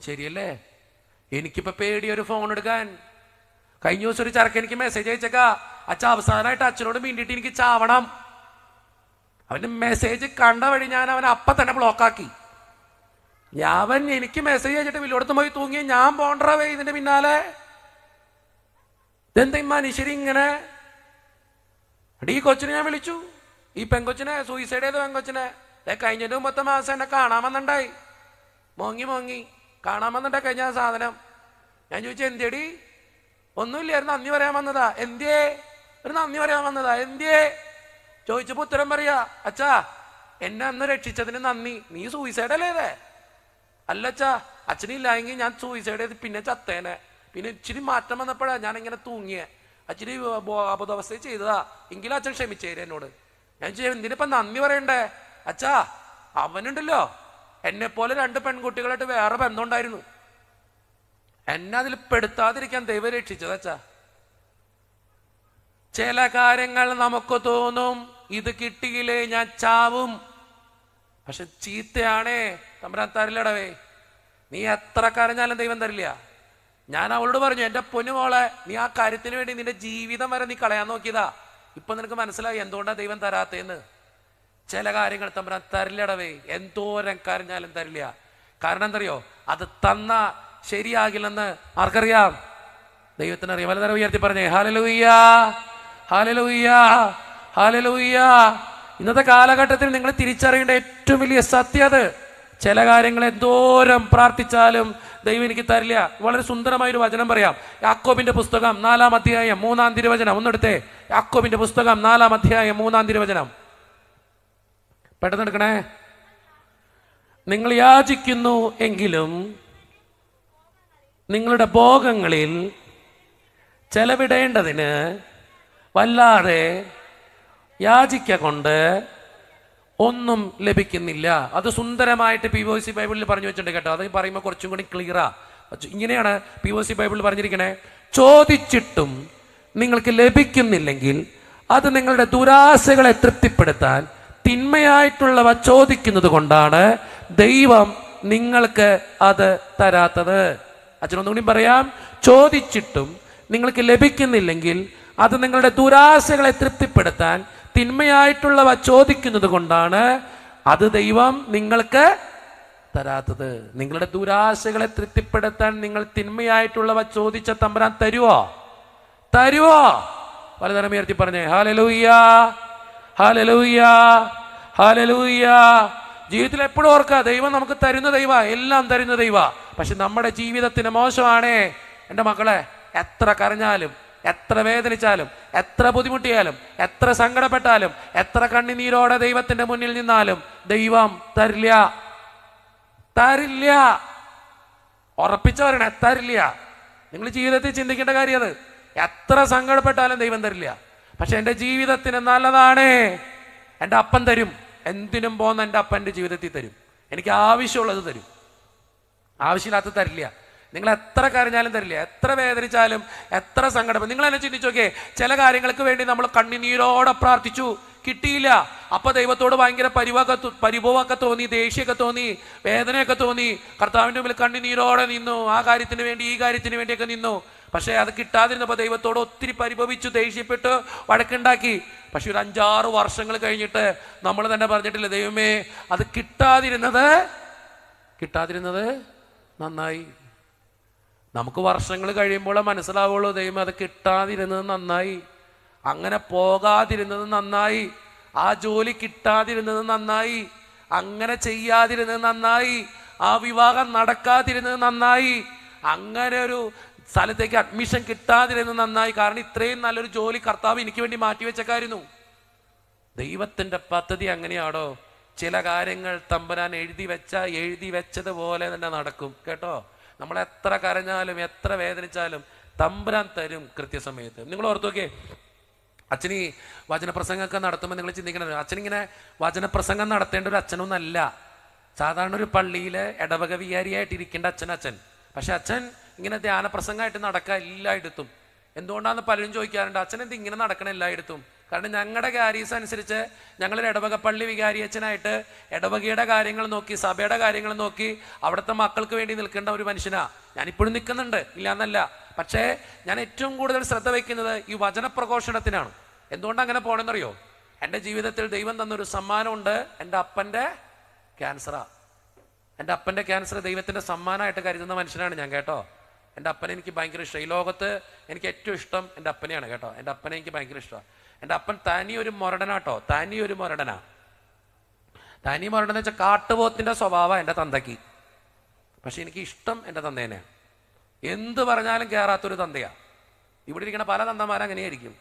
ശരിയല്ലേ? എനിക്കിപ്പോൾ പേടിയൊരു ഫോൺ എടുക്കാൻ. കഴിഞ്ഞ ദിവസം ഒരു ചരക്ക് എനിക്ക് മെസ്സേജ് അയച്ചേക്കാ, അച്ഛാ അവസാനമായിട്ട് അച്ഛനോട് മിണ്ടിയിട്ട് എനിക്ക് ചാവണം. അവൻ്റെ മെസ്സേജ് കണ്ട വഴി ഞാൻ അവനെ അപ്പം തന്നെ ബ്ലോക്കാക്കി. അവൻ എനിക്ക് മെസ്സേജ് അയച്ചിട്ട് വില്ലോടത്ത് പോയി തൂങ്ങി, ഞാൻ പോണ്ടേ ഇതിന്റെ പിന്നാലെ. ഇതെന്താ മനുഷ്യരിങ്ങനെ? ഈ കൊച്ചിനെ ഞാൻ വിളിച്ചു, ഈ പെങ്കൊച്ചിനെ, സൂയിസൈഡ് ചെയ്ത പെങ്കൊച്ചിനെ. കഴിഞ്ഞതിന്റെ മുമ്പത്തെ മാസം എന്നെ കാണാൻ വന്നിണ്ടായി. മോങ്ങി കാണാൻ വന്നിട്ടാ കഴിഞ്ഞ സാധനം. ഞാൻ ചോദിച്ചു എന്തേടി? ഒന്നുമില്ല, ഒരു നന്ദി പറയാൻ വന്നതാ. എന്തിയേ? ഒരു നന്ദി പറയാൻ വന്നതാ. എന്തിയേ ചോദിച്ചപ്പോ ഉത്തരം പറയാ, അച്ഛാ എന്നെ അന്ന് രക്ഷിച്ചതിന് നന്ദി. നീ സൂയിസൈഡ് അല്ലേ ഇതേ? അല്ലച്ചാ, അച്ഛനില്ലായെങ്കിൽ ഞാൻ സൂയിസൈഡ് ചെയ്ത് പിന്നെ ചത്തേനെ. പിന്നെ ഇച്ചിരി മാറ്റം വന്നപ്പോഴാ ഞാൻ ഇങ്ങനെ തൂങ്ങിയേ. അച്ഛന് അബോധാവസ്ഥയിൽ ചെയ്തതാ. എങ്കിലും അച്ഛൻ ക്ഷമിച്ചേരെ എന്നോട്. ഞാൻ എന്തിനിപ്പം നന്ദി പറയണ്ടേ? അച്ഛാ അവനുണ്ടല്ലോ എന്നെപ്പോലെ 2 പെൺകുട്ടികളായിട്ട് വേറെ ബന്ധമുണ്ടായിരുന്നു. എന്നെ അതിൽ പെടുത്താതിരിക്കാൻ ദൈവം രക്ഷിച്ചത് അച്ഛാ. ചില കാര്യങ്ങൾ നമുക്ക് തോന്നും ഇത് കിട്ടിയില്ലേ ഞാൻ ചാവും. പക്ഷെ ചീത്തയാണേ തമ്പുരാൻ തരില്ലടവേ. നീ എത്ര കരഞ്ഞാലും ദൈവം തരില്ല. ഞാൻ അവളോട് പറഞ്ഞു, എൻ്റെ പൊന്നുമോളെ നീ ആ കാര്യത്തിന് വേണ്ടി നിന്റെ ജീവിതം വരെ നീ കളയാൻ നോക്കിയതാ. ഇപ്പൊ നിനക്ക് മനസ്സിലായി എന്തുകൊണ്ടാണ് ദൈവം തരാത്തേന്ന്. ചില കാര്യങ്ങൾ തമ്പുരാൻ തരില്ലടവേ. എന്തോരം കരഞ്ഞാലും തരില്ല. കാരണം എന്തറിയോ, അത് തന്ന ശരിയാകില്ലെന്ന് ആർക്കറിയാം? ദൈവത്തിനറിയാം. വലുതരം ഉയർത്തി പറഞ്ഞേ ഹല്ലേലൂയ, ഹല്ലേലൂയ, ഹല്ലേലൂയ. ഇന്നത്തെ കാലഘട്ടത്തിൽ നിങ്ങൾ തിരിച്ചറിയേണ്ട ഏറ്റവും വലിയ സത്യത, ചില കാര്യങ്ങൾ എന്തോരം പ്രാർത്ഥിച്ചാലും ദൈവം എനിക്ക് തരില്ല. വളരെ സുന്ദരമായൊരു വചനം പറയാം. യാക്കോബിന്റെ പുസ്തകം 4-ാം അധ്യായം 3-ാം തിരുവചനം ഒന്നെടുത്തേ. യാക്കോബിന്റെ പുസ്തകം 4-ാം അധ്യായം 3-ാം തിരുവചനം പെട്ടെന്ന് എടുക്കണേ. നിങ്ങൾ യാചിക്കുന്നു എങ്കിലും നിങ്ങളുടെ ഭോഗങ്ങളിൽ ചെലവിടേണ്ടതിന് വല്ലാതെ യാചിക്കൊണ്ട് ഒന്നും ലഭിക്കുന്നില്ല. അത് സുന്ദരമായിട്ട് POC ബൈബിളിൽ പറഞ്ഞു വെച്ചിട്ടുണ്ട് കേട്ടോ. അത് പറയുമ്പോൾ കുറച്ചും കൂടി ക്ലിയറാ. ഇങ്ങനെയാണ് POC ബൈബിളിൽ പറഞ്ഞിരിക്കണേ, ചോദിച്ചിട്ടും നിങ്ങൾക്ക് ലഭിക്കുന്നില്ലെങ്കിൽ അത് നിങ്ങളുടെ ദുരാശകളെ തൃപ്തിപ്പെടുത്താൻ തിന്മയായിട്ടുള്ളവ ചോദിക്കുന്നത് കൊണ്ടാണ് ദൈവം നിങ്ങൾക്ക് അത് തരാത്തത്. അച്ഛനൊന്നുകൂടി പറയാം, ചോദിച്ചിട്ടും നിങ്ങൾക്ക് ലഭിക്കുന്നില്ലെങ്കിൽ അത് നിങ്ങളുടെ ദുരാശകളെ തൃപ്തിപ്പെടുത്താൻ തിന്മയായിട്ടുള്ളവ ചോദിക്കുന്നത് കൊണ്ടാണ് അത് ദൈവം നിങ്ങൾക്ക് തരാത്തത്. നിങ്ങളുടെ ദുരാശകളെ തൃപ്തിപ്പെടുത്താൻ നിങ്ങൾ തിന്മയായിട്ടുള്ളവ ചോദിച്ച തമ്പുരാൻ തരുവോ? പലതരം ഉയർത്തി പറഞ്ഞേ ഹല്ലേലൂയ, ഹല്ലേലൂയ, ഹല്ലേലൂയ. ജീവിതത്തിൽ എപ്പോഴും ഓർക്കുക, ദൈവം നമുക്ക് തരുന്ന ദൈവ, എല്ലാം തരുന്ന ദൈവ. പക്ഷെ നമ്മുടെ ജീവിതത്തിന് മോശമാണേ എൻ്റെ മക്കളെ. എത്ര കരഞ്ഞാലും, എത്ര വേദനിച്ചാലും, എത്ര ബുദ്ധിമുട്ടിയാലും, എത്ര സങ്കടപ്പെട്ടാലും, എത്ര കണ്ണുനീരോടെ ദൈവത്തിന്റെ മുന്നിൽ നിന്നാലും ദൈവം തരില്ല. ഉറപ്പിച്ചവരണേ, തരില്ല. നിങ്ങൾ ജീവിതത്തിൽ ചിന്തിക്കേണ്ട കാര്യം അത്. എത്ര സങ്കടപ്പെട്ടാലും ദൈവം തരില്ല. പക്ഷെ എൻ്റെ ജീവിതത്തിന് നല്ലതാണ്, എൻ്റെ അപ്പൻ തരും. എന്തിനും പോകുന്ന എൻ്റെ അപ്പൻ എൻ്റെ ജീവിതത്തിൽ തരും. എനിക്ക് ആവശ്യമുള്ളത് തരും, ആവശ്യമില്ലാത്ത തരില്ല. നിങ്ങൾ എത്ര കരഞ്ഞാലും തരില്ല, എത്ര വേദനിച്ചാലും, എത്ര സങ്കടം. നിങ്ങൾ എന്നെ ചിന്തിച്ചു നോക്കിയേ, ചില കാര്യങ്ങൾക്ക് വേണ്ടി നമ്മൾ കണ്ണുനീരോടെ പ്രാർത്ഥിച്ചു, കിട്ടിയില്ല. അപ്പൊ ദൈവത്തോട് ഭയങ്കര പരിഭവമൊക്കെ തോന്നി, ദേഷ്യമൊക്കെ തോന്നി, വേദനയൊക്കെ തോന്നി. കർത്താവിൻ്റെ മുമ്പിൽ കണ്ണുനീരോടെ നിന്നു, ആ കാര്യത്തിന് വേണ്ടി ഈ കാര്യത്തിന് വേണ്ടിയൊക്കെ നിന്നു. പക്ഷെ അത് കിട്ടാതിരുന്നപ്പോൾ ദൈവത്തോട് ഒത്തിരി പരിഭവിച്ചു, ദേഷ്യപ്പെട്ടു, വഴക്കുണ്ടാക്കി. പക്ഷെ ഒരു 5-6 വർഷങ്ങൾ കഴിഞ്ഞിട്ട് നമ്മൾ തന്നെ പറഞ്ഞിട്ടില്ല, ദൈവമേ അത് കിട്ടാതിരുന്നത് നന്നായി. നമുക്ക് വർഷങ്ങൾ കഴിയുമ്പോൾ മനസ്സിലാവുള്ളൂ, ദൈവം അത് കിട്ടാതിരുന്നത് നന്നായി, അങ്ങനെ പോകാതിരുന്നത് നന്നായി, ആ ജോലി കിട്ടാതിരുന്നത് നന്നായി, അങ്ങനെ ചെയ്യാതിരുന്നത് നന്നായി, ആ വിവാഹം നടക്കാതിരുന്നത് നന്നായി, അങ്ങനെ ഒരു സ്ഥലത്തേക്ക് അഡ്മിഷൻ കിട്ടാതിരുന്നത് നന്നായി. കാരണം ഇത്രയും നല്ലൊരു ജോലി കർത്താവ് എനിക്ക് വേണ്ടി മാറ്റിവെച്ചക്കായിരുന്നു. ദൈവത്തിന്റെ പദ്ധതി അങ്ങനെയാണോ? ചില കാര്യങ്ങൾ തമ്പുരാൻ എഴുതി വെച്ചതുപോലെ തന്നെ നടക്കും കേട്ടോ. നമ്മൾ എത്ര കരഞ്ഞാലും എത്ര വേദനിച്ചാലും തമ്പുരാൻ തരും കൃത്യസമയത്ത്. നിങ്ങൾ ഓർത്തു നോക്കേ, അച്ഛൻ ഈ വചനപ്രസംഗമൊക്കെ നടത്തുമ്പോൾ നിങ്ങൾ ചിന്തിക്കണത്, അച്ഛനിങ്ങനെ വചനപ്രസംഗം നടത്തേണ്ട ഒരു അച്ഛനൊന്നല്ല. സാധാരണ ഒരു പള്ളിയിലെ ഇടവക വികാരിയായിട്ട് ഇരിക്കേണ്ട അച്ഛൻ. പക്ഷെ അച്ഛൻ ഇങ്ങനെ ധ്യാനപ്രസംഗമായിട്ട് നടക്കുക എല്ലായിടത്തും. എന്തുകൊണ്ടാണെന്ന് പലരും ചോദിക്കാറുണ്ട്, അച്ഛൻ എന്ത് ഇങ്ങനെ നടക്കണം എല്ലായിടത്തും? കാരണം ഞങ്ങളുടെ കാര്യസ് അനുസരിച്ച് ഞങ്ങളൊരു ഇടവക പള്ളി വികാരി അച്ഛനായിട്ട് ഇടവകയുടെ കാര്യങ്ങൾ നോക്കി, സഭയുടെ കാര്യങ്ങൾ നോക്കി അവിടുത്തെ മക്കൾക്ക് വേണ്ടി നിൽക്കേണ്ട ഒരു മനുഷ്യനാ. ഞാനിപ്പോഴും നിൽക്കുന്നുണ്ട്, ഇല്ലാന്നല്ല. പക്ഷേ ഞാൻ ഏറ്റവും കൂടുതൽ ശ്രദ്ധ വയ്ക്കുന്നത് ഈ വചനപ്രഘോഷണത്തിനാണ്. എന്തുകൊണ്ടാണ് അങ്ങനെ പോകണമെന്നറിയോ? എൻ്റെ ജീവിതത്തിൽ ദൈവം തന്നൊരു സമ്മാനമുണ്ട്. എൻ്റെ അപ്പൻ്റെ ക്യാൻസറാ. എൻ്റെ അപ്പൻ്റെ ക്യാൻസർ ദൈവത്തിൻ്റെ സമ്മാനമായിട്ട് കരുതുന്ന മനുഷ്യനാണ് ഞാൻ കേട്ടോ. എൻ്റെ അപ്പനെ എനിക്ക് ഭയങ്കര ഇഷ്ടം. ഈ ലോകത്ത് എനിക്ക് ഏറ്റവും ഇഷ്ടം എൻ്റെ അപ്പനെയാണ് കേട്ടോ. എൻ്റെ അപ്പനെ എനിക്ക് ഭയങ്കര ഇഷ്ടമാണ്. എൻ്റെ അപ്പൻ തനിയൊരു മുരടനാട്ടോ, തനിയൊരു മുരടനാ. തനി മുരടെന്ന് വെച്ചാൽ കാട്ടുപോത്തിൻ്റെ സ്വഭാവം എൻ്റെ തന്തയ്ക്ക്. പക്ഷെ എനിക്ക് ഇഷ്ടം എൻ്റെ തന്തേനെയാണ്. എന്ത് പറഞ്ഞാലും കയറാത്തൊരു തന്തയാ. ഇവിടെ ഇരിക്കുന്ന പല തന്തമാരും അങ്ങനെയായിരിക്കും.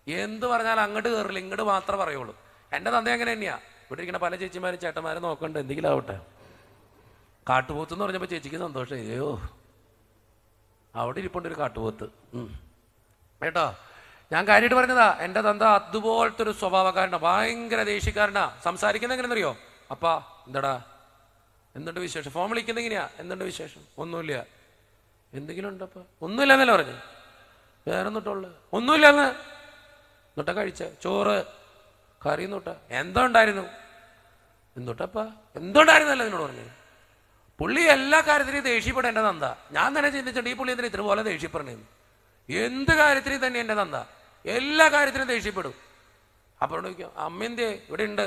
എന്ത് പറഞ്ഞാലും അങ്ങോട്ട് കയറില്ല, ഇങ്ങോട്ട് മാത്രമേ പറയുള്ളൂ. എൻ്റെ തന്ത അങ്ങനെ തന്നെയാ. ഇവിടെ ഇരിക്കുന്ന പല ചേച്ചിമാരും ചേട്ടന്മാരും നോക്കണ്ട എന്തെങ്കിലും ആവട്ടെ. കാട്ടുപോത്ത് എന്ന് പറഞ്ഞപ്പോൾ ചേച്ചിക്ക് സന്തോഷം. അയ്യോ, അവിടെ ഇരിപ്പുണ്ട് ഒരു കാട്ടുപോത്ത് കേട്ടോ. ഞാൻ കാര്യമായിട്ട് പറഞ്ഞതാ. എൻ്റെ തന്ത അതുപോലത്തെ ഒരു സ്വഭാവക്കാരനാ, ഭയങ്കര ദേഷ്യക്കാരനാ. സംസാരിക്കുന്നത് എങ്ങനെയെന്നറിയോ? അപ്പാ എന്താടാ, എന്തുണ്ട് വിശേഷം? ഫോൺ വിളിക്കുന്നത് എങ്ങനെയാ? എന്തുണ്ട് വിശേഷം? ഒന്നുമില്ല. എന്തെങ്കിലും ഉണ്ടപ്പ? ഒന്നുമില്ലെന്നല്ല പറഞ്ഞു. വേറെ എന്നിട്ടുള്ള ഒന്നുമില്ലെന്ന് എന്നിട്ട കഴിച്ച ചോറ് കറി എന്നിട്ട എന്താ ഉണ്ടായിരുന്നു? എന്നിട്ടപ്പ എന്തുണ്ടായിരുന്നല്ലോ എന്നോട് പറഞ്ഞു. പുള്ളി എല്ലാ കാര്യത്തിനും ദേഷ്യപ്പെടും എൻ്റെ തന്ത. ഞാൻ തന്നെ ചിന്തിച്ചിട്ട് ഈ പുള്ളി എന്തിനാ ഇത്രപോലെ ദേഷ്യപ്പെടണേന്ന്. എന്ത് കാര്യത്തിനും തന്നെ എൻ്റെ തന്ത എല്ലാ കാര്യത്തിനും ദേഷ്യപ്പെടും. അപ്പോൾ ചോദിക്കും, അമ്മ എന്തേ? ഇവിടെ ഉണ്ട്,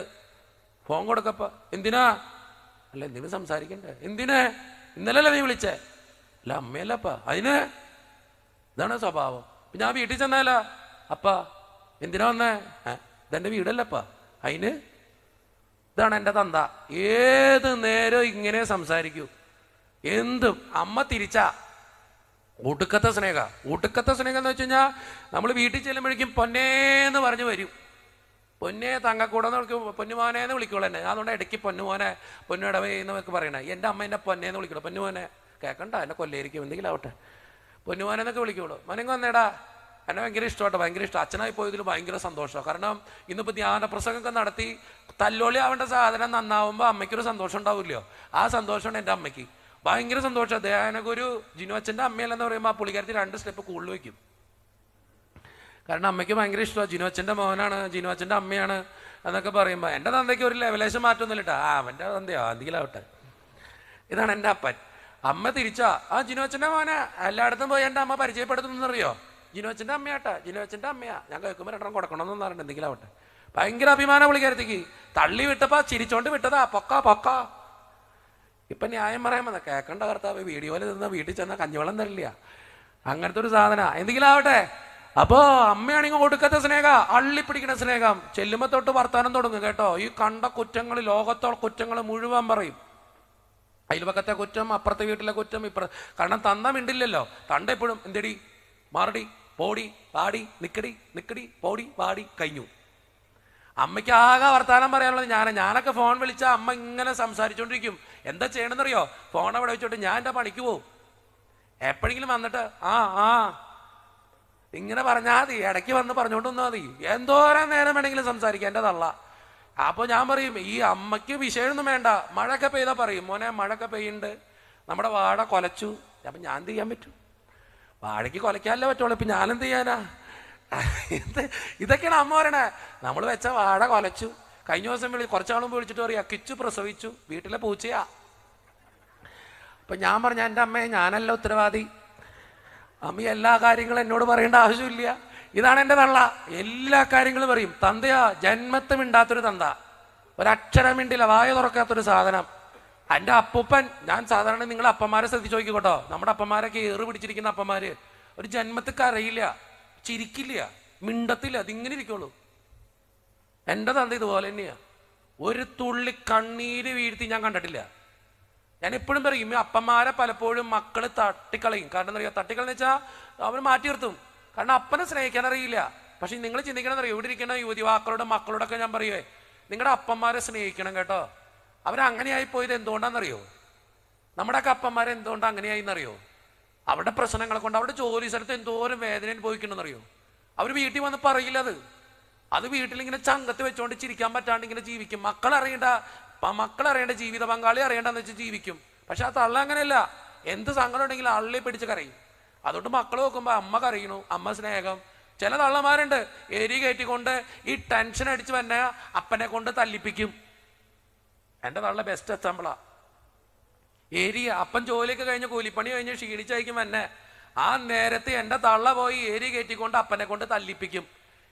ഫോൺ കൊടുക്കപ്പ. എന്തിനാ? അല്ല എന്തിനും സംസാരിക്കണ്ടേ? എന്തിനാ? ഇന്നലല്ലേ നീ വിളിച്ചേ? അല്ല അമ്മയല്ലപ്പ. അതിന് ഇതാണ് സ്വഭാവം. ഞാൻ വീട്ടിൽ ചെന്നാല അപ്പ എന്തിനാ വന്നേ? ഇതെൻ്റെ വീടല്ലപ്പ. അതിന് ഇതാണ് എൻ്റെ തന്ത. ഏത് നേരം ഇങ്ങനെ സംസാരിക്കൂ. എന്തും അമ്മ തിരിച്ചാ ഒടുക്കത്തെ സ്നേഹ. ഒടുക്കത്തെ സ്നേഹം എന്ന് വെച്ച് കഴിഞ്ഞാൽ നമ്മൾ വീട്ടിൽ ചെല്ലുമ്പോഴേക്കും പൊന്നേന്ന് പറഞ്ഞു വരും. പൊന്നെ തങ്കക്കൂടെന്ന് വിളിക്കും, പൊന്നുമോനേന്ന് വിളിക്കുള്ളൂ എന്നെ. അതുകൊണ്ട് ഇടയ്ക്ക് പൊന്നുമോനെ, പൊന്നിടവേ എന്നൊക്കെ പറയണേ. എൻ്റെ അമ്മ എന്നെ പൊന്നേന്ന് വിളിക്കുള്ളൂ. പൊന്നുമോനെ കേൾക്കണ്ട, എന്നെ കൊല്ലേരിക്കും, എന്തെങ്കിലും ആവട്ടെ. പൊന്നുമോനെന്നൊക്കെ വിളിക്കുള്ളൂ. മോനെങ്കിൽ വന്നേടാ, എന്നെ ഭയങ്കര ഇഷ്ടമാട്ടോ, ഭയങ്കര ഇഷ്ടം. അച്ഛനായി പോയതിൽ ഭയങ്കര സന്തോഷമാണ്. കാരണം ഇന്നിപ്പോൾ ധ്യാന പ്രസംഗമൊക്കെ നടത്തി തല്ലോളി ആവേണ്ട സാധനം നന്നാവുമ്പോൾ അമ്മയ്ക്കൊരു സന്തോഷം ഉണ്ടാവില്ലയോ? ആ സന്തോഷമാണ് എൻ്റെ അമ്മയ്ക്ക്. ഭയങ്കര സന്തോഷം. ധ്യാനഗുരു ജിനു അച്ഛൻ്റെ അമ്മയല്ലെന്ന് പറയുമ്പോൾ ആ പുള്ളിക്കാരത്തി 2 സ്റ്റെപ്പ് കൂടുതൽ വയ്ക്കും. കാരണം അമ്മയ്ക്ക് ഭയങ്കര ഇഷ്ടമാണ്. ജിനു അച്ഛൻ്റെ മോനാണ്, ജിനു അച്ഛൻ്റെ അമ്മയാണ് എന്നൊക്കെ പറയുമ്പോൾ എൻ്റെ തന്തയ്ക്ക് ഒരു ലെവലേശം മാറ്റമൊന്നുമില്ല കേട്ടോ. അവൻ്റെ തന്തയോ എന്തെങ്കിലാവട്ടെ. ഇതാണ് എൻ്റെ അപ്പൻ. അമ്മ തിരിച്ചാ, ജിനു അച്ഛൻ്റെ മോനെ എല്ലായിടത്തും പോയി എൻ്റെ അമ്മ പരിചയപ്പെടുത്തുന്നറിയോ? ജിനു അച്ഛൻ്റെ അമ്മയാട്ടാ, ജിനു അച്ഛൻ്റെ അമ്മയാ. ഞാൻ കേൾക്കുമ്പോൾ 2 കൊടുക്കണമെന്ന് പറഞ്ഞിട്ട് എന്തെങ്കിലും ആവട്ടെ. ഭയങ്കര അഭിമാനം പുള്ളിക്കാരത്തേക്ക്. തള്ളി വിട്ടപ്പാ ചിരിച്ചോണ്ട് വിട്ടതാ, പൊക്ക. ഇപ്പൊ ന്യായം പറയാൻ വന്ന കേൾക്കണ്ട കർത്താവ്. വീഡിയോയിൽ നിന്ന് വീട്ടിൽ ചെന്നാൽ കഞ്ഞിവെള്ളം തരില്ല. അങ്ങനത്തെ ഒരു സാധന. എന്തെങ്കിലും ആവട്ടെ. അപ്പോ അമ്മയാണെങ്കിൽ ഒടുക്കത്തെ സ്നേഹ, അള്ളിപ്പിടിക്കുന്ന സ്നേഹം. ചെല്ലുമ്പോ തൊട്ട് വർത്താനം തുടങ്ങും കേട്ടോ. ഈ കണ്ട കുറ്റങ്ങൾ, ലോകത്തോളം കുറ്റങ്ങൾ മുഴുവൻ പറയും. അയൽപക്കത്തെ കുറ്റം, അപ്പുറത്തെ വീട്ടിലെ കുറ്റം, കാരണം തന്ത മിണ്ടില്ലല്ലോ. തണ്ട എപ്പോഴും എന്തടി, മാറടി, പോടി, പാടി, നിക്കടി, പോടി, പാടി, കഴിഞ്ഞു. അമ്മയ്ക്ക് ആകെ വർത്താനം പറയാനുള്ളത് ഞാനൊക്കെ ഫോൺ വിളിച്ചാൽ അമ്മ ഇങ്ങനെ സംസാരിച്ചോണ്ടിരിക്കും. എന്താ ചെയ്യണമെന്നറിയോ? ഫോൺ അവിടെ വെച്ചോട്ട് ഞാൻ എൻ്റെ പണിക്ക് പോവും. എപ്പോഴെങ്കിലും വന്നിട്ട് ഇങ്ങനെ പറഞ്ഞാൽ മതി, ഇടയ്ക്ക് വന്ന് പറഞ്ഞോണ്ട് വന്നാൽ മതി. എന്തോരം നേരം വേണമെങ്കിലും സംസാരിക്കാം എൻ്റെ തള്ള. അപ്പോൾ ഞാൻ പറയും, ഈ അമ്മയ്ക്ക് വിഷയമൊന്നും വേണ്ട. മഴയൊക്കെ പെയ്താൽ പറയും, മോനെ മഴയൊക്കെ പെയ്യുന്നുണ്ട്, നമ്മുടെ വാഴ കൊലച്ചു. അപ്പം ഞാൻ എന്ത് ചെയ്യാൻ പറ്റും? വാഴയ്ക്ക് കൊലയ്ക്കാനല്ലേ പറ്റുള്ളൂ. ഇപ്പം ഞാനെന്ത് ചെയ്യാനാ? ഇതൊക്കെയാണ് അമ്മ പറയണേ. നമ്മൾ വെച്ച വാഴ കൊലച്ചു. കഴിഞ്ഞ ദിവസം കുറച്ചാളും വിളിച്ചിട്ട് പറയാ, കിച്ചു പ്രസവിച്ചു, വീട്ടിലെ പൂച്ചയാ. അപ്പൊ ഞാൻ പറഞ്ഞ, എൻ്റെ അമ്മയെ ഞാനല്ല ഉത്തരവാദി. അമ്മ എല്ലാ കാര്യങ്ങളും എന്നോട് പറയേണ്ട ആവശ്യമില്ല. ഇതാണ് എൻ്റെ തള്ള. എല്ലാ കാര്യങ്ങളും പറയും. തന്തയാ, ജന്മത്ത് മിണ്ടാത്തൊരു തന്ത. ഒരക്ഷരം മിണ്ടില്ല, വായ തുറക്കാത്തൊരു സാധനം. എൻ്റെ അപ്പൂപ്പൻ, ഞാൻ സാധാരണ നിങ്ങളെ അപ്പന്മാരെ ശ്രദ്ധിച്ച് നോക്കിക്കോട്ടോ. നമ്മുടെ അപ്പന്മാരൊക്കെ ഏറ് പിടിച്ചിരിക്കുന്ന അപ്പന്മാര് ഒരു ജന്മത്തിൽ കരയില്ല, ചിരിക്കില്ല, മിണ്ടത്തില്ല, അതിങ്ങനെ ഇരിക്കുള്ളൂ. എൻ്റെ തന്ത ഇതുപോലെ തന്നെയാ. ഒരു തുള്ളി കണ്ണീര് വീഴ്ത്തി ഞാൻ കണ്ടിട്ടില്ല. ഞാൻ എപ്പോഴും പറയും, ഈ അപ്പന്മാരെ പലപ്പോഴും മക്കള് തട്ടിക്കളയും. കാരണം എന്താ പറയുക, തട്ടിക്കളെന്ന് വെച്ചാൽ അവർ മാറ്റി നിർത്തും. കാരണം അപ്പനെ സ്നേഹിക്കാൻ അറിയില്ല. പക്ഷെ നിങ്ങൾ ചിന്തിക്കണമെന്ന് അറിയോ, ഇവിടെ ഇരിക്കുന്ന യുവതിവാക്കളുടെ മക്കളോടൊക്കെ ഞാൻ പറയുവേ, നിങ്ങളുടെ അപ്പന്മാരെ സ്നേഹിക്കണം കേട്ടോ. അവരങ്ങനെയായി പോയത് എന്തുകൊണ്ടാണെന്നറിയോ? നമ്മുടെയൊക്കെ അപ്പന്മാരെ എന്തുകൊണ്ടാണ് അങ്ങനെയായി എന്നറിയോ? അവരുടെ പ്രശ്നങ്ങളെ കൊണ്ട് അവരുടെ ജോലി സ്ഥലത്ത് എന്തോരം വേദന അനുഭവിക്കണമെന്നറിയോ? അവർ വീട്ടിൽ വന്ന് പറയില്ല. അത് വീട്ടിലിങ്ങനെ ചങ്കത്ത് വെച്ചുകൊണ്ട് ചിരിക്കാൻ പറ്റാണ്ട് ഇങ്ങനെ ജീവിക്കും. മക്കളറിയേണ്ട ജീവിത പങ്കാളി അറിയേണ്ടെന്ന് വെച്ച് ജീവിക്കും. പക്ഷെ ആ തള്ള അങ്ങനെയല്ല. എന്ത് സങ്കടം ഉണ്ടെങ്കിലും അള്ളി പിടിച്ച് കരയും. അതുകൊണ്ട് മക്കൾ നോക്കുമ്പോൾ അമ്മ കരയണു, അമ്മ സ്നേഹം. ചില തള്ളമാരുണ്ട് എരി കയറ്റിക്കൊണ്ട് ഈ ടെൻഷൻ അടിച്ച് തന്നെ അപ്പനെ കൊണ്ട് തല്ലിപ്പിക്കും. എൻ്റെ തള്ള ബെസ്റ്റ് എക്സാമ്പിളാ. അപ്പൻ ജോലിയൊക്കെ കഴിഞ്ഞ് കൂലിപ്പണി കഴിഞ്ഞ് ക്ഷീണിച്ചയക്കും എന്നെ. ആ നേരത്തെ എൻ്റെ തള്ള പോയി എരി കയറ്റിക്കൊണ്ട് അപ്പനെ കൊണ്ട് തല്ലിപ്പിക്കും.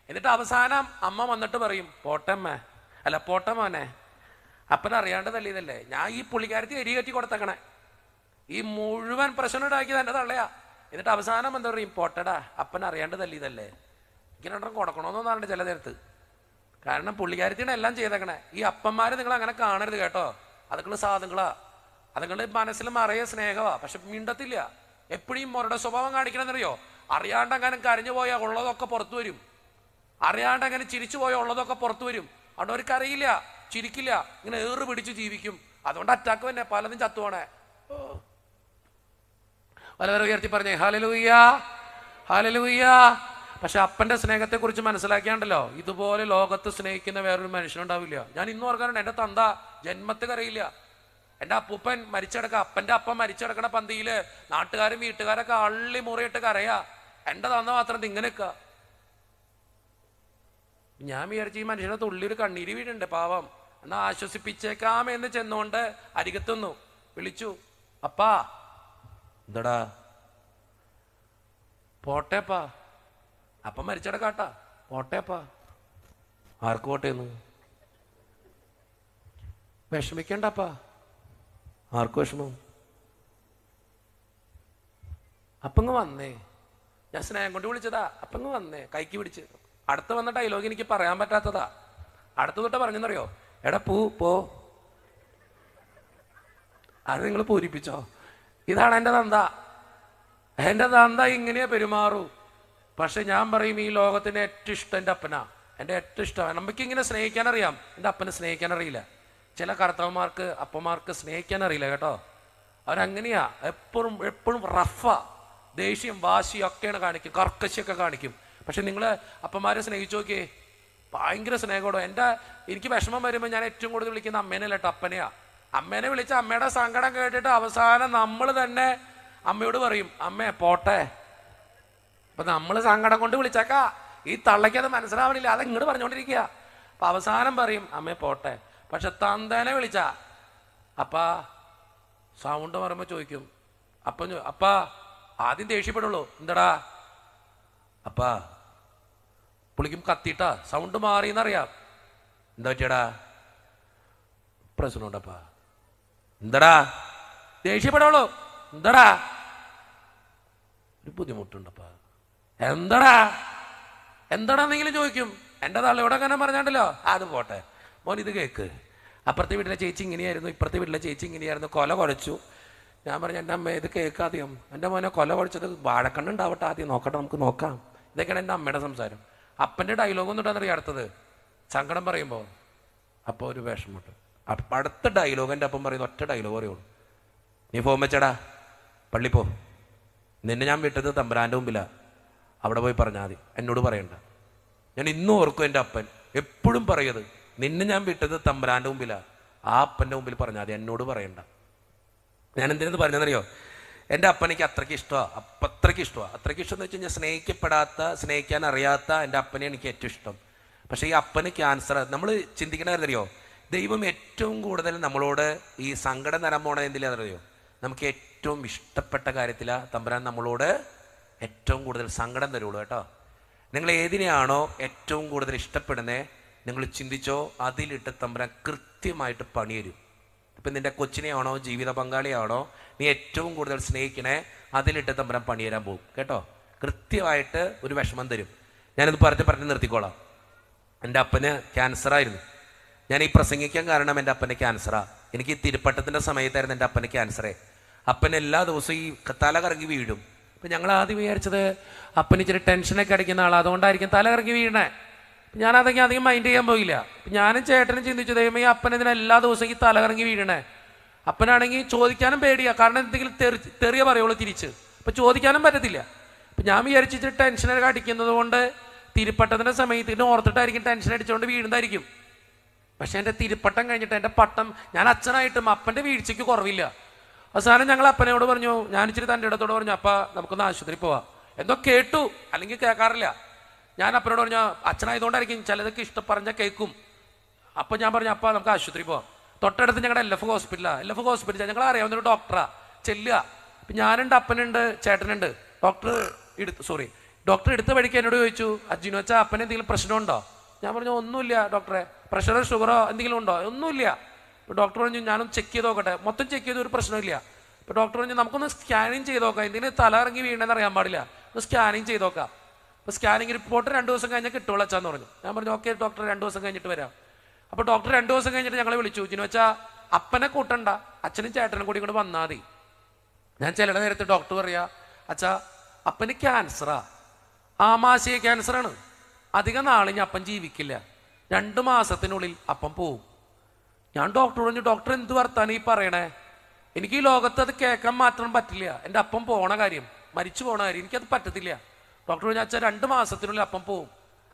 എന്നിട്ട് അവസാനം അമ്മ വന്നിട്ട് പറയും, പോട്ടെ മോനെ, അപ്പനറിയാണ്ട് തല്ലിയതല്ലേ. ഞാൻ ഈ പുള്ളിക്കാരത്തി എരി കയറ്റി കൊടുത്തേക്കണേ. ഈ മുഴുവൻ പ്രശ്നം ഉണ്ടാക്കിയത് എൻ്റെ തള്ളയാ. എന്നിട്ട് അവസാനം എന്താ പറയും, പോട്ടടാ, അപ്പനറിയാണ്ട് തല്ലിയതല്ലേ. എനിക്ക് രണ്ടെണ്ണം കൊടുക്കണമെന്ന് തോന്നാറുണ്ട് ചില നേരത്ത്. കാരണം പുള്ളിക്കാരത്തിയാണ് എല്ലാം ചെയ്തേക്കണേ. ഈ അപ്പന്മാരെ നിങ്ങൾ അങ്ങനെ കാണരുത് കേട്ടോ. അതുങ്ങൾ സാധുങ്ങളാ. അതുങ്ങളുടെ മനസ്സിൽ നിറയെ സ്നേഹമാ, പക്ഷെ മിണ്ടത്തില്ല. എപ്പോഴും മുരുടെ സ്വഭാവം കാണിക്കണമെന്നറിയോ? അറിയാണ്ട് അങ്ങനെ കരഞ്ഞു പോയാൽ ഉള്ളതൊക്കെ പുറത്തു വരും. അറിയാണ്ട് അങ്ങനെ ചിരിച്ചു പോയാൽ ഉള്ളതൊക്കെ പുറത്തു വരും. അതുകൊണ്ട് അവർക്ക് അറിയില്ല, ചിരിക്കില്ല, ഇങ്ങനെ ഏറ് പിടിച്ച് ജീവിക്കും. അതുകൊണ്ട് അറ്റാക്ക് തന്നെ പലതും ചത്തുപോണേ. വലവരെ ഉയർത്തി പറഞ്ഞേ ഹല്ലേലൂയ, ഹല്ലേലൂയ. പക്ഷെ അപ്പന്റെ സ്നേഹത്തെ കുറിച്ച് മനസ്സിലാക്കിയാണ്ടല്ലോ, ഇതുപോലെ ലോകത്ത് സ്നേഹിക്കുന്ന വേറൊരു മനുഷ്യനുണ്ടാവില്ല. ഞാൻ ഇന്നും ഓർക്കാറുണ്ട്, എൻ്റെ തന്ത ജന്മത്ത് കരയില്ല. എൻ്റെ അപ്പൂപ്പൻ മരിച്ചെടുക്കുക, അപ്പൻ്റെ അപ്പം മരിച്ചെടുക്കണ പന്തിയില് നാട്ടുകാരും വീട്ടുകാരൊക്കെ അള്ളി മുറിയിട്ട് കരയാ. എൻ്റെ തന്ത മാത്രം ഇങ്ങനെ നിൽക്കുക. ഞാൻ വിചാരിച്ചു ഈ മനുഷ്യനെ തുള്ളിയൊരു കണ്ണീര് വീടുണ്ട് പാവം, എന്നാ ആശ്വസിപ്പിച്ചേക്കാമെന്ന് ചെന്നുകൊണ്ട് അരികത്തുന്നു വിളിച്ചു, അപ്പാ. എന്താടാ? പോട്ടേപ്പാ, അപ്പം മരിച്ചെടുക്കാട്ടാ, പോട്ടേപ്പാ. ആർക്ക് പോട്ടേന്ന്? വിഷമിക്കണ്ടപ്പാ. ആർക്ക് വിഷമം? അപ്പങ്ങ് വന്നേ, ഞാൻ സ്നേഹം കൊണ്ട് വിളിച്ചതാ. അപ്പങ്ങ് വന്നേ, കൈക്ക് പിടിച്ച്. അടുത്ത് വന്ന ഡയലോഗ് എനിക്ക് പറയാൻ പറ്റാത്തതാ. അടുത്ത തൊട്ട് പറഞ്ഞെന്നറിയോ, എടാ പോ. അത് നിങ്ങൾ പൂരിപ്പിച്ചോ? ഇതാണ് എൻ്റെ തന്ത. എൻ്റെ തന്ത ഇങ്ങനെയേ പെരുമാറൂ. പക്ഷെ ഞാൻ പറയും, ഈ ലോകത്തിന് ഏറ്റവും ഇഷ്ടം എൻ്റെ അപ്പനാ. എൻ്റെ ഏറ്റവും ഇഷ്ടമാണ്. നമുക്കിങ്ങനെ സ്നേഹിക്കാൻ അറിയാം, എൻ്റെ അപ്പനെ സ്നേഹിക്കാൻ അറിയില്ല. ചില കർത്തവന്മാർക്ക് അപ്പന്മാർക്ക് സ്നേഹിക്കാൻ അറിയില്ല കേട്ടോ. അവരങ്ങനെയാ, എപ്പോഴും റഫാ, ദേഷ്യം വാശിയും ഒക്കെയാണ് കാണിക്കും, കർക്കശയൊക്കെ കാണിക്കും. പക്ഷെ നിങ്ങൾ അപ്പന്മാരെ സ്നേഹിച്ചു നോക്കിയേ, ഭയങ്കര സ്നേഹത്തോടെ. എനിക്ക് വിഷമം വരുമ്പോൾ ഞാൻ ഏറ്റവും കൂടുതൽ വിളിക്കുന്ന അമ്മേനല്ല കേട്ടോ, അപ്പനെയാ. അമ്മേനെ വിളിച്ച അമ്മയുടെ സങ്കടം കേട്ടിട്ട് അവസാനം നമ്മൾ തന്നെ അമ്മയോട് പറയും, അമ്മേ പോട്ടെ. അപ്പൊ നമ്മൾ സങ്കടം കൊണ്ട് വിളിച്ചേക്കാ, ഈ തള്ളയ്ക്ക് അത് മനസ്സിലാവണില്ല, അത് ഇങ്ങോട്ട് പറഞ്ഞുകൊണ്ടിരിക്കുക. അപ്പൊ അവസാനം പറയും, അമ്മേ പോട്ടെ. പക്ഷെ തന്തേനെ വിളിച്ച അപ്പാ സൗണ്ട് പറയുമ്പോൾ ചോദിക്കും, അപ്പാ ആദ്യം ദേഷ്യപ്പെടുള്ളൂ, എന്താടാ അപ്പാ? പുള്ളിക്കും കത്തിയിട്ടാ സൗണ്ട് മാറിയെന്നറിയാം. എന്താ പറ്റിയടാ? പ്രശ്നമുണ്ടപ്പാ. എന്താടാ? ദേഷ്യപ്പെടുള്ളൂ, എന്താടാ? ഒരു ബുദ്ധിമുട്ടുണ്ടപ്പാ. എന്താടാന്നെങ്കിലും ചോദിക്കും. എൻ്റെ തള്ളയോടെ അങ്ങനെ പറഞ്ഞാണ്ടല്ലോ, അത് പോട്ടെ മോൻ, ഇത് കേക്ക്. അപ്പുറത്തെ വീട്ടിലെ ചേച്ചി ഇങ്ങനെയായിരുന്നു, ഇപ്പുറത്തെ വീട്ടിലെ ചേച്ചി ഇങ്ങനെയായിരുന്നു, കൊല കുഴച്ചു. ഞാൻ പറഞ്ഞു, എൻ്റെ അമ്മ ഇത് കേക്ക് ആദ്യം. എൻ്റെ മോനെ കൊല കുഴച്ചത് വാഴക്കണ്ണുണ്ടാവട്ടെ, ആദ്യം നോക്കട്ടെ, നമുക്ക് നോക്കാം. ഇതൊക്കെയാണ് എൻ്റെ അമ്മയുടെ സംസാരം. അപ്പൻ്റെ ഡയലോഗ് ഒന്നും ഇട്ടാന്നറിയാം അടുത്തത്, സങ്കടം പറയുമ്പോൾ. അപ്പോൾ ഒരു വിഷമമുണ്ട്. അപ്പം അടുത്ത ഡയലോഗ് എൻ്റെ അപ്പം പറയുന്ന ഒറ്റ ഡയലോഗ് പറയുള്ളൂ, നീ ഫോം വെച്ചടാ, പള്ളി പോ. നിന്നെ ഞാൻ വിട്ടത് തമ്പുരാൻ്റെ മുമ്പിലാണ്, അവിടെ പോയി പറഞ്ഞാൽ മതി, എന്നോട് പറയണ്ട. ഞാൻ ഇന്നും ഓർക്കും, എൻ്റെ അപ്പൻ എപ്പോഴും പറയത്, നിന്നെ ഞാൻ വിട്ടത് തമ്പുരാൻ്റെ മുമ്പിലാണ്, ആ അപ്പൻ്റെ മുമ്പിൽ പറഞ്ഞാൽ മതി, എന്നോട് പറയണ്ട. ഞാൻ എന്തിനത് പറഞ്ഞതെന്നറിയോ? എൻ്റെ അപ്പനെനിക്ക് അത്രയ്ക്ക് ഇഷ്ടമാണ്. അത്രയ്ക്ക് ഇഷ്ടം എന്ന് വെച്ച് കഴിഞ്ഞാൽ സ്നേഹിക്കാൻ അറിയാത്ത എൻ്റെ അപ്പനെ എനിക്ക് ഏറ്റവും ഇഷ്ടം. പക്ഷേ ഈ അപ്പന് ക്യാൻസർ. നമ്മൾ ചിന്തിക്കണറിയോ, ദൈവം ഏറ്റവും കൂടുതൽ നമ്മളോട് ഈ സങ്കടം തരാൻ പോണത് എന്തിലാണെന്നറിയോ? നമുക്ക് ഏറ്റവും ഇഷ്ടപ്പെട്ട കാര്യത്തിലാണ് തമ്പുരാൻ നമ്മളോട് ഏറ്റവും കൂടുതൽ സങ്കടം തരുള്ളൂ കേട്ടോ. നിങ്ങൾ ഏതിനെയാണോ ഏറ്റവും കൂടുതൽ ഇഷ്ടപ്പെടുന്നത്, നിങ്ങൾ ചിന്തിച്ചോ, അതിലിട്ട് തമ്പുരാൻ കൃത്യമായിട്ട് പണി തരും. ഇപ്പം നിൻ്റെ കൊച്ചിനെയാണോ ജീവിത പങ്കാളിയാണോ നീ ഏറ്റവും കൂടുതൽ സ്നേഹിക്കണേ, അതിലിട്ട് തമ്പുരാൻ പണി തരാൻ പോകും കേട്ടോ. കൃത്യമായിട്ട് ഒരു വിഷമം തരും. ഞാനിത് പറഞ്ഞ് നിർത്തിക്കോളാം. എൻ്റെ അപ്പന് ക്യാൻസറായിരുന്നു. ഞാൻ ഈ പ്രസംഗിക്കാൻ കാരണം എൻ്റെ അപ്പന് ക്യാൻസറാണ്. എനിക്ക് ഈ തിരുപ്പട്ടത്തിൻ്റെ സമയത്തായിരുന്നു എൻ്റെ അപ്പന് ക്യാൻസറേ. അപ്പൻ എല്ലാ ദിവസവും ഈ തല കറങ്ങി വീഴും. അപ്പം ഞങ്ങൾ ആദ്യം വിചാരിച്ചത് അപ്പന് ഇച്ചിരി ടെൻഷനൊക്കെ അടിക്കുന്ന ആളാണ്, അതുകൊണ്ടായിരിക്കും തല കറങ്ങി വീഴണേ. ഞാനതൊക്കെ അധികം മൈൻഡ് ചെയ്യാൻ പോയില്ല. ഞാനും ചേട്ടനും ചിന്തിച്ചു, ദൈവമേ അപ്പൻ ഇതിന് എല്ലാ ദിവസവും ഈ തലകറങ്ങി വീഴണേ. അപ്പനാണെങ്കിൽ ചോദിക്കാനും പേടിയാ, കാരണം എന്തെങ്കിലും തെറിയ പറയുള്ളൂ തിരിച്ച്. അപ്പം ചോദിക്കാനും പറ്റത്തില്ല. അപ്പം ഞാൻ വിചാരിച്ചിട്ട് ടെൻഷനൊക്കെ അടിക്കുന്നത് കൊണ്ട് തിരുപ്പട്ടത്തിൻ്റെ സമയത്ത് ഇതിന് ഓർത്തിട്ടായിരിക്കും ടെൻഷൻ അടിച്ചുകൊണ്ട് വീഴുന്നതായിരിക്കും. പക്ഷേ എൻ്റെ തിരുപ്പട്ടം കഴിഞ്ഞിട്ട് എൻ്റെ പട്ടം, ഞാൻ അച്ഛനായിട്ടും അപ്പൻ്റെ വീഴ്ചയ്ക്ക് കുറവില്ല. അവസാനം ഞങ്ങൾ അപ്പനോട് പറഞ്ഞു, ഞാൻ ഇച്ചിരി തൻ്റെ ഇടത്തോട് പറഞ്ഞു, അപ്പ നമുക്കൊന്ന് ആശുപത്രി പോവാം. എന്തോ കേട്ടു, അല്ലെങ്കിൽ കേൾക്കാറില്ല. ഞാൻ അപ്പനോട് പറഞ്ഞു, അച്ഛനായതുകൊണ്ടായിരിക്കും ചിലതൊക്കെ പറഞ്ഞാൽ കേൾക്കും. അപ്പം ഞാൻ പറഞ്ഞു, അപ്പ നമുക്ക് ആശുപത്രി പോവാം. തൊട്ടടുത്ത് ഞങ്ങളുടെ LF ഹോസ്പിറ്റലാണ്. LF ഹോസ്പിറ്റൽ ഞങ്ങൾ അറിയാവുന്ന ഒരു ഡോക്ടറാ, ചെല്ലുക. ഇപ്പം ഞാനുണ്ട്, അപ്പനുണ്ട്, ചേട്ടനുണ്ട്. ഡോക്ടർ എടുത്ത വഴിക്ക് എന്നോട് ചോദിച്ചു, അജിനു വെച്ചാൽ അപ്പന് എന്തെങ്കിലും പ്രശ്നമുണ്ടോ? ഞാൻ പറഞ്ഞു, ഒന്നുമില്ല ഡോക്ടറെ. പ്രഷറോ ഷുഗറോ എന്തെങ്കിലും ഉണ്ടോ? ഒന്നുമില്ല. ഇപ്പോൾ ഡോക്ടർ പറഞ്ഞു, ഞാനൊന്ന് ചെക്ക് ചെയ്ത് നോക്കട്ടെ. മൊത്തം ചെക്ക് ചെയ്ത് ഒരു പ്രശ്നമില്ല. ഇപ്പോൾ ഡോക്ടർ പറഞ്ഞു, നമുക്കൊന്ന് സ്കാനിങ് ചെയ്ത് നോക്കാം, എന്തെങ്കിലും തല ഇറങ്ങി വീണെന്ന് അറിയാൻ പാടില്ല, ഒന്ന് സ്കാനിങ് ചെയ്ത് നോക്കാം. അപ്പോൾ സ്കാനിങ് റിപ്പോർട്ട് 2 ദിവസം കഴിഞ്ഞാൽ കിട്ടുള്ളൂ അച്ഛാന്ന് പറഞ്ഞു. ഞാൻ പറഞ്ഞു, ഓക്കെ ഡോക്ടർ, 2 ദിവസം കഴിഞ്ഞിട്ട് വരാം. അപ്പോൾ ഡോക്ടർ 2 ദിവസം കഴിഞ്ഞിട്ട് ഞങ്ങളെ വിളിച്ചു, ജിനു വെച്ചാൽ അപ്പനെ കൂട്ടണ്ട, അച്ഛനും ചേട്ടനും കൂടി ഇങ്ങോട്ട് വന്നാൽ മതി. ഞാൻ ചിലയുടെ നേരത്തെ ഡോക്ടർ പറയാ, അച്ഛാ അപ്പന് ക്യാൻസറാ, ആമാശയ ക്യാൻസറാണ്, അധികം നാളിഞ്ഞ് അപ്പൻ ജീവിക്കില്ല, 2 മാസത്തിനുള്ളിൽ അപ്പം പോവും. ഞാൻ ഡോക്ടർ പറഞ്ഞു, ഡോക്ടർ എന്ത് വർത്താനം ഈ പറയണേ? എനിക്ക് ഈ ലോകത്ത് അത് കേൾക്കാൻ മാത്രം പറ്റില്ല. എൻ്റെ അപ്പം പോണ കാര്യം, മരിച്ചു പോണ കാര്യം എനിക്കത് പറ്റത്തില്ല. ഡോക്ടർ പറഞ്ഞു, അച്ഛാ 2 മാസത്തിനുള്ളിൽ അപ്പം പോവും.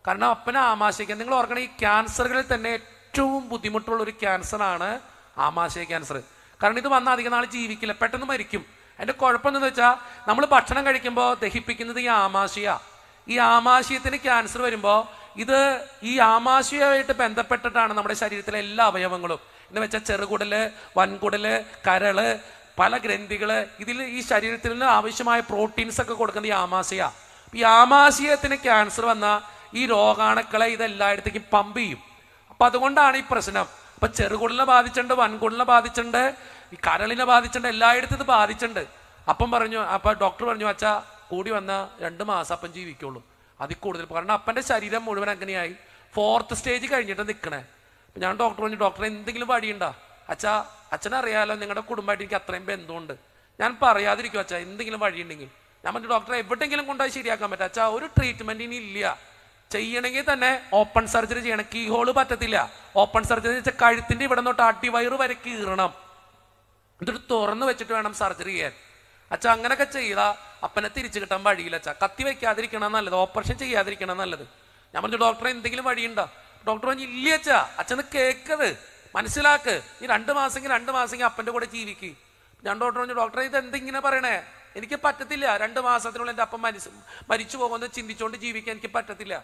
കാരണം അപ്പന് ആമാശയ, നിങ്ങൾ ഓർക്കണം, ഈ ക്യാൻസറുകളിൽ തന്നെ ഏറ്റവും ബുദ്ധിമുട്ടുള്ള ഒരു ക്യാൻസറാണ് ആമാശയ ക്യാൻസർ. കാരണം ഇത് വന്നാൽ അധികം നാൾ ജീവിക്കില്ല, പെട്ടെന്ന് മരിക്കും. അതിൻ്റെ കുഴപ്പം എന്താണെന്ന് വെച്ചാൽ, നമ്മൾ ഭക്ഷണം കഴിക്കുമ്പോൾ ദഹിപ്പിക്കുന്നത് ഈ ആമാശയ. ഈ ആമാശയത്തിന് ക്യാൻസർ വരുമ്പോൾ ഇത് ഈ ആമാശയമായിട്ട് ബന്ധപ്പെട്ടിട്ടാണ് നമ്മുടെ ശരീരത്തിലെ എല്ലാ അവയവങ്ങളും. എന്ന് വെച്ചാൽ ചെറുകുടല്, വൻകുടല്, കരള്, പല ഗ്രന്ഥികള്, ഇതിൽ ഈ ശരീരത്തിൽ നിന്ന് ആവശ്യമായ പ്രോട്ടീൻസ് ഒക്കെ കൊടുക്കുന്നത് ഈ ആമാശയ. ഈ ആമാശയത്തിന് ക്യാൻസർ വന്നാൽ ഈ രോഗാണുക്കളെ ഇതെല്ലായിടത്തേക്കും പമ്പ് ചെയ്യും. അപ്പം അതുകൊണ്ടാണ് ഈ പ്രശ്നം. അപ്പം ചെറുകുടലിനെ ബാധിച്ചിട്ടുണ്ട്, വൻകുടലിനെ ബാധിച്ചിട്ടുണ്ട്, ഈ കരളിനെ ബാധിച്ചിട്ടുണ്ട്, എല്ലായിടത്തും ഇത് ബാധിച്ചിട്ടുണ്ട്. അപ്പം ഡോക്ടർ പറഞ്ഞു, അച്ഛാ കൂടി വന്നാൽ 2 മാസം അപ്പം ജീവിക്കുള്ളൂ, അതിൽ കൂടുതൽ. കാരണം അപ്പൻ്റെ ശരീരം മുഴുവൻ അങ്ങനെയായി 4th സ്റ്റേജ് കഴിഞ്ഞിട്ട് നിൽക്കണേ. അപ്പം ഞാൻ ഡോക്ടർ പറഞ്ഞു, ഡോക്ടറെ എന്തെങ്കിലും വഴിയുണ്ടോ? അച്ഛാ അച്ഛനറിയാലോ നിങ്ങളുടെ കുടുംബമായിട്ട് എനിക്ക് അത്രയും ബന്ധമുണ്ട്, ഞാൻ പറയാതിരിക്കും അച്ഛാ, എന്തെങ്കിലും വഴിയുണ്ടെങ്കിൽ. ഞാൻ പറഞ്ഞു, ഡോക്ടറെ എവിടെയെങ്കിലും കൊണ്ടുപോയി ശരിയാക്കാൻ പറ്റും അച്ഛാ, ഒരു ട്രീറ്റ്മെൻറ്റ് ഇനി ഇല്ല, ചെയ്യണമെങ്കിൽ തന്നെ ഓപ്പൺ സർജറി ചെയ്യണം, കീ ഹോള് പറ്റത്തില്ല. ഓപ്പൺ സർജറി വെച്ചാൽ കഴുത്തിൻ്റെ ഇവിടെ തൊട്ട് അടിവയറ് വരെ കീറണം, എന്നിട്ട് തുറന്ന് വെച്ചിട്ട് വേണം സർജറി ചെയ്യാൻ. അച്ഛാ അങ്ങനെയൊക്കെ ചെയ്താൽ അപ്പനെ തിരിച്ചു കിട്ടാൻ വഴിയില്ല അച്ഛാ, കത്തി വെക്കാതിരിക്കണം നല്ലത്, ഓപ്പറേഷൻ ചെയ്യാതിരിക്കണം നല്ലത്. ഞാൻ പറഞ്ഞു, ഡോക്ടറെ എന്തെങ്കിലും വഴിയുണ്ടോ? ഡോക്ടർ പറഞ്ഞു, ഇല്ല അച്ഛാ, അച്ഛന് കേൾക്കത് മനസ്സിലാക്ക്, ഈ 2 മാസമെങ്കിൽ അപ്പൻ്റെ കൂടെ ജീവിക്ക്. ഞാൻ ഡോക്ടർ പറഞ്ഞു, ഡോക്ടറെ ഇത് എന്തെങ്കിലും പറയണേ, എനിക്ക് പറ്റത്തില്ല, 2 മാസത്തിനുള്ളിൽ എൻ്റെ അപ്പം മരിച്ചു പോകുമെന്ന് ചിന്തിച്ചുകൊണ്ട് ജീവിക്കാൻ എനിക്ക് പറ്റത്തില്ല.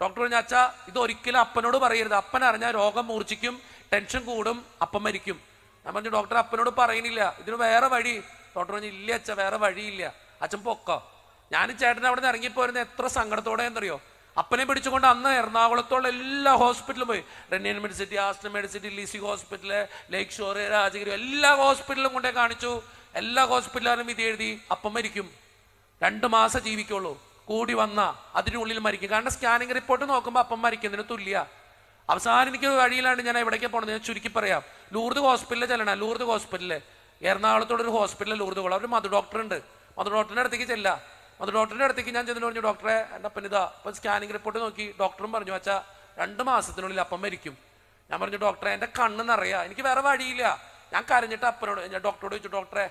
ഡോക്ടർ പറഞ്ഞു, അച്ഛാ ഇത് ഒരിക്കലും അപ്പനോട് പറയരുത്, അപ്പൻ അറിഞ്ഞാൽ രോഗം മൂർച്ഛിക്കും, ടെൻഷൻ കൂടും, അപ്പം മരിക്കും. ഞാൻ പറഞ്ഞു, ഡോക്ടർ അപ്പനോട് പറയുന്നില്ല, ഇതിന് വേറെ വഴി. ഡോക്ടർ പറഞ്ഞു, ഇല്ല അച്ഛാ വേറെ വഴിയില്ല, അച്ഛൻ പൊക്കോ. ഞാനും ചേട്ടൻ അവിടെ നിന്ന് ഇറങ്ങിപ്പോരുന്നത് എത്ര സങ്കടത്തോടെ എന്നറിയോ? അപ്പനെ പിടിച്ചുകൊണ്ട് അന്ന് എറണാകുളത്തുള്ള എല്ലാ ഹോസ്പിറ്റലും പോയി, Renai Medicity, Aster Medicity, Lisie hospital, Lakeshore, Rajagiri, എല്ലാ ഹോസ്പിറ്റലിലും കൊണ്ടേ കാണിച്ചു. എല്ലാ ഹോസ്പിറ്റലുകാരും വിധി എഴുതി, അപ്പം മരിക്കും, 2 മാസം ജീവിക്കുള്ളൂ, കൂടി വന്നാൽ അതിനുള്ളിൽ മരിക്കും. കാരണം സ്കാനിങ് റിപ്പോർട്ട് നോക്കുമ്പോൾ അപ്പം മരിക്കുന്നതിന് തുല്യ. അവസാനം എനിക്ക് വഴിയിലാണ് ഞാൻ എവിടേക്ക് പോകണത് ഞാൻ ചുരുക്കി പറയാം. ലൂർദ് ഹോസ്പിറ്റലിൽ ചെല്ലണം, ലൂർദ് ഹോസ്പിറ്റലിൽ, എറണാകുളത്തോടൊരു ഹോസ്പിറ്റലിൽ ലൂർദ് കോളം, അവർ മധു ഡോക്ടർ ഉണ്ട്, മധു ഡോക്ടറിൻ്റെ അടുത്തേക്ക് ചെല്ലാം. മധു ഡോക്ടറിൻ്റെ അടുത്തേക്ക് ഞാൻ ചെന്നിട്ട് പറഞ്ഞു, ഡോക്ടറെ എൻ്റെ അപ്പൻ ഇതാ. അപ്പം സ്കാനിങ് റിപ്പോർട്ട് നോക്കി ഡോക്ടറും പറഞ്ഞു, അച്ഛാ 2 മാസത്തിനുള്ളിൽ അപ്പം മരിക്കും. ഞാൻ പറഞ്ഞു, ഡോക്ടറെ എൻ്റെ കണ്ണ് നിറയാ, എനിക്ക് വേറെ വഴിയില്ല. ഞാൻ കരഞ്ഞിട്ട് അപ്പനോട്, ഞാൻ ഡോക്ടറോട് ചോദിച്ചു, ഡോക്ടറെ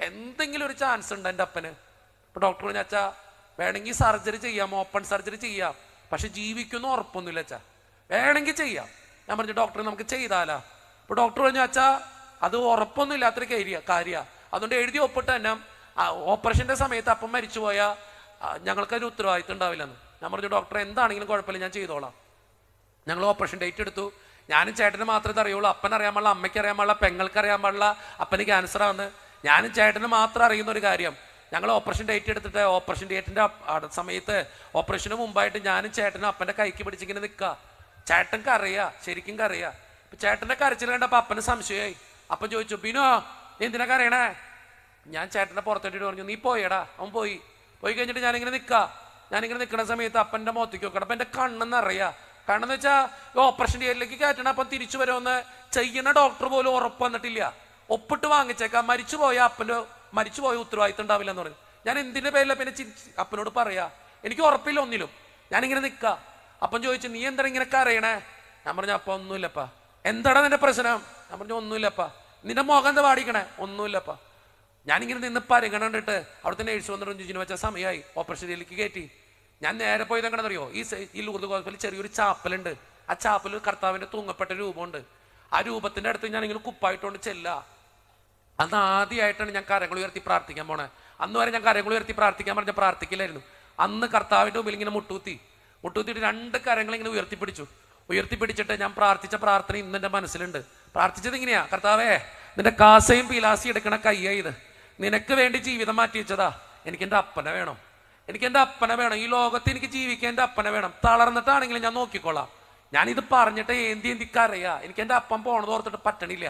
എന്തെങ്കിലും ഒരു ചാൻസ് ഉണ്ട് എൻ്റെ അപ്പന്? അപ്പോൾ ഡോക്ടർ പറഞ്ഞു, അച്ഛാ വേണമെങ്കിൽ സർജറി ചെയ്യാം, ഓപ്പൺ സർജറി ചെയ്യാം, പക്ഷെ ജീവിക്കുമെന്ന് ഉറപ്പൊന്നുമില്ല അച്ഛാ, വേണമെങ്കിൽ ചെയ്യാം. ഞാൻ പറഞ്ഞു, ഡോക്ടറെ നമുക്ക് ചെയ്താലാ? അപ്പോൾ ഡോക്ടർ പറഞ്ഞു, അച്ഛാ അത് ഉറപ്പൊന്നും ഇല്ലാത്തൊരു കാര്യമാണ്, അതുകൊണ്ട് എഴുതി ഒപ്പിട്ട് തന്നെ ഓപ്പറേഷൻ്റെ സമയത്ത് അപ്പം മരിച്ചു പോയാൽ ഞങ്ങൾക്കൊരു ഉത്തരവാദിത്വം ഉണ്ടാവില്ലെന്ന്. ഞാൻ പറഞ്ഞു, ഡോക്ടറെ എന്താണെങ്കിലും കുഴപ്പമില്ല, ഞാൻ ചെയ്തോളാം. ഞങ്ങൾ ഓപ്പറേഷൻ ഡേറ്റ് എടുത്തു. ഞാനും ചേട്ടന് മാത്രമേ അറിയുള്ളൂ, അപ്പൻ അറിയാൻ പാടില്ല, അമ്മയ്ക്ക് അറിയാൻ പാടില്ല, പെങ്ങൾക്ക് അറിയാൻ പാടില്ല അപ്പന് ക്യാൻസറാണ്. ഞാനും ചേട്ടന് മാത്രം അറിയുന്ന ഒരു കാര്യം. ഞങ്ങൾ ഓപ്പറേഷൻ ഡേറ്റ് എടുത്തിട്ട് ഓപ്പറേഷൻ ഡേറ്റിൻ്റെ സമയത്ത് ഓപ്പറേഷന് മുമ്പായിട്ട് ഞാനും ചേട്ടനും അപ്പൻ്റെ കൈക്ക് പിടിച്ചിങ്ങനെ നിൽക്കുക. ചേട്ടൻ കരയുക, ശരിക്കും കരയുക. ഇപ്പം ചേട്ടൻ്റെ കരച്ചിൽ കണ്ടപ്പോൾ അപ്പന് സംശയമായി. അപ്പം ചോദിച്ചു, ബിനോ എന്തിനാ കരയണേ? ഞാൻ ചേട്ടൻ്റെ പുറത്തോട്ട് പറഞ്ഞു, നീ പോയടാ. അവൻ പോയി കഴിഞ്ഞിട്ട് ഞാനിങ്ങനെ നിൽക്കുന്ന സമയത്ത് അപ്പൻ്റെ മുഖത്തേക്ക് നോക്കണം. അപ്പം എൻ്റെ കണ്ണെന്ന് അറിയാം. കാരണം എന്ന് വെച്ചാൽ ഓപ്പറേഷൻ തിയേറ്ററിലേക്ക് കയറ്റണം, അപ്പം തിരിച്ചു വരുമെന്ന് ചെയ്യുന്ന ഡോക്ടർ പോലും ഉറപ്പ് വന്നിട്ടില്ല. ഒപ്പിട്ട് വാങ്ങിച്ചേക്കാം, മരിച്ചുപോയ ഉത്തരവാദിത്തം ഉണ്ടാവില്ല എന്ന് പറഞ്ഞു. ഞാൻ എന്തിൻ്റെ പേരില പിന്നെ അപ്പനോട് പറയാ? എനിക്ക് ഉറപ്പില്ല ഒന്നിലും. ഞാനിങ്ങനെ നിൽക്കുക. അപ്പം ചോദിച്ചു, നീ എന്താ ഇങ്ങനെയൊക്കെ അറിയണേ? ഞാൻ പറഞ്ഞു, അപ്പ ഒന്നുമില്ലപ്പാ. എന്താടാ നിന്റെ പ്രശ്നം? ഞാൻ പറഞ്ഞു, ഒന്നുമില്ലപ്പാ. നിന്റെ മുഖം എന്താ പാടിക്കണേ? ഒന്നുമില്ലപ്പാ. ഞാനിങ്ങനെ നിന്ന് പരിഗണന കണ്ടിട്ട് അവിടുത്തെ നേഴ്സ് വന്നിട്ട് ജിനു വെച്ച സമയമായി, ഓപ്പറേഷൻ തിയേറ്ററിലേക്ക് കയറ്റി. ഞാൻ നേരെ പോയത് എങ്ങനെയെന്നറിയോ, ഈ ലൂർദ് ഹോസ്പിറ്റലിൽ ചെറിയൊരു ചാപ്പലുണ്ട്. ആ ചാപ്പലിൽ കർത്താവിന്റെ തൂങ്ങപ്പെട്ട രൂപമുണ്ട്. ആ രൂപത്തിന്റെ അടുത്ത് ഞാൻ ഇങ്ങനെ കുപ്പായിട്ടോണ്ട് ചെല്ലാ. അന്ന് ആദ്യമായിട്ടാണ് ഞാൻ കരങ്ങൾ ഉയർത്തി പ്രാർത്ഥിക്കാൻ പോണേ. അന്ന് വരെ ഞാൻ കരങ്ങൾ ഉയർത്തി പ്രാർത്ഥിക്കാൻ പറഞ്ഞ പ്രാർത്ഥിക്കില്ലായിരുന്നു. അന്ന് കർത്താവിന്റെ മുമ്പിൽ ഇങ്ങനെ മുട്ടുകുത്തിയിട്ട് 2 കരങ്ങൾ ഇങ്ങനെ ഉയർത്തിപ്പിടിച്ചിട്ട് ഞാൻ പ്രാർത്ഥിച്ച പ്രാർത്ഥന ഇന്ന് എൻ്റെ മനസ്സിലുണ്ട്. പ്രാർത്ഥിച്ചത് ഇങ്ങനെയാ, കർത്താവേ, നിന്റെ കാസയും പീലാസയും എടുക്കണ കയ്യാ ഇത്. നിനക്ക് വേണ്ടി ജീവിതം മാറ്റി വെച്ചതാ. എനിക്ക് എൻ്റെ അപ്പനെ വേണം. ഈ ലോകത്ത് എനിക്ക് ജീവിക്കാൻ എൻ്റെ അപ്പനെ വേണം. തളർന്നിട്ടാണെങ്കിലും ഞാൻ നോക്കിക്കോളാം. ഞാനിത് പറഞ്ഞിട്ട് ഏന്തിക്കറിയാ. എനിക്ക് എൻ്റെ അപ്പം പോണത് ഓർത്തിട്ട് പറ്റണില്ല.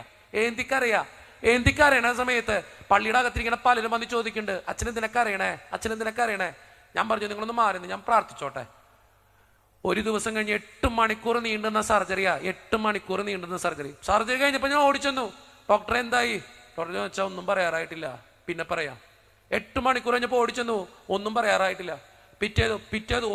ഏന്തിക്കറിയണ സമയത്ത് പള്ളിയുടെ അകത്തിരിക്കുന്ന പലരും വന്ന് ചോദിക്കുന്നുണ്ട്, അച്ഛനെന്തിനൊക്കെ അറിയണേ? ഞാൻ പറഞ്ഞു, നിങ്ങളൊന്ന് മാറുന്നു, ഞാൻ പ്രാർത്ഥിച്ചോട്ടെ. ഒരു ദിവസം കഴിഞ്ഞ് 8 മണിക്കൂർ നീണ്ടുന്ന സർജറിയാ. 8 മണിക്കൂർ നീണ്ടുന്ന സർജറി കഴിഞ്ഞപ്പോൾ ഞാൻ ഓടിച്ചെന്നു. ഡോക്ടറെ എന്തായി? ഡോക്ടർ ചോദിച്ചാൽ ഒന്നും പറയാറായിട്ടില്ല, പിന്നെ പറയാം. 8 മണിക്കൂർ കഴിഞ്ഞപ്പോൾ ഓടിച്ചെന്നു, ഒന്നും പറയാറായിട്ടില്ല. പിറ്റേത്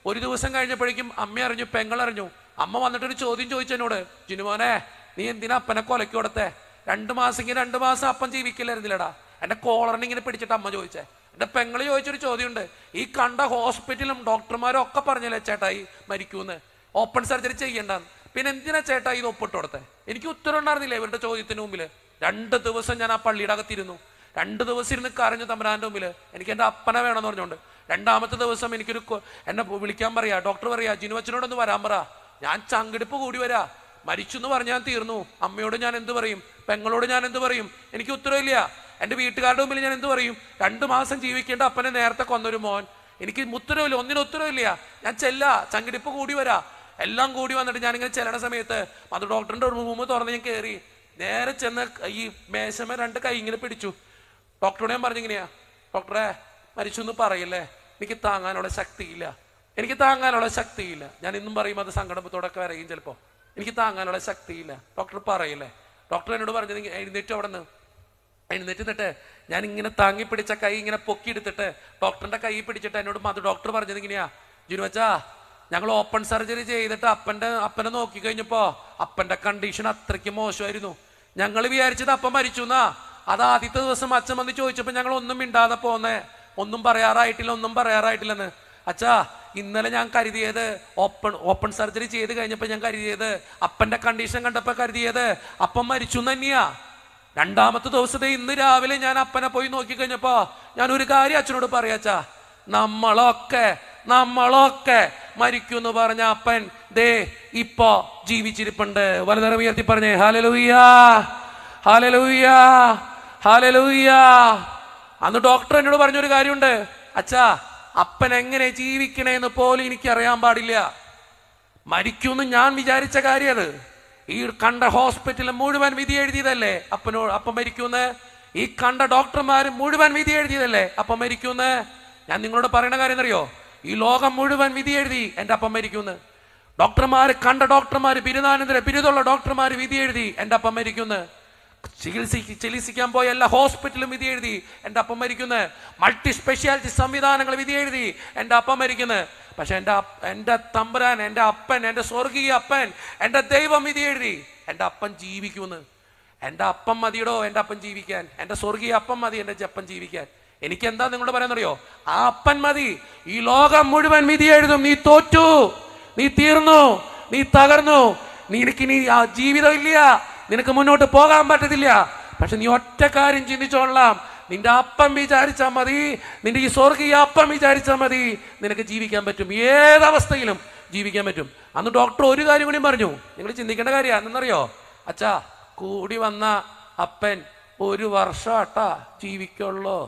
ഒരു ദിവസം കഴിഞ്ഞപ്പോഴേക്കും അമ്മ അറിഞ്ഞു, പെങ്ങളറിഞ്ഞു. അമ്മ വന്നിട്ടൊരു ചോദ്യം ചോദിച്ചു എന്നോട്, ജിനുമോനെ, നീ എന്തിനാ അപ്പനെ കൊലയ്ക്ക് കൊടുത്തേ? 2 മാസം അപ്പൻ ജീവിക്കില്ലായിരുന്നില്ലടാ. എന്റെ കോളറിനെ ഇങ്ങനെ പിടിച്ചിട്ട് അമ്മ ചോദിച്ചേ. എന്റെ പെങ്ങള് ചോദിച്ചൊരു ചോദ്യമുണ്ട്, ഈ കണ്ട ഹോസ്പിറ്റലും ഡോക്ടർമാരും ഒക്കെ പറഞ്ഞല്ലേ ചേട്ടായി മരിക്കൂന്ന്, ഓപ്പൺ സർജറി ചെയ്യണ്ടെന്ന്, പിന്നെ എന്തിനാ ചേട്ടായി ഇത് ഒപ്പിട്ട് കൊടുത്തേ? എനിക്ക് ഉത്തരം ഉണ്ടായിരുന്നില്ല ഇവരുടെ ചോദ്യത്തിന് മുമ്പിൽ. 2 ദിവസം ഞാൻ ആ പള്ളിയുടെ അകത്തിരുന്നു. 2 ദിവസം ഇരുന്ന് കരഞ്ഞു തമ്പുരാന്റെ മുമ്പിൽ. എനിക്ക് എൻ്റെ അപ്പനെ വേണമെന്ന് പറഞ്ഞുകൊണ്ട്. 2ാമത്തെ ദിവസം എന്നെ വിളിക്കാൻ പറയാ, ഡോക്ടർ പറയാ, ജിനുവച്ചനോടൊന്ന് വരാൻ പറ. ഞാൻ ചങ്കിടിപ്പ് കൂടി വരാ. മരിച്ചു എന്ന് പറഞ്ഞാൽ തീർന്നു. അമ്മയോട് ഞാൻ എന്ത് പറയും? പെങ്ങളോട് ഞാൻ എന്ത് പറയും? എനിക്ക് ഉത്തരവില്ല. എൻ്റെ വീട്ടുകാരുടെ മുമ്പിൽ ഞാൻ എന്ത് പറയും? 2 മാസം ജീവിക്കേണ്ട അപ്പനെ നേരത്തെ കൊന്നൊരു മോൻ. എനിക്ക് ഉത്തരവില്ല, ഒന്നിനും ഉത്തരവില്ല. ഞാൻ ചങ്കിടിപ്പ് കൂടി വരാ. എല്ലാം കൂടി വന്നിട്ട് ഞാനിങ്ങനെ ചെല്ലണ സമയത്ത് അത് ഡോക്ടറിന്റെ റൂം തുറന്ന് ഞാൻ കയറി. നേരെ ചെന്ന് ഈ മേശമ 2 കൈ ഇങ്ങനെ പിടിച്ചു. ഡോക്ടറോട് ഞാൻ പറഞ്ഞിങ്ങനെയാ, ഡോക്ടറെ, മരിച്ചു എന്ന് പറയല്ലേ, എനിക്ക് താങ്ങാനുള്ള ശക്തിയില്ല. ഞാൻ ഇന്നും പറയും, അത് സങ്കടത്തോടൊക്കെ വരയും ചിലപ്പോ. എനിക്ക് താങ്ങാനുള്ള ശക്തിയില്ല. ഡോക്ടർ പറയല്ലേ. ഡോക്ടർ എന്നോട് പറഞ്ഞത്, എഴുന്നേറ്റ് നിന്നിട്ട് ഞാൻ ഇങ്ങനെ താങ്ങി പിടിച്ച കൈ ഇങ്ങനെ പൊക്കിയെടുത്തിട്ട് ഡോക്ടറിന്റെ കൈ പിടിച്ചിട്ട് എന്നോട് ഡോക്ടർ പറഞ്ഞത് ഇങ്ങനെയാ, ജിനുവച്ചാ, ഞങ്ങൾ ഓപ്പൺ സർജറി ചെയ്തിട്ട് അപ്പനെ നോക്കി കഴിഞ്ഞപ്പോ അപ്പന്റെ കണ്ടീഷൻ അത്രയ്ക്ക് മോശമായിരുന്നു. ഞങ്ങൾ വിചാരിച്ചത് അപ്പൻ മരിച്ചു എന്നാ. അത് ആദ്യത്തെ ദിവസം അച്ഛൻ വന്ന് ചോദിച്ചപ്പോ ഞങ്ങൾ ഒന്നും മിണ്ടാതെ പോന്നേ, ഒന്നും പറയാറായിട്ടില്ലെന്ന്. അച്ഛാ, ഇന്നലെ ഞാൻ കരുതിയത് ഓപ്പൺ സർജറി ചെയ്ത് കഴിഞ്ഞപ്പോൾ ഞാൻ കരുതിയത്, അപ്പന്റെ കണ്ടീഷൻ കണ്ടപ്പോൾ കരുതിയത് അപ്പം മരിച്ചു തന്നെയാ. 2ാമത്തെ ദിവസത്തെ ഇന്ന് രാവിലെ ഞാൻ അപ്പനെ പോയി നോക്കി കഴിഞ്ഞപ്പോ ഞാൻ ഒരു കാര്യം അച്ഛനോട് പറയാച്ചാ, നമ്മളൊക്കെ മരിക്കുമെന്ന് പറഞ്ഞ അപ്പൻ ദേ ഇപ്പോ ജീവിച്ചിരിപ്പുണ്ട്. വലതരം ഉയർത്തി പറഞ്ഞേ, ഹല്ലേലൂയാ, ഹല്ലേലൂയാ, ഹല്ലേലൂയാ. അന്ന് ഡോക്ടർ എന്നോട് പറഞ്ഞൊരു കാര്യമുണ്ട്, അച്ഛാ, അപ്പൻ എങ്ങനെ ജീവിക്കണേന്ന് പോലും എനിക്കറിയാൻ പാടില്ല. മരിക്കുമെന്ന് ഞാൻ വിചാരിച്ച കാര്യം അത്. ഈ കണ്ട ഹോസ്പിറ്റലിൽ മുഴുവൻ വിധി എഴുതിയതല്ലേ അപ്പം മരിക്കൂന്ന്. ഈ കണ്ട ഡോക്ടർമാർ മുഴുവൻ വിധി എഴുതിയതല്ലേ അപ്പം മരിക്കൂന്ന്. ഞാൻ നിങ്ങളോട് പറയുന്ന കാര്യം എന്നറിയോ, ഈ ലോകം മുഴുവൻ വിധി എഴുതി എൻ്റെ അപ്പം മരിക്കൂന്ന്. ഡോക്ടർമാർ ബിരുദുള്ള ഡോക്ടർമാർ വിധി എഴുതി എൻ്റെ അപ്പം മരിക്കൂന്ന്. ചികിത്സിക്കാൻ പോയ എല്ലാ ഹോസ്പിറ്റലും വിധി എഴുതി എൻ്റെ അപ്പം മരിക്കുന്നു. മൾട്ടി സ്പെഷ്യാലിറ്റി സംവിധാനങ്ങൾ വിധി എഴുതി എൻ്റെ അപ്പം മരിക്കുന്നു. പക്ഷെ എൻ്റെ തമ്പുരാൻ, എൻ്റെ അപ്പൻ, എൻ്റെ സ്വർഗീയ അപ്പൻ, എൻ്റെ ദൈവം വിധി എഴുതി എൻ്റെ അപ്പൻ ജീവിക്കുമെന്ന്. എൻ്റെ അപ്പം മതിയടോ എൻ്റെ അപ്പൻ ജീവിക്കാൻ. എൻ്റെ സ്വർഗീയ അപ്പം മതി എൻ്റെ അപ്പൻ ജീവിക്കാൻ. എനിക്ക് എന്താ നിങ്ങളോട് പറയാന്നറിയോ, ആ അപ്പൻ മതി. ഈ ലോകം മുഴുവൻ വിധി എഴുതും, നീ തോറ്റു, നീ തീർന്നു, നീ തകർന്നു, നിനക്കിനി ആ ജീവിതം ഇല്ല, നിനക്ക് മുന്നോട്ട് പോകാൻ പറ്റത്തില്ല. പക്ഷെ നീ ഒറ്റ കാര്യം ചിന്തിച്ചോളാം, നിന്റെ അപ്പം വിചാരിച്ചാൽ മതി, നിന്റെ ഈ സ്വർഗീയ അപ്പം വിചാരിച്ചാൽ മതി, നിനക്ക് ജീവിക്കാൻ പറ്റും, ഏതവസ്ഥയിലും ജീവിക്കാൻ പറ്റും. അന്ന് ഡോക്ടർ ഒരു കാര്യം കൂടി പറഞ്ഞു, നിങ്ങൾ ചിന്തിക്കേണ്ട കാര്യം എന്നറിയോ, അച്ഛാ, കൂടി വന്ന അപ്പൻ 1 വർഷാട്ടാ ജീവിക്കുള്ളൂ.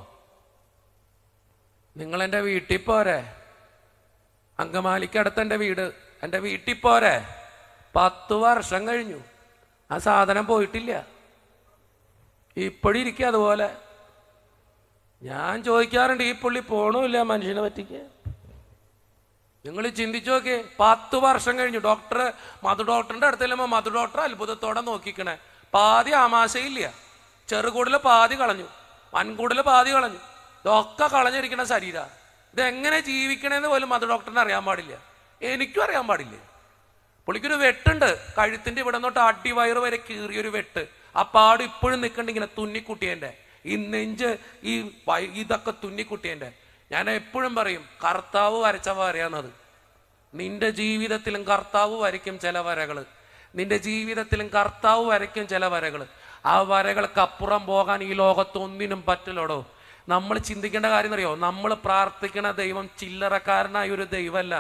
നിങ്ങൾ എൻ്റെ വീട്ടിൽ പോരെ, അങ്കമാലിക്കടുത്ത് എൻ്റെ വീട്, എൻ്റെ വീട്ടിൽ പോരെ. 10 വർഷം കഴിഞ്ഞു, ആ സാധനം പോയിട്ടില്ല, ഇപ്പോഴും ഇരിക്കുക അതുപോലെ. ഞാൻ ചോദിക്കാറുണ്ട്, ഈ പുള്ളി പോണമില്ല മനുഷ്യനെ പറ്റിക്ക്. നിങ്ങൾ ചിന്തിച്ചു നോക്കിയേ, 10 വർഷം കഴിഞ്ഞു. മധു ഡോക്ടറിന്റെ അടുത്തല്ലുമ്പോ മധു ഡോക്ടർ അത്ഭുതത്തോടെ നോക്കിക്കണേ. പാതി ആമാശയില്ല, ചെറുകൂടില് പാതി കളഞ്ഞു, വൻകൂടില് പാതി കളഞ്ഞു, ഇതൊക്കെ കളഞ്ഞിരിക്കുന്ന ശരീരം. ഇതെങ്ങനെ ജീവിക്കണേന്ന് പോലും മധു ഡോക്ടറിന് അറിയാൻ പാടില്ല. എനിക്കും അറിയാൻ പാടില്ലേ? പുള്ളിക്കൊരു വെട്ടുണ്ട്, കഴുത്തിന്റെ ഇവിടെ നിന്നോട്ട് അടിവയറ് വരെ കീറിയൊരു വെട്ട്. ആ പാട് ഇപ്പോഴും നിൽക്കണ്ടിങ്ങനെ തുന്നിക്കുട്ടിയൻ്റെ ഈ നെഞ്ച്, ഇതൊക്കെ തുന്നിക്കുട്ടിയൻ്റെ. ഞാൻ എപ്പോഴും പറയും, കർത്താവ് വരച്ച വരയാന്നത്. നിന്റെ ജീവിതത്തിലും കർത്താവ് വരയ്ക്കും ചില വരകൾ. നിന്റെ ജീവിതത്തിലും കർത്താവ് വരയ്ക്കും ചില വരകൾ. ആ വരകൾക്ക് അപ്പുറം പോകാൻ ഈ ലോകത്ത് ഒന്നിനും പറ്റില്ലടോ. നമ്മൾ ചിന്തിക്കേണ്ട കാര്യം എന്നറിയോ? നമ്മൾ പ്രാർത്ഥിക്കുന്ന ദൈവം ചില്ലറക്കാരനായ ഒരു ദൈവമല്ല.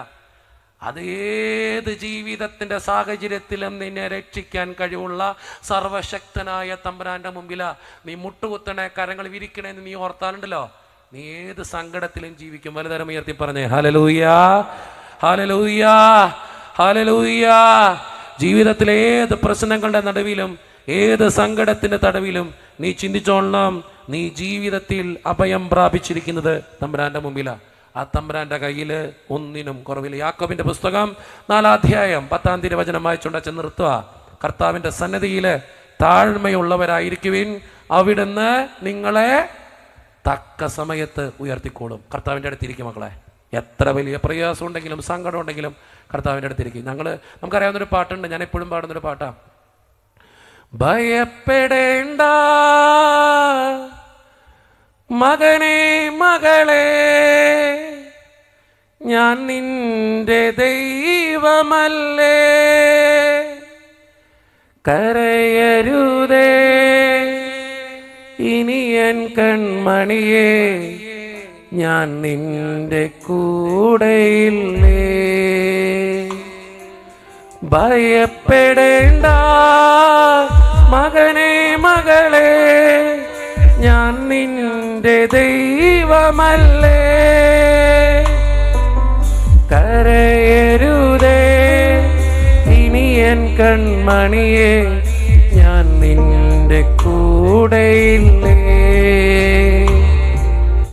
അതേത് ജീവിതത്തിന്റെ സാഹചര്യത്തിലും നിന്നെ രക്ഷിക്കാൻ കഴിവുള്ള സർവശക്തനായ തമ്പുരാന്റെ മുമ്പിലാ നീ മുട്ടുകുത്തണേ, കരങ്ങൾ വിരിക്കണേന്ന് നീ ഓർത്താലുണ്ടല്ലോ, നീ ഏത് സങ്കടത്തിലും ജീവിക്കും. വലുതരം ഉയർത്തി പറഞ്ഞേ ഹല്ലേലൂയാ, ഹല്ലേലൂയാ, ഹല്ലേലൂയാ. ജീവിതത്തിലെ ഏത് പ്രശ്നങ്ങളുടെ നടുവിലും ഏത് സങ്കടത്തിന്റെ തടവിലും നീ ചിന്തിച്ചോളണം, നീ ജീവിതത്തിൽ അഭയം പ്രാപിച്ചിരിക്കുന്നത് തമ്പുരാന്റെ മുമ്പിലാ. ആ തമ്പുരാന്റെ കയ്യില് ഒന്നിനും കുറവില്ല. യാക്കോബിന്റെ പുസ്തകം 4-ാം അധ്യായം 10-ാം തിരുവചനം വായിച്ചുകൊണ്ട് നിർത്തുക. കർത്താവിന്റെ സന്നിധിയില് താഴ്മയുള്ളവരായിരിക്കുവിൻ, അവിടുന്ന് നിങ്ങളെ തക്ക സമയത്ത് ഉയർത്തിക്കോളും. കർത്താവിൻ്റെ അടുത്തിരിക്കും മക്കളെ. എത്ര വലിയ പ്രയാസം ഉണ്ടെങ്കിലും സങ്കടം ഉണ്ടെങ്കിലും കർത്താവിൻ്റെ അടുത്തിരിക്കും. നമുക്കറിയാവുന്നൊരു പാട്ടുണ്ട്, ഞാൻ എപ്പോഴും പാടുന്നൊരു പാട്ടാ. ഭയപ്പെടേണ്ട മകനെ മകളെ, ഞാൻ നിന്റെ ദൈവമല്ലേ, കരയരുതേ ഇനി എൻ കൺമണിയേ, ഞാൻ നിന്റെ കൂടെയില്ലേ. ഭയപ്പെടേണ്ട മകനെ മകളെ, ഞാൻ നിന്റെ ദൈവമല്ലേ, കരയരുതേ ഇനി എൻ കൺമണിയേ, ഞാൻ നിന്റെ കൂടെയില്ലേ.